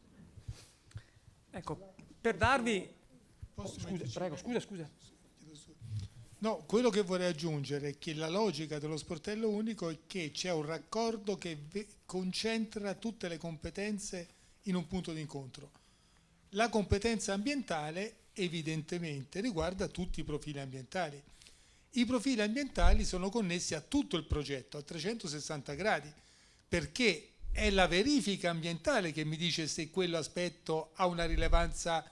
Ecco, per darvi... Scusa. No, quello che vorrei aggiungere è che la logica dello sportello unico è che c'è un raccordo che concentra tutte le competenze in un punto di incontro. La competenza ambientale evidentemente riguarda tutti i profili ambientali. i profili ambientali sono connessi a tutto il progetto, a 360 gradi, perché è la verifica ambientale che mi dice se quell'aspetto ha una rilevanza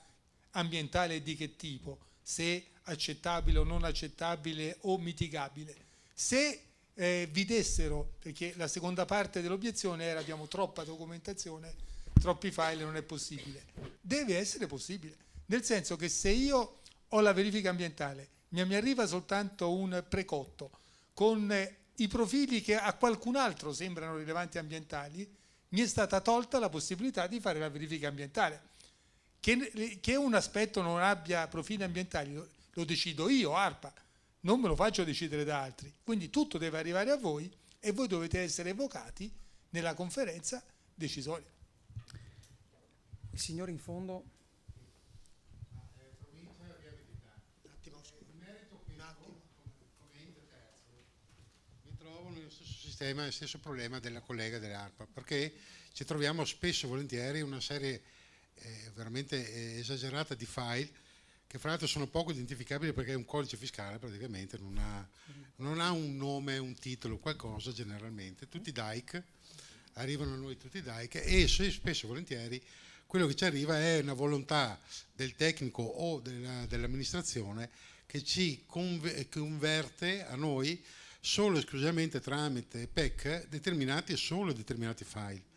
ambientale e di che tipo, se accettabile o non accettabile o mitigabile. Se vi dessero, perché la seconda parte dell'obiezione era abbiamo troppa documentazione, troppi file, non è possibile. Deve essere possibile, nel senso che se io ho la verifica ambientale, mi arriva soltanto un precotto con i profili che a qualcun altro sembrano rilevanti ambientali, mi è stata tolta la possibilità di fare la verifica ambientale. Che un aspetto non abbia profili ambientali lo decido io, ARPA, non me lo faccio decidere da altri. Quindi tutto deve arrivare a voi e voi dovete essere evocati nella conferenza decisoria. Il signore in fondo. Mi trovo nello stesso sistema, nel stesso problema della collega dell'ARPA, perché ci troviamo spesso e volentieri una serie veramente esagerata di file che fra l'altro sono poco identificabili perché è un codice fiscale, praticamente non ha un nome, un titolo, qualcosa generalmente, tutti DAIC, arrivano a noi tutti DAIC e spesso e volentieri quello che ci arriva è una volontà del tecnico o dell'amministrazione che ci converte a noi solo e esclusivamente tramite PEC determinati file.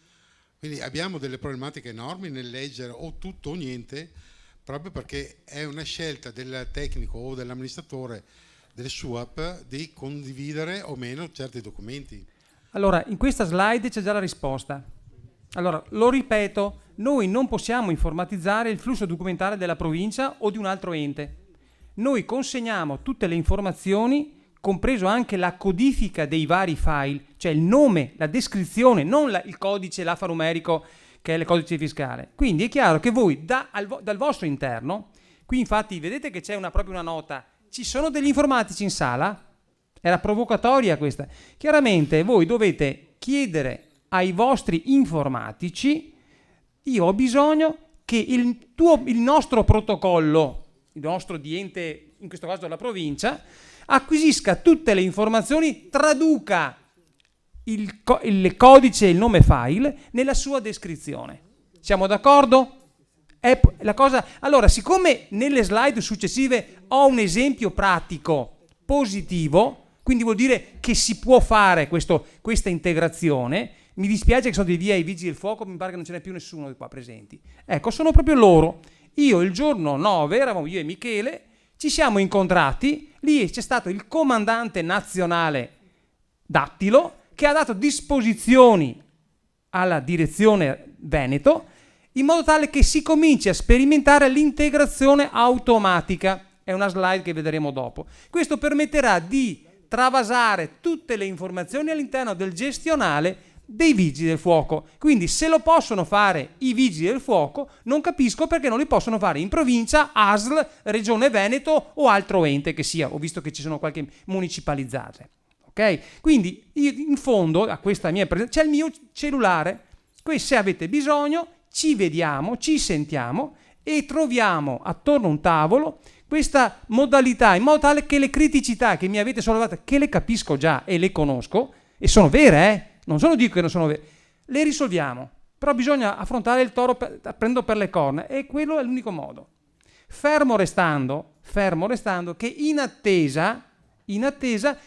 Quindi abbiamo delle problematiche enormi nel leggere o tutto o niente, proprio perché è una scelta del tecnico o dell'amministratore del SUAP di condividere o meno certi documenti. Allora, in questa slide c'è già la risposta. Allora, lo ripeto, noi non possiamo informatizzare il flusso documentale della provincia o di un altro ente. Noi consegniamo tutte le informazioni, compreso anche la codifica dei vari file, cioè il nome, la descrizione, non il codice, l'alfanumerico che è il codice fiscale. Quindi è chiaro che voi dal vostro interno, qui infatti vedete che c'è proprio una nota, ci sono degli informatici in sala? Era provocatoria questa. Chiaramente voi dovete chiedere ai vostri informatici: io ho bisogno che il nostro protocollo, il nostro di ente, in questo caso la provincia, acquisisca tutte le informazioni, traduca il codice e il nome file nella sua descrizione. Siamo d'accordo? È la cosa. Allora, siccome nelle slide successive ho un esempio pratico positivo, quindi vuol dire che si può fare questa integrazione. Mi dispiace che sono dei via i vigili del fuoco, mi pare che non ce n'è più nessuno di qua presenti. Ecco, sono proprio loro. Io il giorno 9, eravamo io e Michele, ci siamo incontrati, lì c'è stato il comandante nazionale Dattilo che ha dato disposizioni alla direzione Veneto in modo tale che si cominci a sperimentare l'integrazione automatica. È una slide che vedremo dopo. Questo permetterà di travasare tutte le informazioni all'interno del gestionale dei vigili del fuoco. Quindi se lo possono fare i vigili del fuoco, non capisco perché non li possono fare in provincia, ASL, Regione Veneto o altro ente che sia. Ho visto che ci sono qualche municipalizzate. Ok? Quindi io, in fondo a questa mia presentazione c'è il mio cellulare. Quindi se avete bisogno ci vediamo, ci sentiamo e troviamo attorno a un tavolo questa modalità in modo tale che le criticità che mi avete sollevato, che le capisco già e le conosco e sono vere, non solo dico che non sono vere, le risolviamo, però bisogna affrontare il toro prendendo per le corna e quello è l'unico modo. Fermo restando che in attesa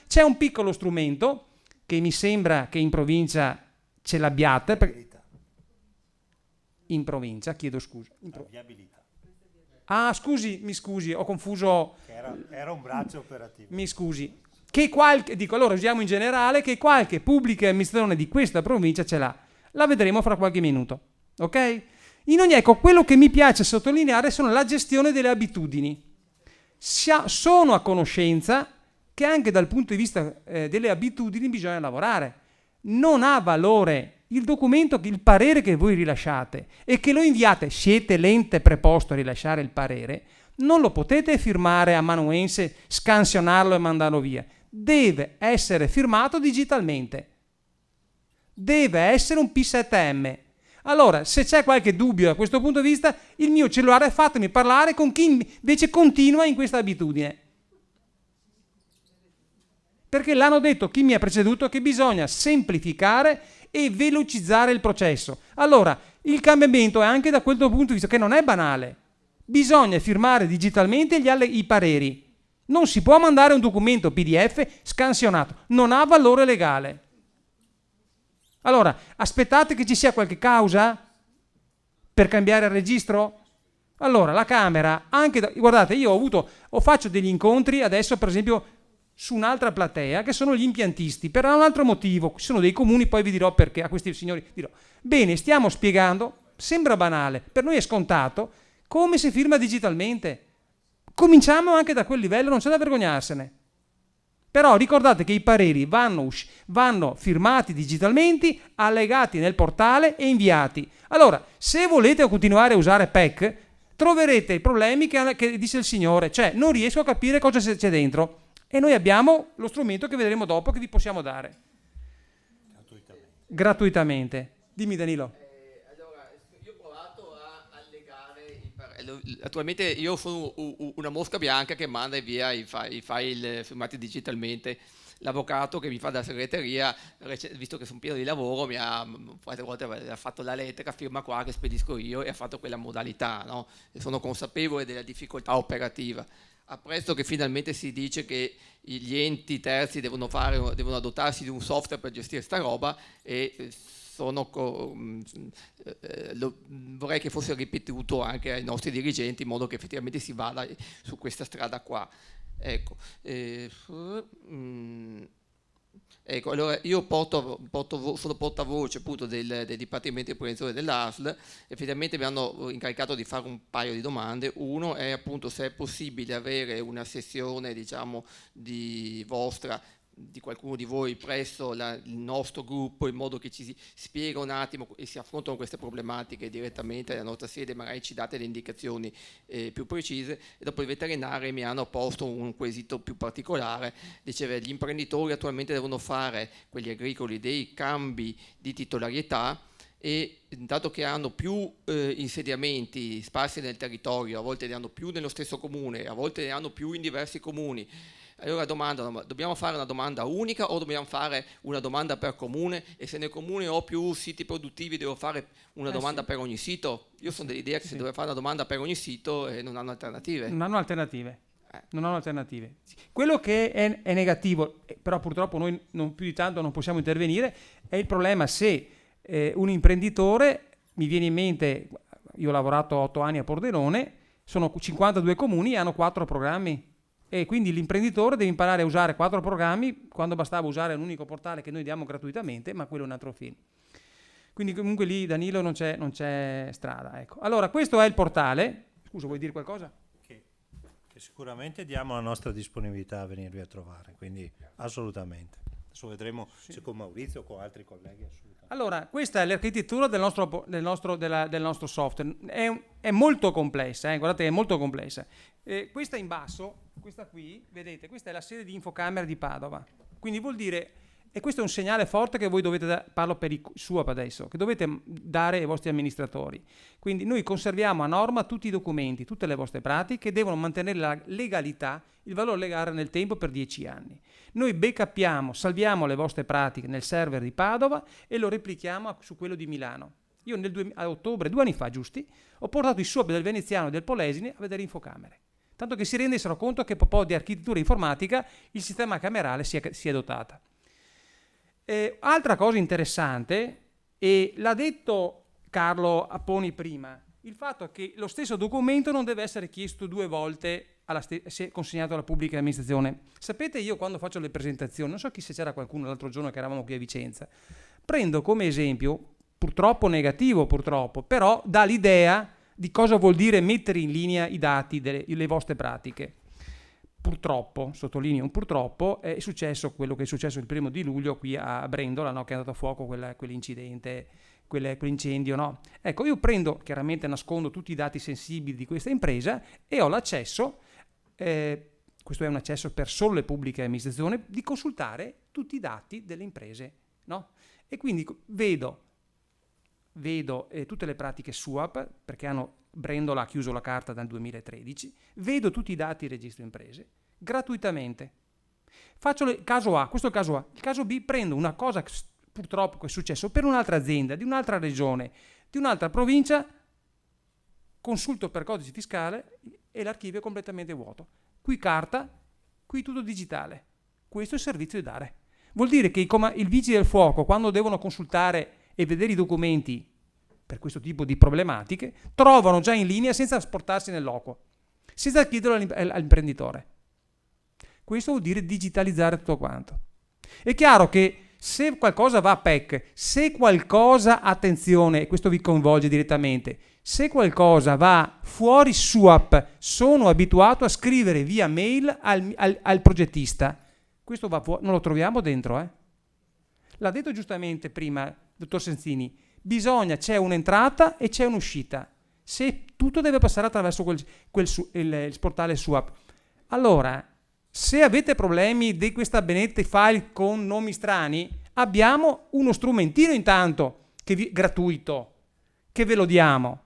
c'è un piccolo strumento che mi sembra che in provincia ce l'abbiate. In provincia, chiedo scusa. Mi scusi, ho confuso. Era un braccio operativo. Mi scusi. Allora usiamo in generale che qualche pubblica amministrazione di questa provincia ce l'ha. La vedremo fra qualche minuto. Ok? In ogni ecco, quello che mi piace sottolineare sono la gestione delle abitudini. Sono a conoscenza che anche dal punto di vista delle abitudini bisogna lavorare. Non ha valore il documento, il parere che voi rilasciate e che lo inviate, siete l'ente preposto a rilasciare il parere, non lo potete firmare amanuense, scansionarlo e mandarlo via. Deve essere firmato digitalmente. Deve essere un P7M. Allora, se c'è qualche dubbio da questo punto di vista, il mio cellulare, fatemi parlare con chi invece continua in questa abitudine. Perché l'hanno detto chi mi ha preceduto che bisogna semplificare e velocizzare il processo. Allora, il cambiamento è anche da quel punto di vista che non è banale. Bisogna firmare digitalmente i pareri. Non si può mandare un documento PDF scansionato, non ha valore legale. Allora, aspettate che ci sia qualche causa per cambiare il registro? Allora, la Camera, guardate, io faccio degli incontri adesso, per esempio, su un'altra platea, che sono gli impiantisti, per un altro motivo. Ci sono dei comuni, poi vi dirò perché, a questi signori dirò. Bene, stiamo spiegando, sembra banale, per noi è scontato, come si firma digitalmente. Cominciamo anche da quel livello, non c'è da vergognarsene. Però ricordate che i pareri vanno firmati digitalmente, allegati nel portale e inviati. Allora, se volete continuare a usare PEC, troverete i problemi che dice il signore, cioè non riesco a capire cosa c'è dentro. E noi abbiamo lo strumento che vedremo dopo che vi possiamo dare. Gratuitamente. Dimmi Danilo. Allora, io ho provato a allegare attualmente io sono una mosca bianca che manda via i file firmati digitalmente. L'avvocato che mi fa da segreteria, visto che sono pieno di lavoro, mi ha qualche volta ha fatto la lettera, firma qua che spedisco io, e ha fatto quella modalità, no? E sono consapevole della difficoltà operativa. Apprezzo che finalmente si dice che gli enti terzi devono dotarsi di un software per gestire sta roba, e vorrei che fosse ripetuto anche ai nostri dirigenti in modo che effettivamente si vada su questa strada qua. Ecco, ecco, allora io sono portavoce appunto del Dipartimento di Prevenzione dell'ASL. Effettivamente mi hanno incaricato di fare un paio di domande. Uno è appunto se è possibile avere una sessione, diciamo, di qualcuno di voi presso il nostro gruppo, in modo che ci si spiega un attimo e si affrontano queste problematiche direttamente alla nostra sede, magari ci date le indicazioni più precise. E dopo i veterinari mi hanno posto un quesito più particolare. Diceva, gli imprenditori attualmente devono fare, quelli agricoli, dei cambi di titolarietà, e dato che hanno più insediamenti sparsi nel territorio, a volte ne hanno più nello stesso comune, a volte ne hanno più in diversi comuni. Allora dobbiamo fare una domanda unica o dobbiamo fare una domanda per comune? E se nel comune ho più siti produttivi devo fare una domanda per ogni sito? Io sono dell'idea che si deve fare una domanda per ogni sito e non hanno alternative. Non hanno alternative. Quello che è negativo, però purtroppo noi non più di tanto non possiamo intervenire, è il problema se un imprenditore, mi viene in mente, io ho lavorato 8 anni a Pordenone, sono 52 comuni e hanno 4 programmi. E quindi l'imprenditore deve imparare a usare 4 programmi quando bastava usare un unico portale che noi diamo gratuitamente, ma quello è un altro film. Quindi comunque lì, Danilo, non c'è strada. Ecco. Allora, questo è il portale. Scusa, vuoi dire qualcosa? Che sicuramente diamo la nostra disponibilità a venirvi a trovare, quindi assolutamente. Adesso vedremo se con Maurizio o con altri colleghi. Assolutamente. Allora, questa è l'architettura del nostro software. È molto complessa, guardate, è molto complessa. Questa in basso, questa qui, vedete, questa è la sede di Infocamera di Padova. Quindi vuol dire, e questo è un segnale forte che voi dovete parlo per il SUAP adesso, che dovete dare ai vostri amministratori. Quindi noi conserviamo a norma tutti i documenti, tutte le vostre pratiche, che devono mantenere la legalità, il valore legale nel tempo per 10 anni. Noi backuppiamo, salviamo le vostre pratiche nel server di Padova e lo replichiamo su quello di Milano. Io a ottobre, 2 anni fa giusti, ho portato i SUAP del Veneziano e del Polesine a vedere Infocamere. Tanto che si rendessero conto che po' di architettura informatica il sistema camerale si è dotata. Altra cosa interessante, e l'ha detto Carlo Apponi prima, il fatto che lo stesso documento non deve essere chiesto 2 volte se consegnato alla pubblica amministrazione. Sapete, io quando faccio le presentazioni, non so se c'era qualcuno l'altro giorno che eravamo qui a Vicenza, prendo come esempio, purtroppo negativo, però dà l'idea di cosa vuol dire mettere in linea i dati delle vostre pratiche. Purtroppo, sottolineo un purtroppo, è successo quello che è successo il 1° di luglio qui a Brendola, no? Che è andato a fuoco quell'incidente, quell'incendio. No? Ecco, io chiaramente nascondo tutti i dati sensibili di questa impresa e ho l'accesso, questo è un accesso per solo le pubbliche amministrazioni, di consultare tutti i dati delle imprese. No? E quindi vedo tutte le pratiche SUAP, perché Brendola ha chiuso la carta dal 2013, vedo tutti i dati del registro imprese, gratuitamente. Faccio il caso A, questo è il caso A. Il caso B, prendo una cosa che purtroppo è successo per un'altra azienda, di un'altra regione, di un'altra provincia, consulto per codice fiscale e l'archivio è completamente vuoto. Qui carta, qui tutto digitale. Questo è il servizio di Dare. Vuol dire che il vigile del fuoco, quando devono consultare e vedere i documenti per questo tipo di problematiche, trovano già in linea senza sportarsi nel loco, senza chiederlo all'imprenditore. Questo vuol dire digitalizzare tutto quanto. È chiaro che se qualcosa va a PEC, se qualcosa, attenzione, e questo vi coinvolge direttamente, se qualcosa va fuori SUAP, sono abituato a scrivere via mail al progettista. Questo va fuori, non lo troviamo dentro. L'ha detto giustamente prima il dottor Senzini, c'è un'entrata e c'è un'uscita. Se tutto deve passare attraverso il portale SUAP. Allora, se avete problemi di questa benedetta file con nomi strani, abbiamo uno strumentino intanto gratuito che ve lo diamo.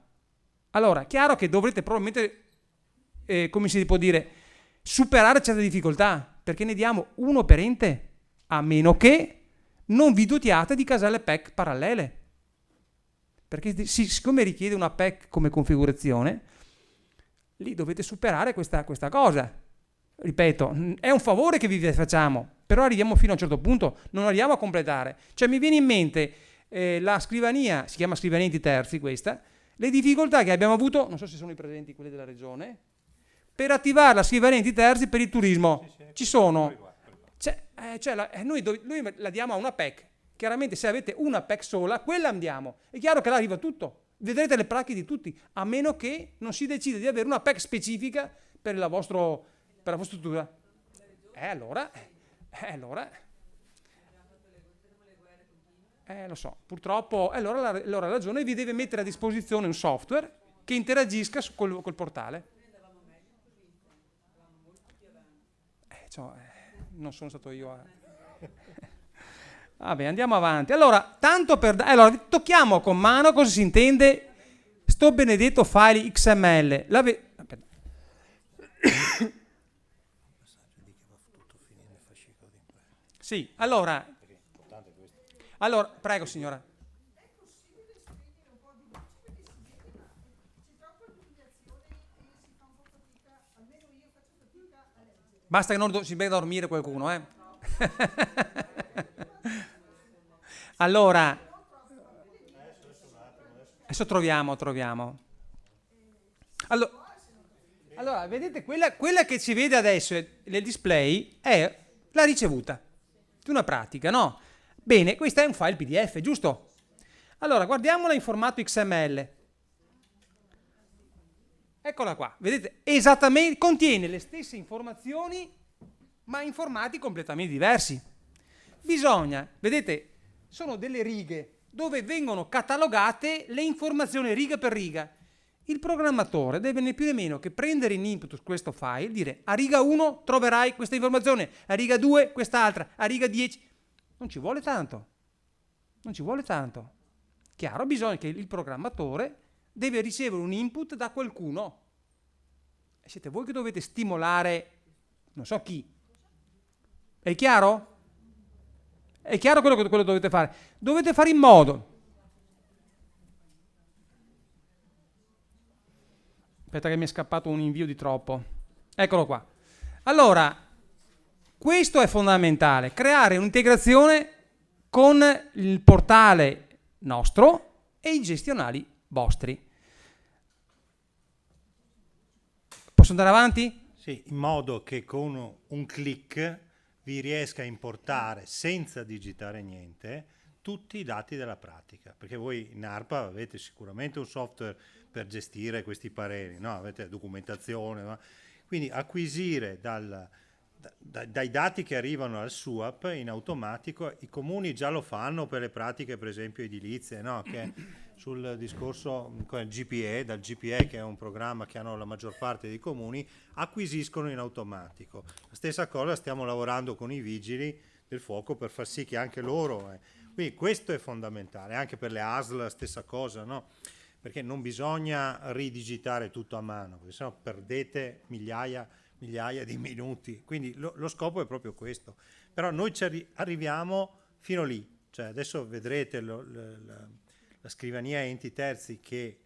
Allora, chiaro che dovrete probabilmente, come si può dire, superare certe difficoltà, perché ne diamo uno per ente, a meno che non vi dotiate di caselle PEC parallele. Perché siccome richiede una PEC come configurazione, lì dovete superare questa cosa. Ripeto, è un favore che vi facciamo, però arriviamo fino a un certo punto, non arriviamo a completare. Cioè mi viene in mente la scrivania, si chiama scrivania enti terzi questa, le difficoltà che abbiamo avuto, non so se sono i presenti quelli della regione, per attivare la scrivania enti terzi per il turismo. Ci sono. Noi la diamo a una PEC. Chiaramente se avete una PEC sola, quella andiamo. È chiaro che là arriva tutto. Vedrete le placche di tutti, a meno che non si decida di avere una PEC specifica per la vostra struttura. Allora. Lo so, purtroppo. Allora la ragione vi deve mettere a disposizione un software che interagisca col portale. Non sono stato io a... Vabbè, andiamo avanti. Allora, tocchiamo con mano cosa si intende sto benedetto file XML. Sì, allora, prego signora. Basta che non si veda dormire qualcuno, Allora, adesso troviamo. Allora, vedete, quella che ci vede adesso nel display è la ricevuta di una pratica, no? Bene, questo è un file PDF, giusto? Allora, guardiamola in formato XML. Eccola qua, vedete, esattamente, contiene le stesse informazioni, ma in formati completamente diversi. Vedete, sono delle righe dove vengono catalogate le informazioni riga per riga. Il programmatore deve né più né meno che prendere in input questo file, dire a riga 1 troverai questa informazione, a riga 2 quest'altra, a riga 10. Non ci vuole tanto. Chiaro, bisogna che il programmatore deve ricevere un input da qualcuno. E siete voi che dovete stimolare, non so chi. È chiaro? È chiaro quello che dovete fare? Dovete fare in modo. Aspetta che mi è scappato un invio di troppo. Eccolo qua. Allora, questo è fondamentale, creare un'integrazione con il portale nostro e i gestionali vostri. Posso andare avanti? Sì, in modo che con un click vi riesca a importare senza digitare niente tutti i dati della pratica, perché voi in ARPA avete sicuramente un software per gestire questi pareri, no? Avete documentazione, no? Quindi acquisire dai dati che arrivano al SUAP in automatico, i comuni già lo fanno per le pratiche per esempio edilizie, no? Che sul discorso dal GPA, che è un programma che hanno la maggior parte dei comuni, acquisiscono in automatico. La stessa cosa stiamo lavorando con i vigili del fuoco per far sì che anche loro... Quindi questo è fondamentale, anche per le ASL la stessa cosa, no? Perché non bisogna ridigitare tutto a mano, perché sennò perdete migliaia migliaia di minuti, quindi lo scopo è proprio questo. Però noi arriviamo fino lì, cioè adesso vedrete la scrivania enti terzi che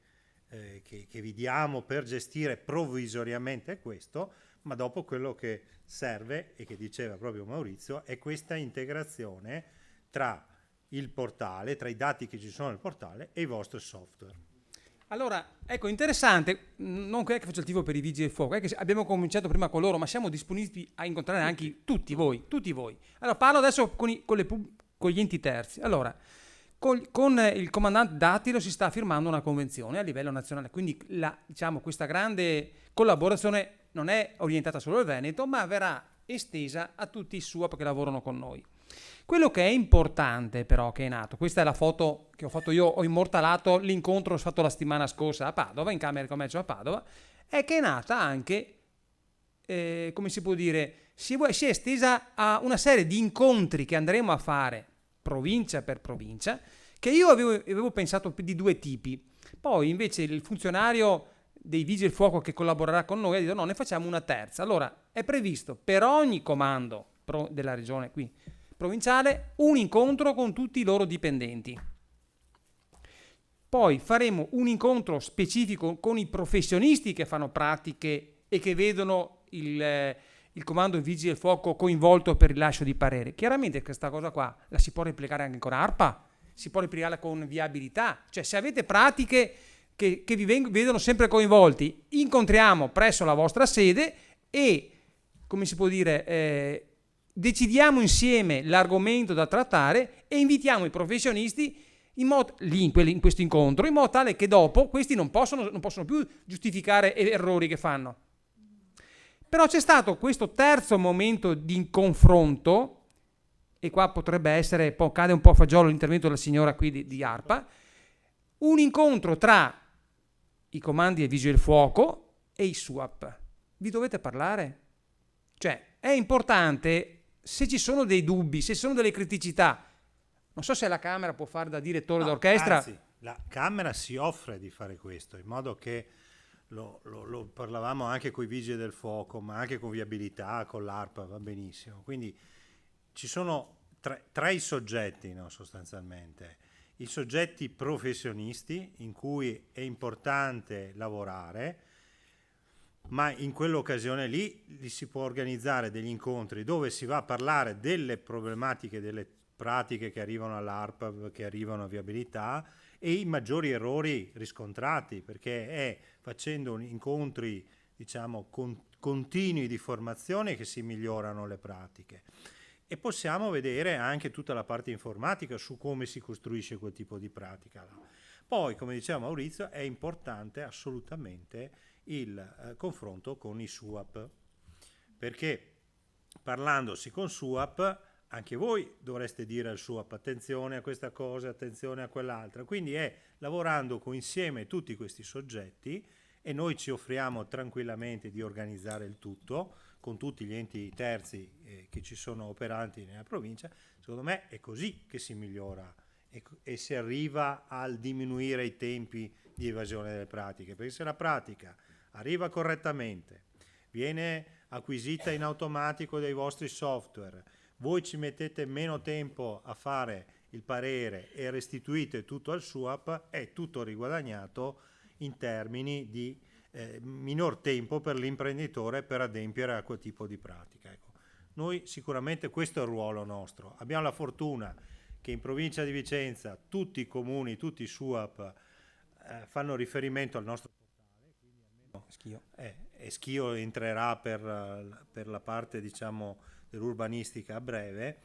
vi diamo per gestire provvisoriamente è questo, ma dopo quello che serve, e che diceva proprio Maurizio, è questa integrazione tra il portale, tra i dati che ci sono nel portale e i vostri software. Allora, ecco, interessante, non è che faccio il tifo per i vigili del fuoco, è che abbiamo cominciato prima con loro, ma siamo disponibili a incontrare anche tutti voi. Allora, parlo adesso con gli enti terzi. Allora, con il comandante Dattilo si sta firmando una convenzione a livello nazionale, quindi questa grande collaborazione non è orientata solo al Veneto, ma verrà estesa a tutti i SUAP che lavorano con noi. Quello che è importante però che è nato, questa è la foto che ho fatto io, ho immortalato l'incontro che ho fatto la settimana scorsa a Padova, in Camera di Commercio a Padova, è che è nata anche, come si può dire, si è estesa a una serie di incontri che andremo a fare provincia per provincia, che io avevo pensato di due tipi. Poi invece il funzionario dei vigili del fuoco che collaborerà con noi ha detto no, ne facciamo una terza. Allora è previsto per ogni comando della regione qui provinciale un incontro con tutti i loro dipendenti. Poi faremo un incontro specifico con i professionisti che fanno pratiche e che vedono il comando dei vigili del fuoco coinvolto per il rilascio di parere. Chiaramente questa cosa qua la si può replicare anche con ARPA, si può replicare con viabilità, cioè se avete pratiche che vi vedono sempre coinvolti, incontriamo presso la vostra sede e, come si può dire, decidiamo insieme l'argomento da trattare e invitiamo i professionisti in questo incontro, in modo tale che dopo questi non possono più giustificare errori che fanno. Però c'è stato questo terzo momento di confronto, e qua potrebbe essere, cade un po' a fagiolo l'intervento della signora qui di ARPA, un incontro tra i comandi dei vigili del fuoco e i SUAP. Vi dovete parlare? Cioè, è importante, se ci sono dei dubbi, se ci sono delle criticità, non so se la Camera può fare da direttore d'orchestra. Anzi, la Camera si offre di fare questo, in modo che lo parlavamo anche con i vigili del fuoco, ma anche con viabilità, con l'ARPA, va benissimo. Quindi ci sono tre i soggetti, no, sostanzialmente. I soggetti professionisti in cui è importante lavorare, ma in quell'occasione lì si può organizzare degli incontri dove si va a parlare delle problematiche, delle pratiche che arrivano all'ARPA, che arrivano a viabilità, e i maggiori errori riscontrati, perché è facendo incontri, diciamo, continui di formazione che si migliorano le pratiche. E possiamo vedere anche tutta la parte informatica su come si costruisce quel tipo di pratica. Poi, come diceva Maurizio, è importante assolutamente il confronto con i SUAP, perché parlandosi con SUAP anche voi dovreste dire al SUAP attenzione a questa cosa, attenzione a quell'altra, quindi è lavorando insieme tutti questi soggetti, e noi ci offriamo tranquillamente di organizzare il tutto con tutti gli enti terzi che ci sono operanti nella provincia. Secondo me è così che si migliora e si arriva al diminuire i tempi di evasione delle pratiche, perché se la pratica arriva correttamente, viene acquisita in automatico dai vostri software, voi ci mettete meno tempo a fare il parere e restituite tutto al SUAP, è tutto riguadagnato in termini di minor tempo per l'imprenditore per adempiere a quel tipo di pratica. Ecco. Noi sicuramente questo è il ruolo nostro. Abbiamo la fortuna che in provincia di Vicenza tutti i comuni, tutti i SUAP fanno riferimento al nostro portale, e Schio entrerà per la parte, diciamo, dell'urbanistica a breve.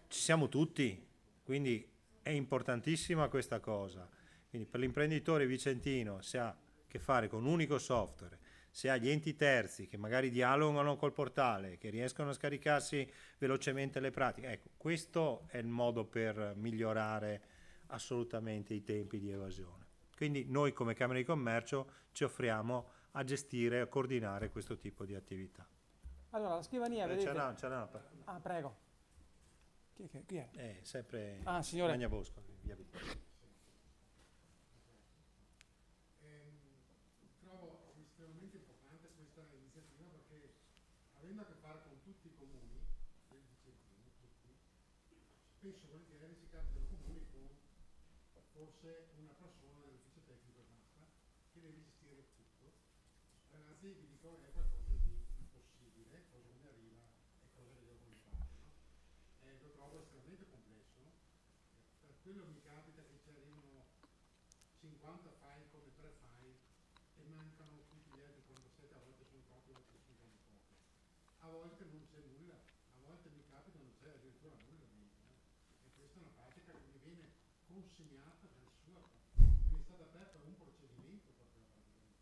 Ci siamo tutti, quindi è importantissima questa cosa. Quindi per l'imprenditore vicentino, se ha a che fare con un unico software, se ha gli enti terzi che magari dialogano col portale, che riescono a scaricarsi velocemente le pratiche, ecco, questo è il modo per migliorare assolutamente i tempi di evasione. Quindi noi come Camera di Commercio ci offriamo a gestire, a coordinare questo tipo di attività. Allora, la scrivania, vedete? C'è una. Ah, prego. Chi è? Sempre signore. Magna Bosco. Trovo estremamente importante questa iniziativa perché spesso e volentieri si capitano comuni con forse una persona dell'ufficio tecnico e basta, che deve gestire tutto. Ragazzi, vi dico, è qualcosa di impossibile, cosa mi arriva e cosa che devo fare, no? Lo trovo estremamente complesso. Per quello mi capita che ci arrivano 50 file come 3 file e mancano tutti gli altri 47, a volte sono pochi, a volte sono pochi. A volte non c'è nulla, a volte mi capita non c'è addirittura nulla dentro. E questa è una pratica che mi viene consegnata dal suo, mi è stato aperto un procedimento per quella pratica.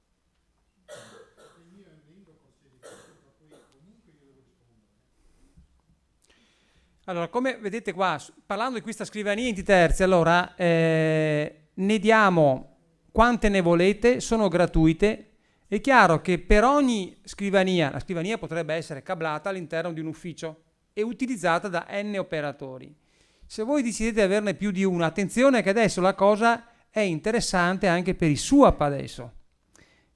Il mio è un lungo procedimento per cui comunque io devo rispondere. Allora, come vedete qua, parlando di questa scrivania enti terzi, allora ne diamo quante ne volete, sono gratuite. È chiaro che per ogni scrivania, la scrivania potrebbe essere cablata all'interno di un ufficio e utilizzata da N operatori. Se voi decidete di averne più di una, attenzione che adesso la cosa è interessante anche per i SUAP adesso.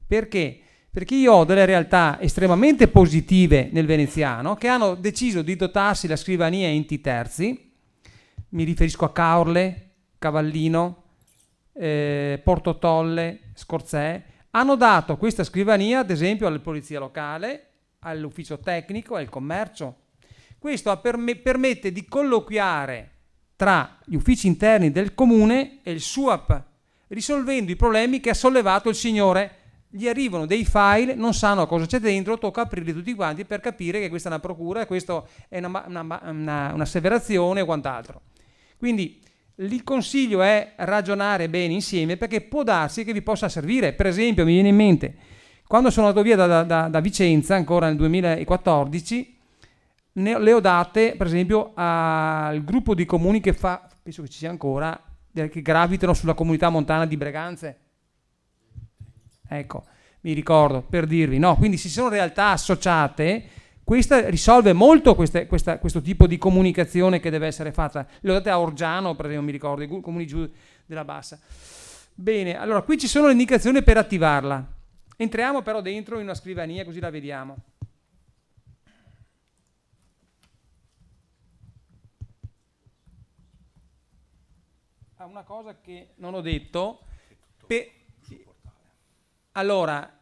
Perché? Perché io ho delle realtà estremamente positive nel veneziano che hanno deciso di dotarsi la scrivania enti terzi. Mi riferisco a Caorle, Cavallino, Porto Tolle, Scorzè. Hanno dato questa scrivania, ad esempio, alla polizia locale, all'ufficio tecnico e al commercio. Questo permette di colloquiare tra gli uffici interni del comune e il SUAP, risolvendo i problemi che ha sollevato il signore. Gli arrivano dei file, non sanno cosa c'è dentro, tocca aprirli tutti quanti per capire che questa è una procura e questa è un'asseverazione o quant'altro. Quindi il consiglio è ragionare bene insieme, perché può darsi che vi possa servire. Per esempio, mi viene in mente, quando sono andato via da Vicenza, ancora nel 2014, le ho date, per esempio, al gruppo di comuni che fa, penso che ci sia ancora, che gravitano sulla comunità montana di Breganze. Ecco, mi ricordo, per dirvi, no, quindi se sono realtà associate, questa risolve molto questo tipo di comunicazione che deve essere fatta. Le ho date a Orgiano, per esempio, mi ricordo, i comuni giù della Bassa. Bene, allora qui ci sono le indicazioni per attivarla. Entriamo però dentro in una scrivania così la vediamo. Una cosa che non ho detto, allora,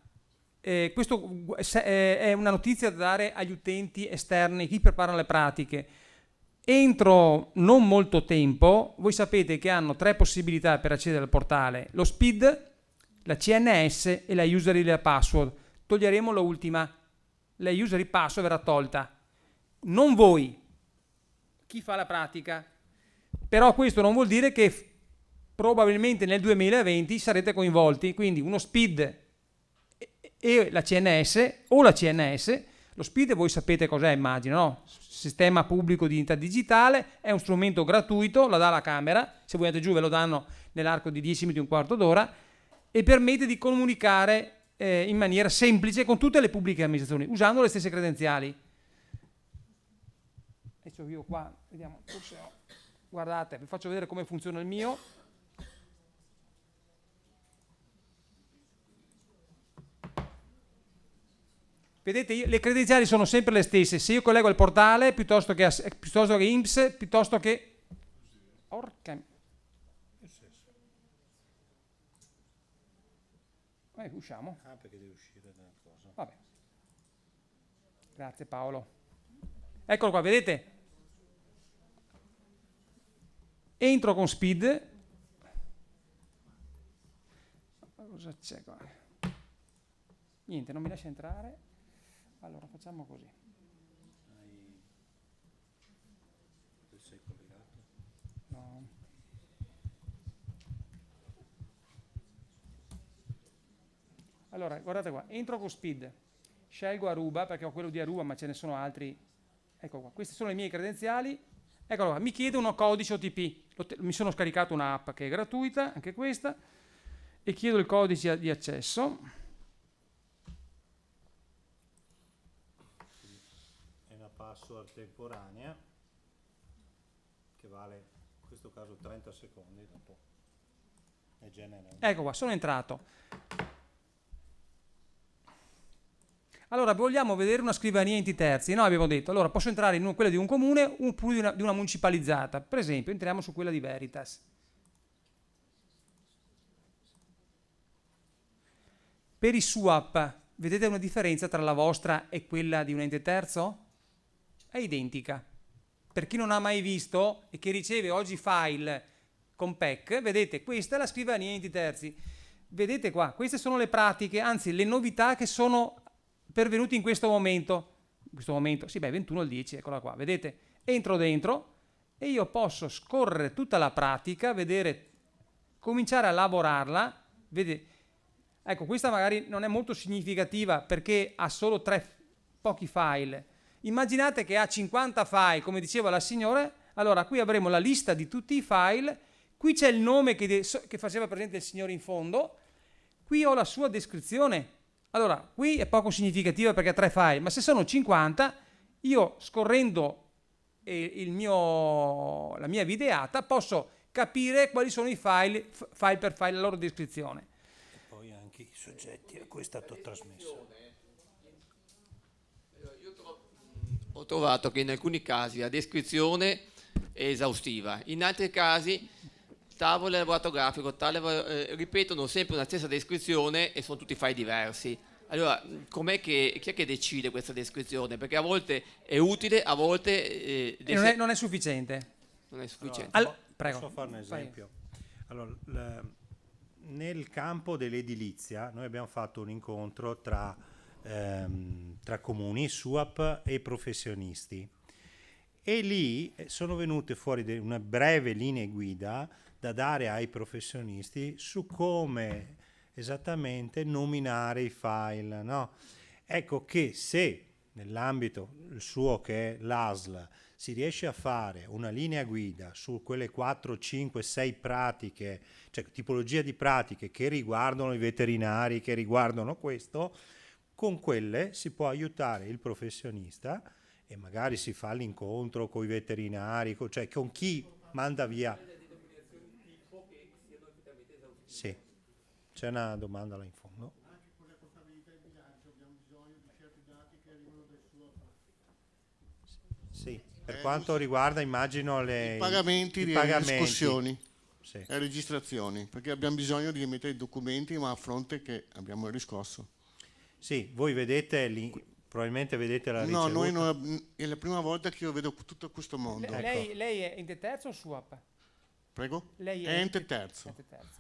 questo è una notizia da dare agli utenti esterni, chi prepara le pratiche. Entro non molto tempo, voi sapete che hanno 3 possibilità per accedere al portale: lo SPID, la CNS e la user e la password. Toglieremo l'ultima, la user e password verrà tolta. Non voi, chi fa la pratica. Però questo non vuol dire che probabilmente nel 2020 sarete coinvolti, quindi uno SPID e la CNS o la CNS. Lo SPID voi sapete cos'è, immagino, no? Sistema pubblico di identità digitale, è un strumento gratuito, la dà la Camera, se voi andate giù ve lo danno nell'arco di 10 minuti, un quarto d'ora, e permette di comunicare in maniera semplice con tutte le pubbliche amministrazioni, usando le stesse credenziali. Adesso io qua, vediamo, forse guardate, vi faccio vedere come funziona il mio. Vedete, le credenziali sono sempre le stesse. Se io collego al portale, piuttosto che INPS, piuttosto che... Porca... usciamo? Ah, perché devi uscire dalla cosa. Vabbè. Grazie Paolo. Eccolo qua, vedete? Entro con SPID. Cosa c'è qua? Niente, non mi lascia entrare. Allora facciamo così. Sei collegato? No. Allora, guardate qua, entro con SPID, scelgo Aruba perché ho quello di Aruba, ma ce ne sono altri. Ecco qua, queste sono le mie credenziali. Eccolo qua, mi chiede un codice OTP. Mi sono scaricato un'app che è gratuita, anche questa, e chiedo il codice di accesso. È una password temporanea che vale in questo caso 30 secondi, dopo è genera. Ecco qua, sono entrato. Allora, vogliamo vedere una scrivania enti terzi? Noi abbiamo detto, allora posso entrare in quella di un comune oppure di una municipalizzata. Per esempio, entriamo su quella di Veritas. Per i SUAP, vedete una differenza tra la vostra e quella di un ente terzo? È identica. Per chi non ha mai visto e che riceve oggi file con PEC, vedete, questa è la scrivania enti terzi. Vedete qua, queste sono le pratiche, anzi le novità che sono pervenute in questo momento. In questo momento, sì, 21/10, eccola qua, vedete? Entro dentro e io posso scorrere tutta la pratica, vedere, cominciare a lavorarla, vedete. Ecco, questa magari non è molto significativa perché ha solo pochi file. Immaginate che ha 50 file, come diceva la signora, allora qui avremo la lista di tutti i file, qui c'è il nome che faceva presente il signore in fondo, qui ho la sua descrizione. Allora, qui è poco significativa perché ha 3 file, ma se sono 50, io scorrendo la mia videata posso capire quali sono i file per file, la loro descrizione. I soggetti a cui è stato trasmesso. Ho trovato che in alcuni casi la descrizione è esaustiva, in altri casi tavolo elaborato grafico, ripetono sempre una stessa descrizione e sono tutti file diversi. Allora, chi è che decide questa descrizione? Perché a volte è utile, a volte non è sufficiente. Non è sufficiente. Allora, prego. Posso fare un esempio? Allora, nel campo dell'edilizia noi abbiamo fatto un incontro tra comuni, SUAP e professionisti e lì sono venute fuori una breve linea guida da dare ai professionisti su come esattamente nominare i file, no? Ecco che se nell'ambito il suo che è l'ASL si riesce a fare una linea guida su quelle 4, 5, 6 pratiche, cioè tipologia di pratiche che riguardano i veterinari, che riguardano questo, con quelle si può aiutare il professionista e magari si fa l'incontro con i veterinari, cioè con chi manda via. Sì, c'è una domanda là in fondo. Anche con la contabilità e bilancio abbiamo bisogno di certi dati che arrivano dal suo. Sì. Per quanto riguarda, immagino, i pagamenti di riscossioni sì. e registrazioni, perché abbiamo bisogno di emettere i documenti, ma a fronte che abbiamo il riscosso. Sì, voi vedete probabilmente vedete la ricevuta. No, noi è la prima volta che io vedo tutto questo mondo. Lei è ente terzo o SUAP? Prego? Lei è ente terzo.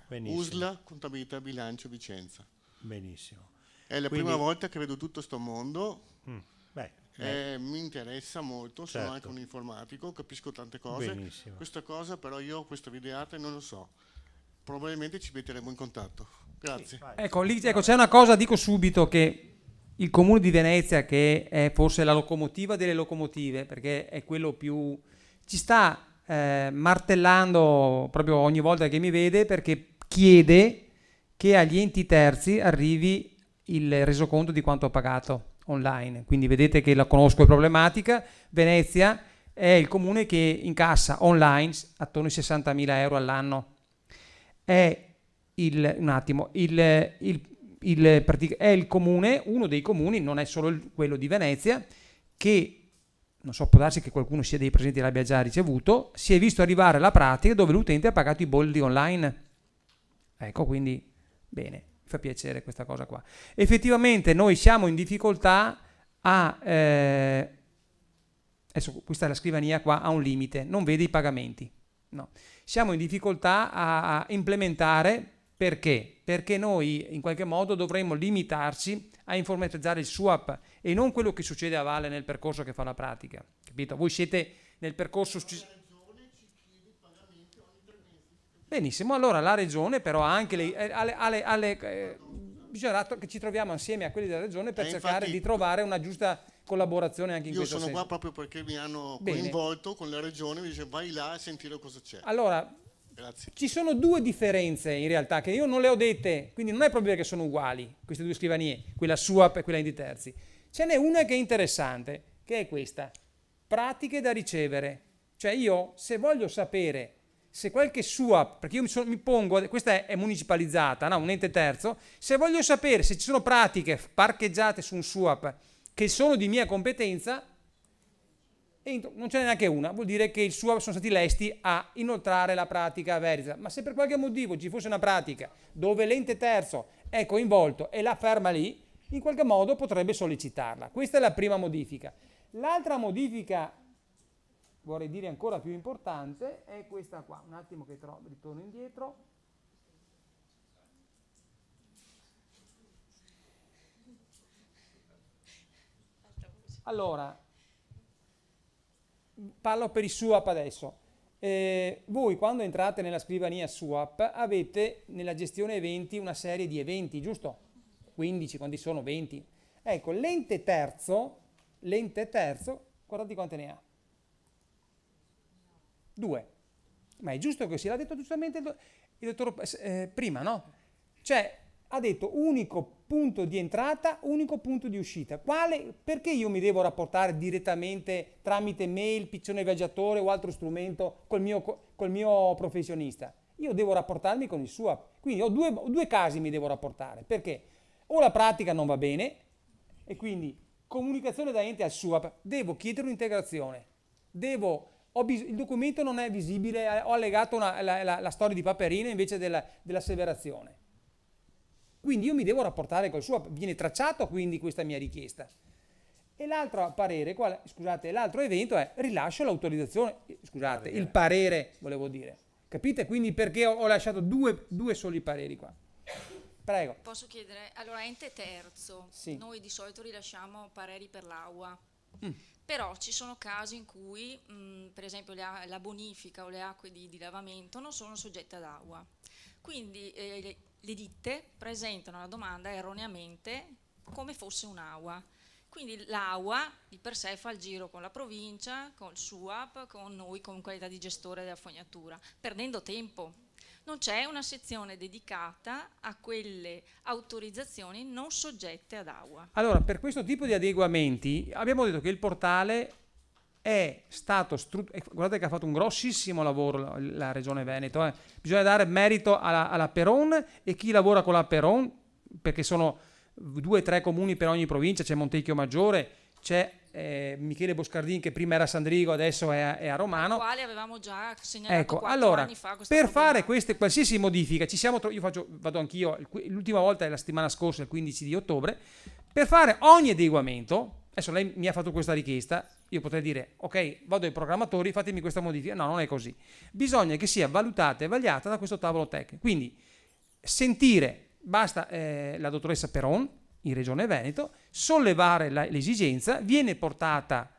Benissimo. USLA, contabilità, bilancio, Vicenza. Benissimo. È la prima volta che vedo tutto sto mondo. Mi interessa molto, sono anche un informatico, capisco tante cose. Benissimo. Questa cosa però io questa videata non lo so. Probabilmente ci metteremo in contatto. Grazie. Sì, ecco, c'è una cosa, dico subito, che il comune di Venezia, che è forse la locomotiva delle locomotive, perché è quello più ci sta martellando proprio ogni volta che mi vede, perché chiede che agli enti terzi arrivi il resoconto di quanto ha pagato online. Quindi vedete che la conosco, è problematica. Venezia è il comune che incassa online attorno ai 60.000 euro all'anno. È è il comune, uno dei comuni, non è solo quello di Venezia, che non so, può darsi che qualcuno sia dei presenti l'abbia già ricevuto, si è visto arrivare la pratica dove l'utente ha pagato i bolli online. Ecco, quindi bene, mi fa piacere questa cosa qua. Effettivamente noi siamo in difficoltà adesso questa è la scrivania qua, ha un limite, non vede i pagamenti. No. Siamo in difficoltà a implementare. Perché? Perché noi in qualche modo dovremmo limitarci a informatizzare il SUAP e non quello che succede a valle nel percorso che fa la pratica. Capito? Voi siete nel percorso. Benissimo, allora la regione però ha anche bisognerà che ci troviamo assieme a quelli della regione per cercare di trovare una giusta collaborazione anche in questo senso. Io sono qua proprio perché mi hanno coinvolto con la regione, mi dice vai là a sentire cosa c'è. Allora, grazie. Ci sono due differenze in realtà che io non le ho dette, quindi non è proprio che sono uguali queste due scrivanie, quella SUAP e quella enti terzi. Ce n'è una che è interessante, che è questa: pratiche da ricevere. Cioè io, se voglio sapere se qualche SUAP, perché io mi pongo, questa è municipalizzata, no? Un ente terzo, se voglio sapere se ci sono pratiche parcheggiate su un SUAP che sono di mia competenza, non ce n'è neanche una, vuol dire che il SUAP sono stati lesti a inoltrare la pratica a Verisam. Ma se per qualche motivo ci fosse una pratica dove l'ente terzo è coinvolto e la ferma lì, in qualche modo potrebbe sollecitarla. Questa è la prima modifica. L'altra modifica, vorrei dire ancora più importante, è questa qua. Un attimo che ritorno indietro. Allora, parlo per i SUAP adesso. Voi quando entrate nella scrivania SUAP avete nella gestione eventi una serie di eventi, giusto? 15, quanti sono? 20. Ecco, l'ente terzo, guardate quante ne ha. 2. Ma è giusto così, l'ha detto giustamente il dottor prima, no? Cioè, ha detto unico punto di entrata, unico punto di uscita. Perché io mi devo rapportare direttamente tramite mail, piccione viaggiatore o altro strumento col mio professionista? Io devo rapportarmi con il SUAP. Quindi ho due casi mi devo rapportare. Perché? O la pratica non va bene, e quindi comunicazione da ente al SUAP, devo chiedere un'integrazione, il documento non è visibile, ho allegato la storia di Paperino invece dell'asseverazione. Quindi io mi devo rapportare col SUAP, viene tracciato quindi questa mia richiesta. E l'altro l'altro evento è rilascio l'autorizzazione, il parere, volevo dire. Capite? Quindi perché ho lasciato due soli pareri qua. Prego. Posso chiedere? Allora, ente terzo, sì. Noi di solito rilasciamo pareri per l'acqua, però ci sono casi in cui, per esempio, la bonifica o le acque di lavamento non sono soggette ad acqua. Quindi le ditte presentano la domanda erroneamente come fosse un'acqua. Quindi l'AUA di per sé fa il giro con la provincia, con il SUAP, con noi come qualità di gestore della fognatura, perdendo tempo. Non c'è una sezione dedicata a quelle autorizzazioni non soggette ad AUA. Allora, per questo tipo di adeguamenti abbiamo detto che il portale è stato guardate che ha fatto un grossissimo lavoro la Regione Veneto. Bisogna dare merito alla Peron e chi lavora con la Peron, perché sono 2 o 3 comuni per ogni provincia, c'è Montecchio Maggiore, c'è Michele Boscardin che prima era a Sandrigo, adesso è a Romano. Quale avevamo già segnalato 4 allora, anni fa questa per fare qualsiasi modifica, vado anch'io, l'ultima volta è la settimana scorsa, il 15 di ottobre, per fare ogni adeguamento, adesso lei mi ha fatto questa richiesta, io potrei dire, ok, vado ai programmatori, fatemi questa modifica. No, non è così. Bisogna che sia valutata e vagliata da questo tavolo tecnico. Quindi, basta la dottoressa Peron, in Regione Veneto, sollevare l'esigenza, viene portata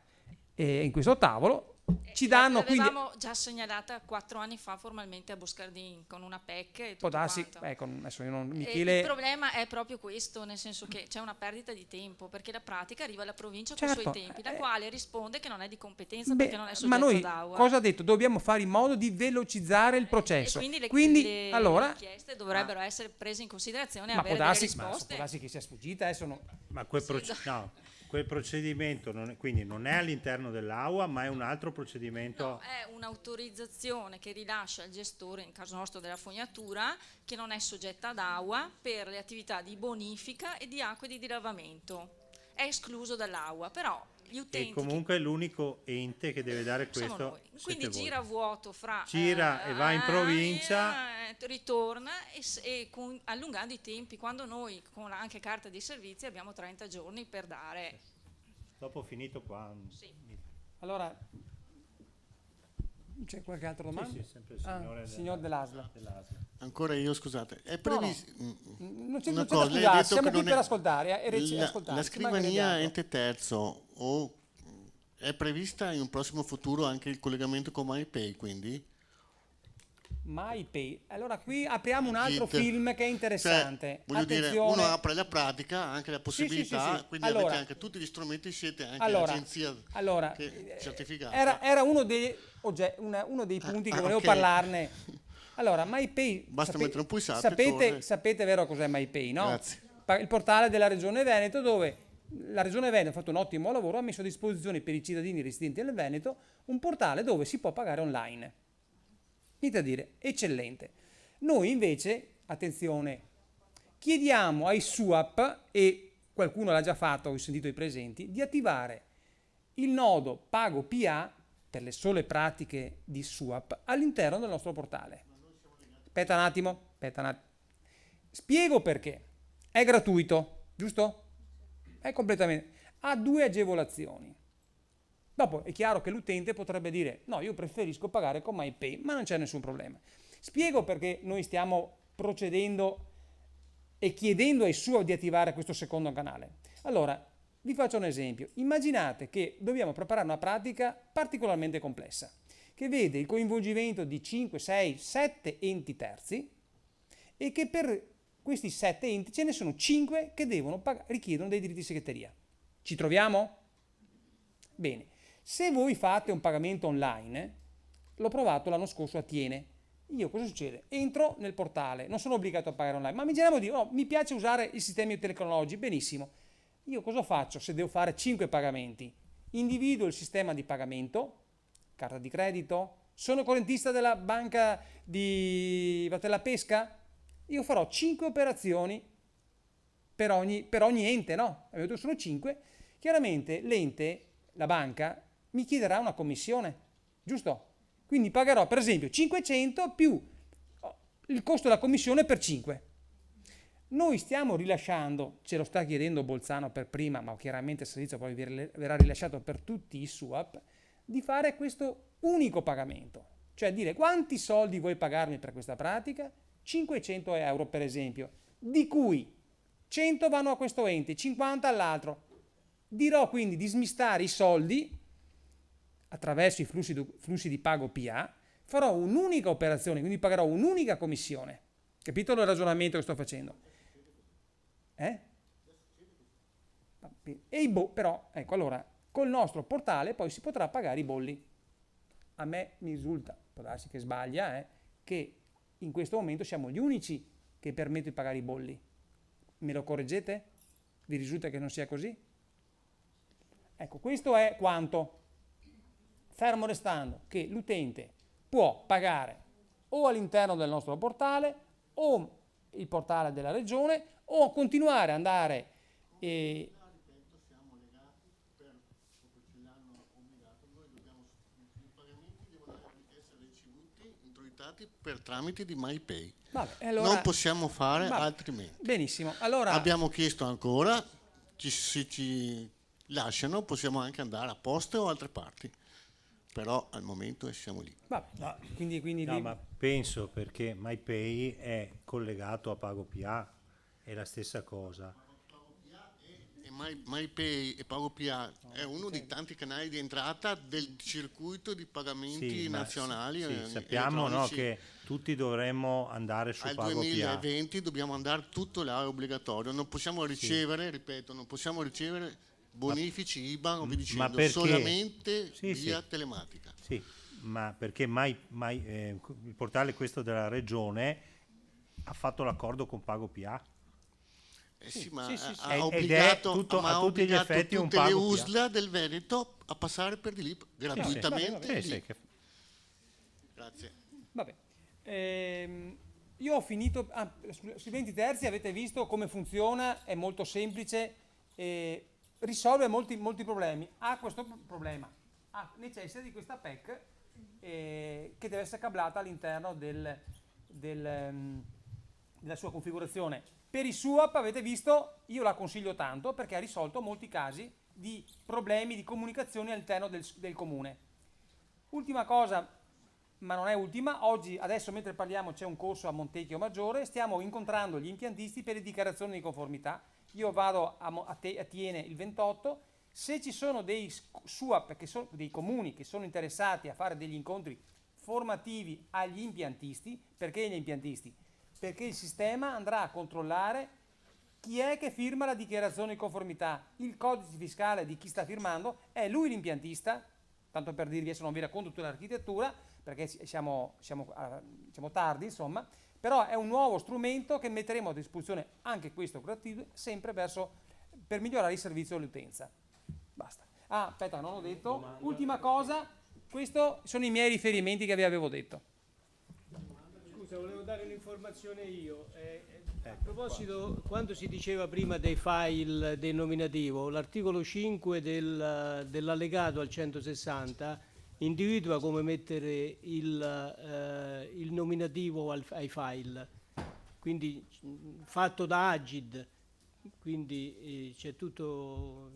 in questo tavolo, ci danno l'avevamo già segnalata 4 anni fa formalmente a Boscardin con una PEC e tutto quanto. Adesso io non, Michele... Il problema è proprio questo, nel senso che c'è una perdita di tempo, perché la pratica arriva alla provincia con i suoi tempi, la quale risponde che non è di competenza perché non è soggetta ad AUA. Cosa ha detto? Dobbiamo fare in modo di velocizzare il processo. E quindi le richieste dovrebbero essere prese in considerazione e avere delle risposte. Ma può darsi che sia sfuggita adesso no. Ma quel procedimento quindi non è all'interno dell'AUA, ma è un altro procedimento. No, è un'autorizzazione che rilascia il gestore, in caso nostro della fognatura, che non è soggetta ad AUA per le attività di bonifica e di acque di dilavamento. È escluso dall'AUA, però gli utenti... E comunque è l'unico ente che deve dare questo. Quindi gira vuoto gira e va in provincia, ritorna e allungando i tempi, quando noi con anche carta di servizi abbiamo 30 giorni per dare. Dopo finito qua. Sì. Allora, c'è qualche altra domanda? Sì, sempre il signor dell'ASLA. Ancora io, scusate. È previsto. Non c'è da scusare, siamo qui per ascoltare. La scrivania ente terzo è prevista in un prossimo futuro anche il collegamento con MyPay, quindi? MyPay. Allora qui apriamo un altro film che è interessante. Voglio dire, uno apre la pratica, anche la possibilità, quindi avete anche tutti gli strumenti, siete anche l'agenzia certificata. Era uno dei punti che volevo parlarne. Allora, MyPay, basta mettere un pulsante. sapete vero cos'è MyPay, no? Grazie. Il portale della Regione Veneto, dove la Regione Veneto ha fatto un ottimo lavoro, ha messo a disposizione per i cittadini residenti nel Veneto un portale dove si può pagare online. Niente a dire, eccellente. Noi invece, attenzione, chiediamo ai SUAP, e qualcuno l'ha già fatto, ho sentito i presenti, di attivare il nodo Pago PA per le sole pratiche di SUAP all'interno del nostro portale. Aspetta un attimo. Spiego perché. È gratuito, giusto? È completamente. Ha 2 agevolazioni. Dopo è chiaro che l'utente potrebbe dire no, io preferisco pagare con MyPay, ma non c'è nessun problema. Spiego perché noi stiamo procedendo e chiedendo ai SUAP di attivare questo secondo canale. Allora, vi faccio un esempio. Immaginate che dobbiamo preparare una pratica particolarmente complessa, che vede il coinvolgimento di 5, 6, 7 enti terzi e che per questi 7 enti ce ne sono 5 che richiedono dei diritti di segreteria. Ci troviamo? Bene. Se voi fate un pagamento online, l'ho provato l'anno scorso a Tiene. Io cosa succede? Entro nel portale, non sono obbligato a pagare online, ma mi girano di mi piace usare i sistemi tecnologici, benissimo. Io cosa faccio se devo fare 5 pagamenti? Individuo il sistema di pagamento, carta di credito, sono correntista della banca di Vatella Pesca, io farò 5 operazioni per ogni ente, no? Sono 5, chiaramente l'ente, la banca, mi chiederà una commissione, giusto? Quindi pagherò per esempio 500 più il costo della commissione per 5. Noi stiamo rilasciando, ce lo sta chiedendo Bolzano per prima, ma chiaramente il servizio poi verrà rilasciato per tutti i SUAP, di fare questo unico pagamento. Cioè dire quanti soldi vuoi pagarmi per questa pratica? 500 euro per esempio, di cui 100 vanno a questo ente, 50 all'altro. Dirò quindi di smistare i soldi attraverso i flussi di pago PA, farò un'unica operazione, quindi pagherò un'unica commissione. Capito il ragionamento che sto facendo? Però, ecco, allora, col nostro portale poi si potrà pagare i bolli. A me mi risulta, può darsi che sbaglia, che in questo momento siamo gli unici che permettono di pagare i bolli. Me lo correggete? Vi risulta che non sia così? Ecco, questo è quanto. Fermo restando che l'utente può pagare o all'interno del nostro portale o il portale della regione o continuare ad andare Ripeto, siamo legati perché l'hanno obbligato, i pagamenti devono essere ricevuti, introitati per tramite di MyPay. Vabbè, allora, non possiamo fare altrimenti. Benissimo. Allora, abbiamo chiesto ancora, se ci lasciano possiamo anche andare a Poste o altre parti. Però al momento siamo lì. No, ma penso perché MyPay è collegato a Pago PA, è la stessa cosa. MyPay e Pago PA è uno dei tanti canali di entrata del circuito di pagamenti nazionali. Sappiamo che tutti dovremmo andare su Pago PA. Al 2020 dobbiamo andare tutto là, è obbligatorio. Non possiamo ricevere, ripeto, bonifici IBAN o vi dicendo solamente via telematica. Sì, ma perché il portale questo della regione ha fatto l'accordo con Pago PA? Ha obbligato a tutti gli effetti tutte le USLA del Veneto a passare per di lì gratuitamente. Grazie. Vabbè. Io ho finito. Sui 20 terzi avete visto come funziona, è molto semplice. Risolve molti problemi. Ha questo problema, necessita di questa PEC che deve essere cablata all'interno della sua configurazione. Per i SUAP avete visto, io la consiglio tanto perché ha risolto molti casi di problemi di comunicazione all'interno del comune. Ultima cosa, ma non è ultima, adesso mentre parliamo c'è un corso a Montecchio Maggiore, stiamo incontrando gli impiantisti per le dichiarazioni di conformità. Io vado a Tiene il 28, se ci sono dei SUAP, dei comuni che sono interessati a fare degli incontri formativi agli impiantisti, perché gli impiantisti? Perché il sistema andrà a controllare chi è che firma la dichiarazione di conformità, il codice fiscale di chi sta firmando, è lui l'impiantista, tanto per dirvi, adesso non vi racconto tutta l'architettura, perché siamo tardi, insomma, però è un nuovo strumento che metteremo a disposizione, anche questo gratuito, sempre per migliorare il servizio all'utenza. Basta. Aspetta, non ho detto. Ultima cosa, questi sono i miei riferimenti che vi avevo detto. un'informazione io. A proposito, quando si diceva prima dei file del nominativo, l'articolo 5 dell'allegato al 160 individua come mettere il nominativo ai file, quindi fatto da Agid, quindi c'è tutto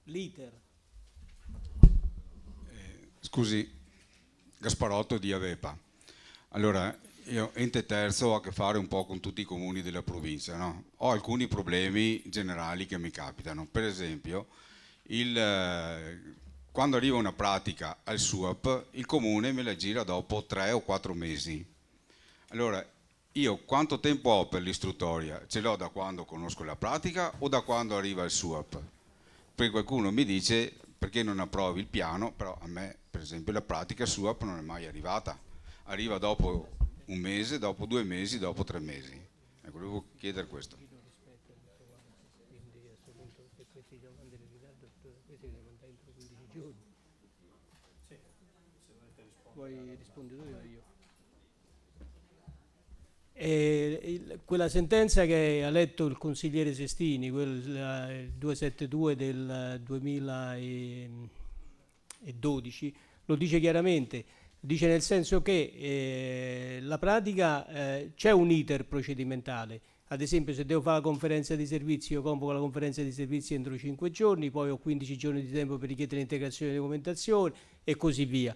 l'iter. Scusi, Gasparotto di Avepa. Allora, io ente terzo ho a che fare un po' con tutti i comuni della provincia, no? Ho alcuni problemi generali che mi capitano. Per esempio, quando arriva una pratica al SUAP, il comune me la gira dopo 3 o 4 mesi. Allora, io quanto tempo ho per l'istruttoria? Ce l'ho da quando conosco la pratica o da quando arriva il SUAP? Perché qualcuno mi dice perché non approvi il piano, però a me, per esempio, la pratica SUAP non è mai arrivata. Arriva dopo 1 mese, dopo 2 mesi, dopo 3 mesi. Ecco, volevo chiedere questo. Vuoi rispondere tu o io? Quella sentenza che ha letto il consigliere Sestini, il 272 del 2012, lo dice chiaramente. Dice nel senso che la pratica c'è un iter procedimentale. Ad esempio, se devo fare la conferenza di servizi, io convoco la conferenza di servizi entro 5 giorni, poi ho 15 giorni di tempo per richiedere l'integrazione di documentazione e così via.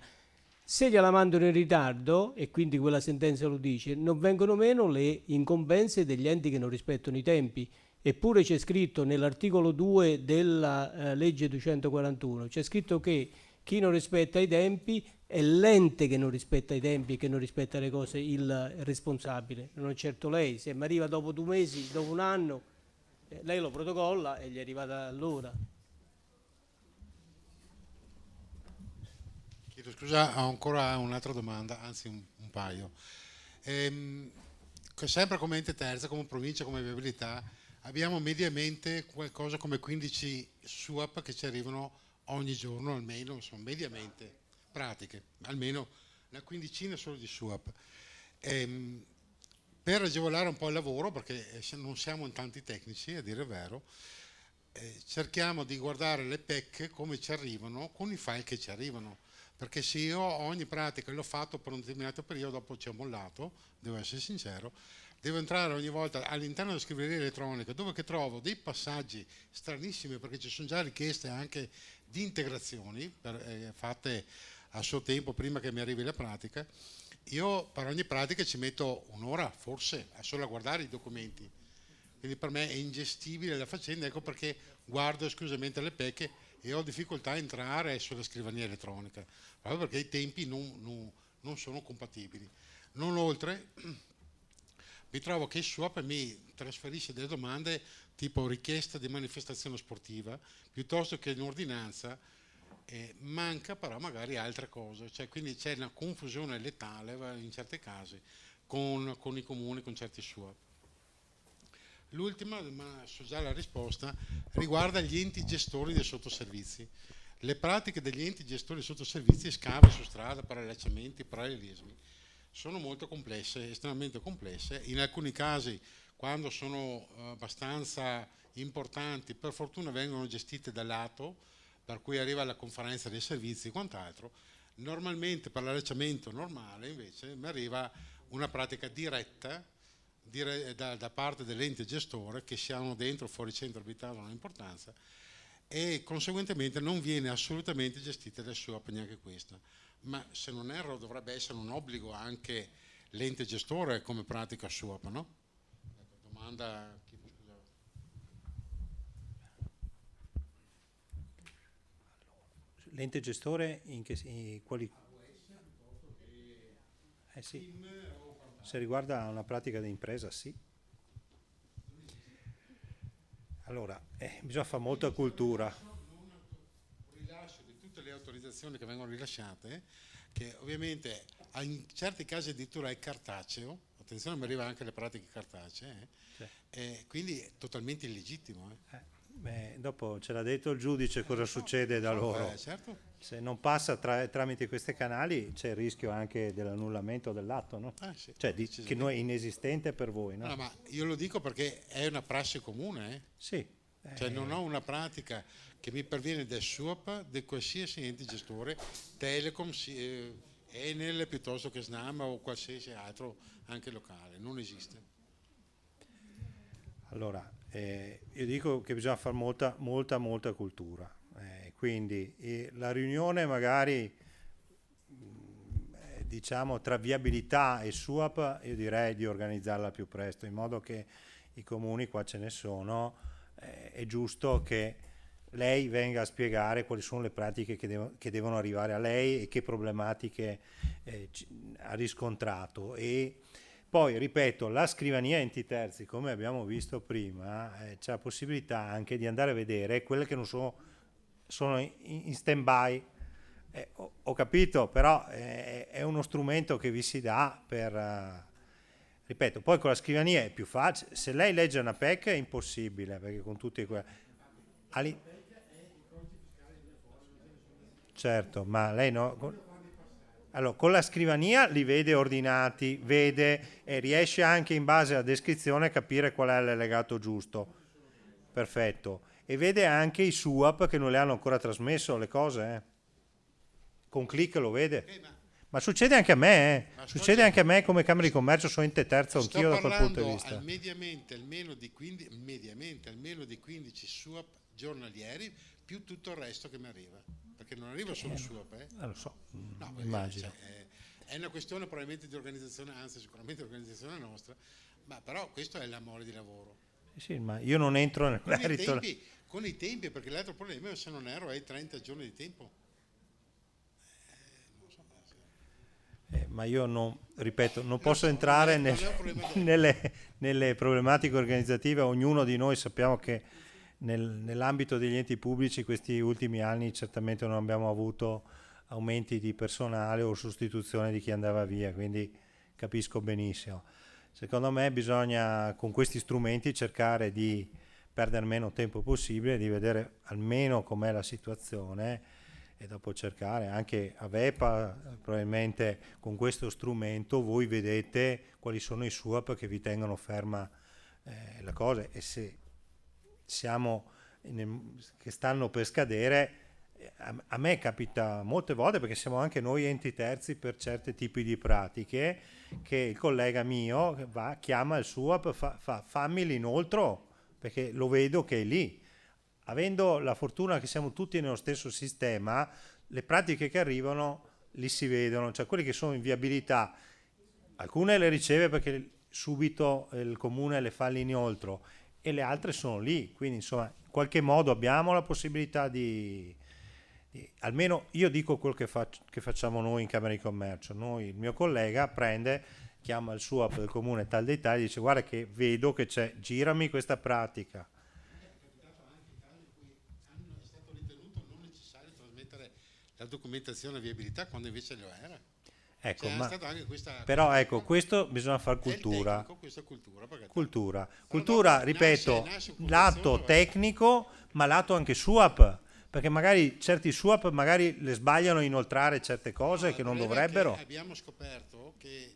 Se gliela mandano in ritardo, e quindi quella sentenza lo dice, non vengono meno le incombenze degli enti che non rispettano i tempi. Eppure c'è scritto nell'articolo 2 della legge 241, c'è scritto che chi non rispetta i tempi è l'ente che non rispetta i tempi e che non rispetta le cose il responsabile, non è certo lei. Se mi arriva dopo 2 mesi, dopo 1 anno, lei lo protocolla e gli è arrivata allora. Chiedo scusa, ho ancora un'altra domanda, anzi un paio. Sempre come ente terza, come provincia, come viabilità, abbiamo mediamente qualcosa come 15 SUAP che ci arrivano ogni giorno, almeno, insomma, mediamente, pratiche, almeno una quindicina solo di SUAP. Per agevolare un po' il lavoro, perché non siamo in tanti tecnici, a dire il vero, cerchiamo di guardare le PEC come ci arrivano, con i file che ci arrivano. Perché se io ogni pratica l'ho fatto per un determinato periodo, dopo ci ho mollato, devo essere sincero, devo entrare ogni volta all'interno della scrivania elettronica, dove che trovo dei passaggi stranissimi, perché ci sono già richieste anche di integrazioni fatte a suo tempo prima che mi arrivi la pratica. Io per ogni pratica ci metto 1 ora, forse, solo a guardare i documenti. Quindi per me è ingestibile la faccenda, ecco perché guardo esclusivamente le PEC e ho difficoltà a entrare sulla scrivania elettronica, proprio perché i tempi non sono compatibili. Non oltre, mi trovo che il SUAP mi trasferisce delle domande tipo richiesta di manifestazione sportiva, piuttosto che in ordinanza, manca però magari altre cose, cioè, quindi c'è una confusione letale in certi casi con i comuni, con certi SUAP. L'ultima, ma so già la risposta, riguarda gli enti gestori dei sottoservizi. Le pratiche degli enti gestori dei sottoservizi, scavi su strada, parallacciamenti, parallelismi, sono molto complesse, estremamente complesse. In alcuni casi, quando sono abbastanza importanti, per fortuna vengono gestite dall'ATO, per cui arriva la conferenza dei servizi e quant'altro. Normalmente per l'allacciamento normale invece mi arriva una pratica diretta da parte dell'ente gestore, che siano dentro o fuori centro abitato non ha importanza, e conseguentemente non viene assolutamente gestita da SUAP neanche questa. Ma se non erro dovrebbe essere un obbligo anche l'ente gestore come pratica SUAP, no? Domanda. L'ente gestore quali? Sì. Se riguarda una pratica di impresa, sì. Allora, bisogna fare molta cultura. Il rilascio di tutte le autorizzazioni che vengono rilasciate, che ovviamente in certi casi addirittura è cartaceo, attenzione, mi arriva anche le pratiche cartacee, quindi è totalmente illegittimo. Dopo ce l'ha detto il giudice cosa succede da loro. Certo. Se non passa tramite questi canali c'è il rischio anche dell'annullamento dell'atto, no? Sì, Cioè che noi è inesistente per voi, no? No, ma io lo dico perché è una prassi comune, eh? Sì. Cioè non ho una pratica che mi perviene del SUAP, di qualsiasi ente gestore, Telecom, Enel piuttosto che Snam o qualsiasi altro anche locale, non esiste. Allora, io dico che bisogna fare molta cultura, quindi la riunione magari diciamo tra viabilità e SUAP io direi di organizzarla al più presto, in modo che i comuni, qua ce ne sono, è giusto che lei venga a spiegare quali sono le pratiche che devono arrivare a lei e che problematiche ha riscontrato. E poi, ripeto, la scrivania enti terzi, come abbiamo visto prima, c'è la possibilità anche di andare a vedere quelle che non sono in stand-by. Ho capito, però è uno strumento che vi si dà per... ripeto, poi con la scrivania è più facile. Se lei legge una PEC è impossibile, perché con tutti quei... Certo, ma lei no... Allora, con la scrivania li vede ordinati, vede e riesce anche in base alla descrizione a capire qual è l'allegato giusto. Perfetto. E vede anche i SUAP che non le hanno ancora trasmesso le cose. Con click lo vede. Ma succede anche a me, succede anche a me come Camera di Commercio, sono ente terzo anch'io da quel punto di vista. Mediamente almeno di 15 SUAP giornalieri più tutto il resto che mi arriva. Perché non arriva solo SUAP. Lo so, no, immagino. È una questione probabilmente di organizzazione, anzi sicuramente di organizzazione nostra, ma però questo è l'amore di lavoro. Sì, ma io non entro nel merito. Con i tempi, perché l'altro problema, se non erro, hai 30 giorni di tempo. Ma io non, ripeto, non posso entrare nelle problematiche organizzative. Ognuno di noi sappiamo che nell'ambito degli enti pubblici questi ultimi anni certamente non abbiamo avuto aumenti di personale o sostituzione di chi andava via, quindi capisco benissimo. Secondo me bisogna con questi strumenti cercare di perdere meno tempo possibile, di vedere almeno com'è la situazione e dopo cercare anche a VEPA, probabilmente con questo strumento voi vedete quali sono i SUAP che vi tengono ferma la cosa, e se siamo che stanno per scadere, a me capita molte volte, perché siamo anche noi enti terzi per certi tipi di pratiche, che il collega mio chiama il SUAP, fammi l'inoltro, perché lo vedo che è lì. Avendo la fortuna che siamo tutti nello stesso sistema, le pratiche che arrivano li si vedono, cioè quelle che sono in viabilità, alcune le riceve perché subito il comune le fa l'inoltro e le altre sono lì, quindi insomma in qualche modo abbiamo la possibilità di almeno io dico quello che facciamo noi in Camera di Commercio. Noi, il mio collega prende, chiama il SUAP del comune tal dei tali, dice guarda che vedo che c'è, girami questa pratica. La documentazione a viabilità quando invece lo era. Ecco, cioè, ma anche però ecco, questo bisogna fare cultura. Cultura, ripeto, lato tecnico, ma lato anche SUAP, perché magari certi SUAP magari le sbagliano a inoltrare certe cose che non dovrebbero. Abbiamo scoperto che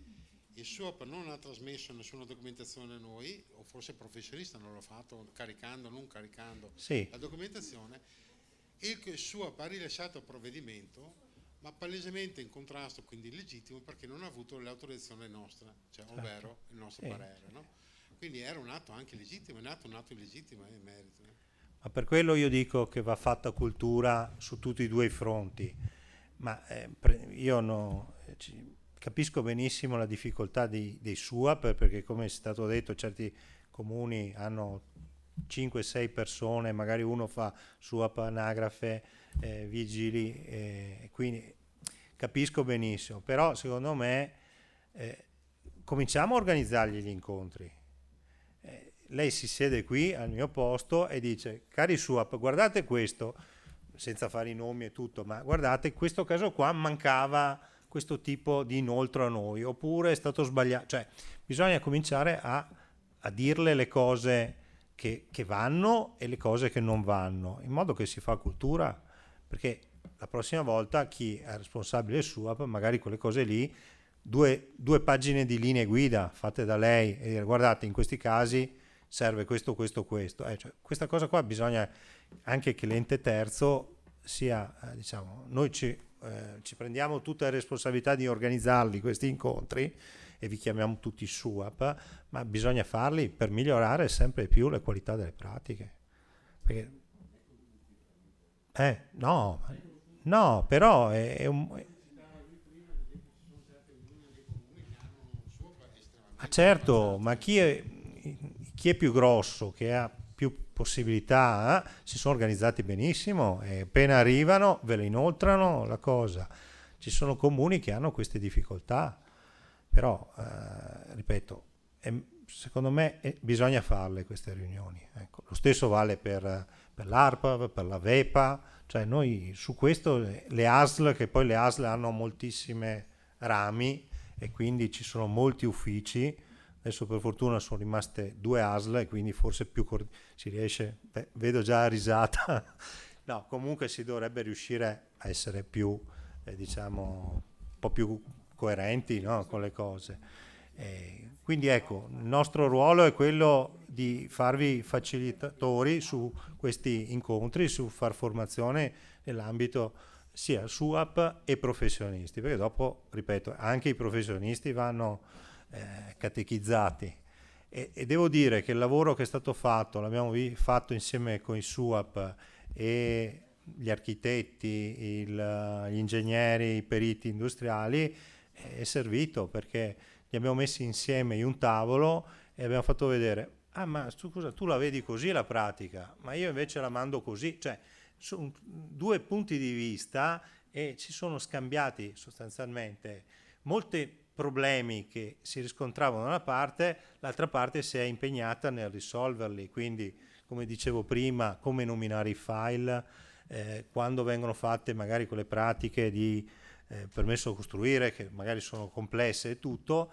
il SUAP non ha trasmesso nessuna documentazione a noi, o forse il professionista non l'ha fatto non caricando la documentazione. Il SUAP ha rilasciato il provvedimento, ma palesemente in contrasto, quindi illegittimo, perché non ha avuto l'autorizzazione nostra, cioè ovvero il nostro parere. No? Quindi era un atto anche legittimo, è nato un atto illegittimo in merito. Ma per quello io dico che va fatta cultura su tutti e due i fronti, ma io capisco benissimo la difficoltà dei SUAP, perché come è stato detto certi comuni hanno 5-6 persone, magari uno fa SUAP anagrafe, vigili, quindi capisco benissimo, però secondo me cominciamo a organizzargli gli incontri. Lei si siede qui al mio posto e dice cari SUAP, guardate questo, senza fare i nomi e tutto, ma guardate in questo caso qua mancava questo tipo di inoltro a noi, oppure è stato sbagliato, cioè bisogna cominciare a dirle le cose che vanno e le cose che non vanno, in modo che si fa cultura, perché la prossima volta chi è responsabile del SUAP, magari quelle cose lì, due pagine di linee guida fatte da lei e dire guardate in questi casi serve questo, questo, questo. Cioè, questa cosa qua bisogna anche che l'ente terzo sia, diciamo, noi ci prendiamo tutta la responsabilità di organizzarli questi incontri e vi chiamiamo tutti SUAP, ma bisogna farli per migliorare sempre più la qualità delle pratiche. Perché, no, però è un... certo, ma chi è più grosso, che ha più possibilità, si sono organizzati benissimo e appena arrivano ve le inoltrano la cosa. Ci sono comuni che hanno queste difficoltà, però, ripeto, secondo me bisogna farle queste riunioni. Ecco. Lo stesso vale per l'ARPA, per la VEPA, cioè noi su questo, le ASL, che poi le ASL hanno moltissime rami e quindi ci sono molti uffici. Adesso per fortuna sono rimaste 2 ASL e quindi forse più si riesce, vedo già la risata, no, comunque si dovrebbe riuscire a essere più, diciamo, un po' più coerenti, no, con le cose. Quindi ecco, il nostro ruolo è quello di farvi facilitatori su questi incontri, su far formazione nell'ambito sia SUAP e professionisti, perché dopo, ripeto, anche i professionisti vanno catechizzati e devo dire che il lavoro che è stato fatto, l'abbiamo fatto insieme con i SUAP e gli architetti, gli ingegneri, i periti industriali, è servito perché li abbiamo messi insieme in un tavolo e abbiamo fatto vedere, ma scusa, tu la vedi così la pratica, ma io invece la mando così, cioè sono 2 punti di vista e ci sono scambiati sostanzialmente molti problemi che si riscontravano da una parte, l'altra parte si è impegnata nel risolverli, quindi come dicevo prima, come nominare i file, quando vengono fatte magari quelle pratiche di permesso costruire che magari sono complesse e tutto,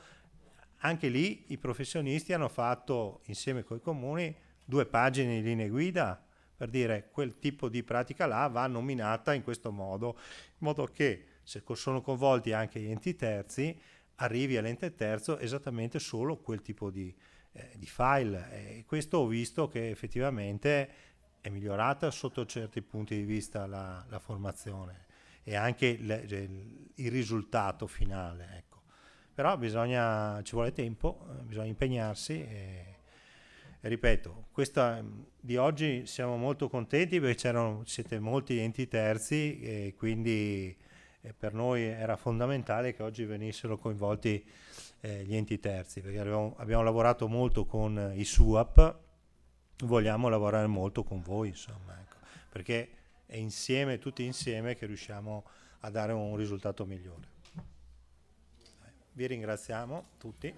anche lì i professionisti hanno fatto insieme con i comuni 2 pagine di linee guida per dire quel tipo di pratica là va nominata in questo modo, in modo che se sono coinvolti anche gli enti terzi arrivi all'ente terzo esattamente solo quel tipo di file. E questo ho visto che effettivamente è migliorata sotto certi punti di vista la formazione e anche il risultato finale. Ecco. Però ci vuole tempo, bisogna impegnarsi e ripeto, questa di oggi siamo molto contenti perché siete molti enti terzi e quindi per noi era fondamentale che oggi venissero coinvolti gli enti terzi perché abbiamo lavorato molto con i SUAP, vogliamo lavorare molto con voi, insomma, ecco, perché è insieme, tutti insieme, che riusciamo a dare un risultato migliore. Vi ringraziamo tutti.